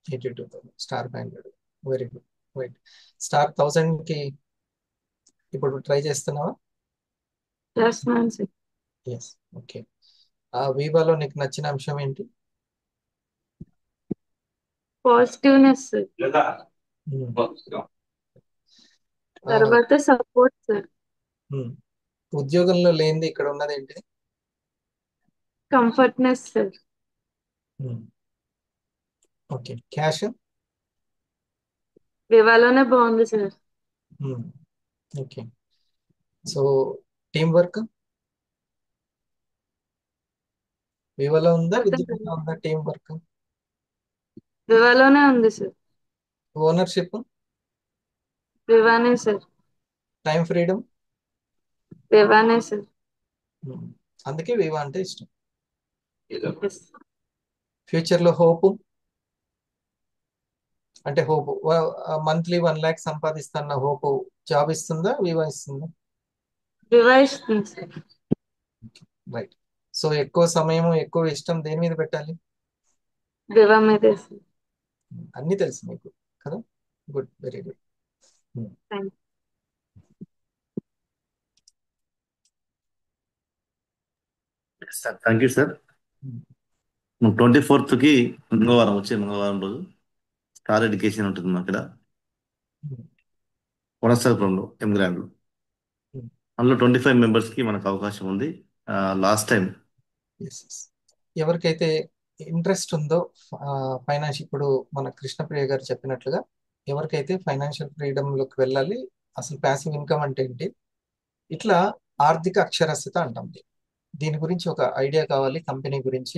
82,000. Star 500. Very good. Right. Star 1000కి ఇప్పుడు ట్రై చేస్తున్నావా? చేస్తున్నాను సార్. ఎస్. ఓకే. ఆ వీవాలో నీకు నచ్చిన అంశం ఏంటి? Positiveness sir. ఉమ్, ఆ, తర్వాత సపోర్ట్ సార్. ఉమ్. ఉద్యోగంలో లేనిది ఇక్కడ ఉన్నది ఏంటి? Comfortness sir. Um, okay. Cash? వివాలోనే బాగుంది sir. Um, okay. So team work వివాలో ఉందా, అర్థం ఉద్యోగంలో కాలేదు. ఉందా టీం వర్క్? వివాలోనే ఉంది సార్. ఓనర్షిప్? వివానే సార్. Time freedom? వివానే సార్. అందుకే వివా అంటే ఇష్టం. ఎస్. ఫ్యూచర్ లో హోప్ అంటే హోప్ మంత్లీ 1 lakh సంపాదిస్తాన్న హోప్ జాబ్ ఇస్తుందా, వివా ఇస్తుందా? వివా ఇస్తుంది సార్. రైట్. సో ఎక్కువ సమయం ఎక్కువ ఇష్టం దేని మీద పెట్టాలి? వివా మీదే సార్. అన్ని తెలుసు మీకు కదా. Good, very good. Thank sir thank you sir. 24th మంగళవారం, వచ్చే మంగళవారం రోజు స్టార్ ఎడ్యుకేషన్ ఉంటుంది మా ఇక్కడ వనస్థలపురంలో గ్రాండ్లో. అందులో 25 మెంబర్స్కి మనకు అవకాశం ఉంది. లాస్ట్ టైం ఎవరికైతే ఇంట్రెస్ట్ ఉందో ఫైనాన్షియల్, ఇప్పుడు మన కృష్ణప్రియ గారు చెప్పినట్లుగా ఎవరికైతే ఫైనాన్షియల్ ఫ్రీడమ్ లోకి వెళ్ళాలి, అసలు ప్యాసివ్ ఇన్కమ్ అంటే ఏంటి, ఇట్లా ఆర్థిక అక్షరాస్యత అంటాం. దీని గురించి ఒక ఐడియా కావాలి, కంపెనీ గురించి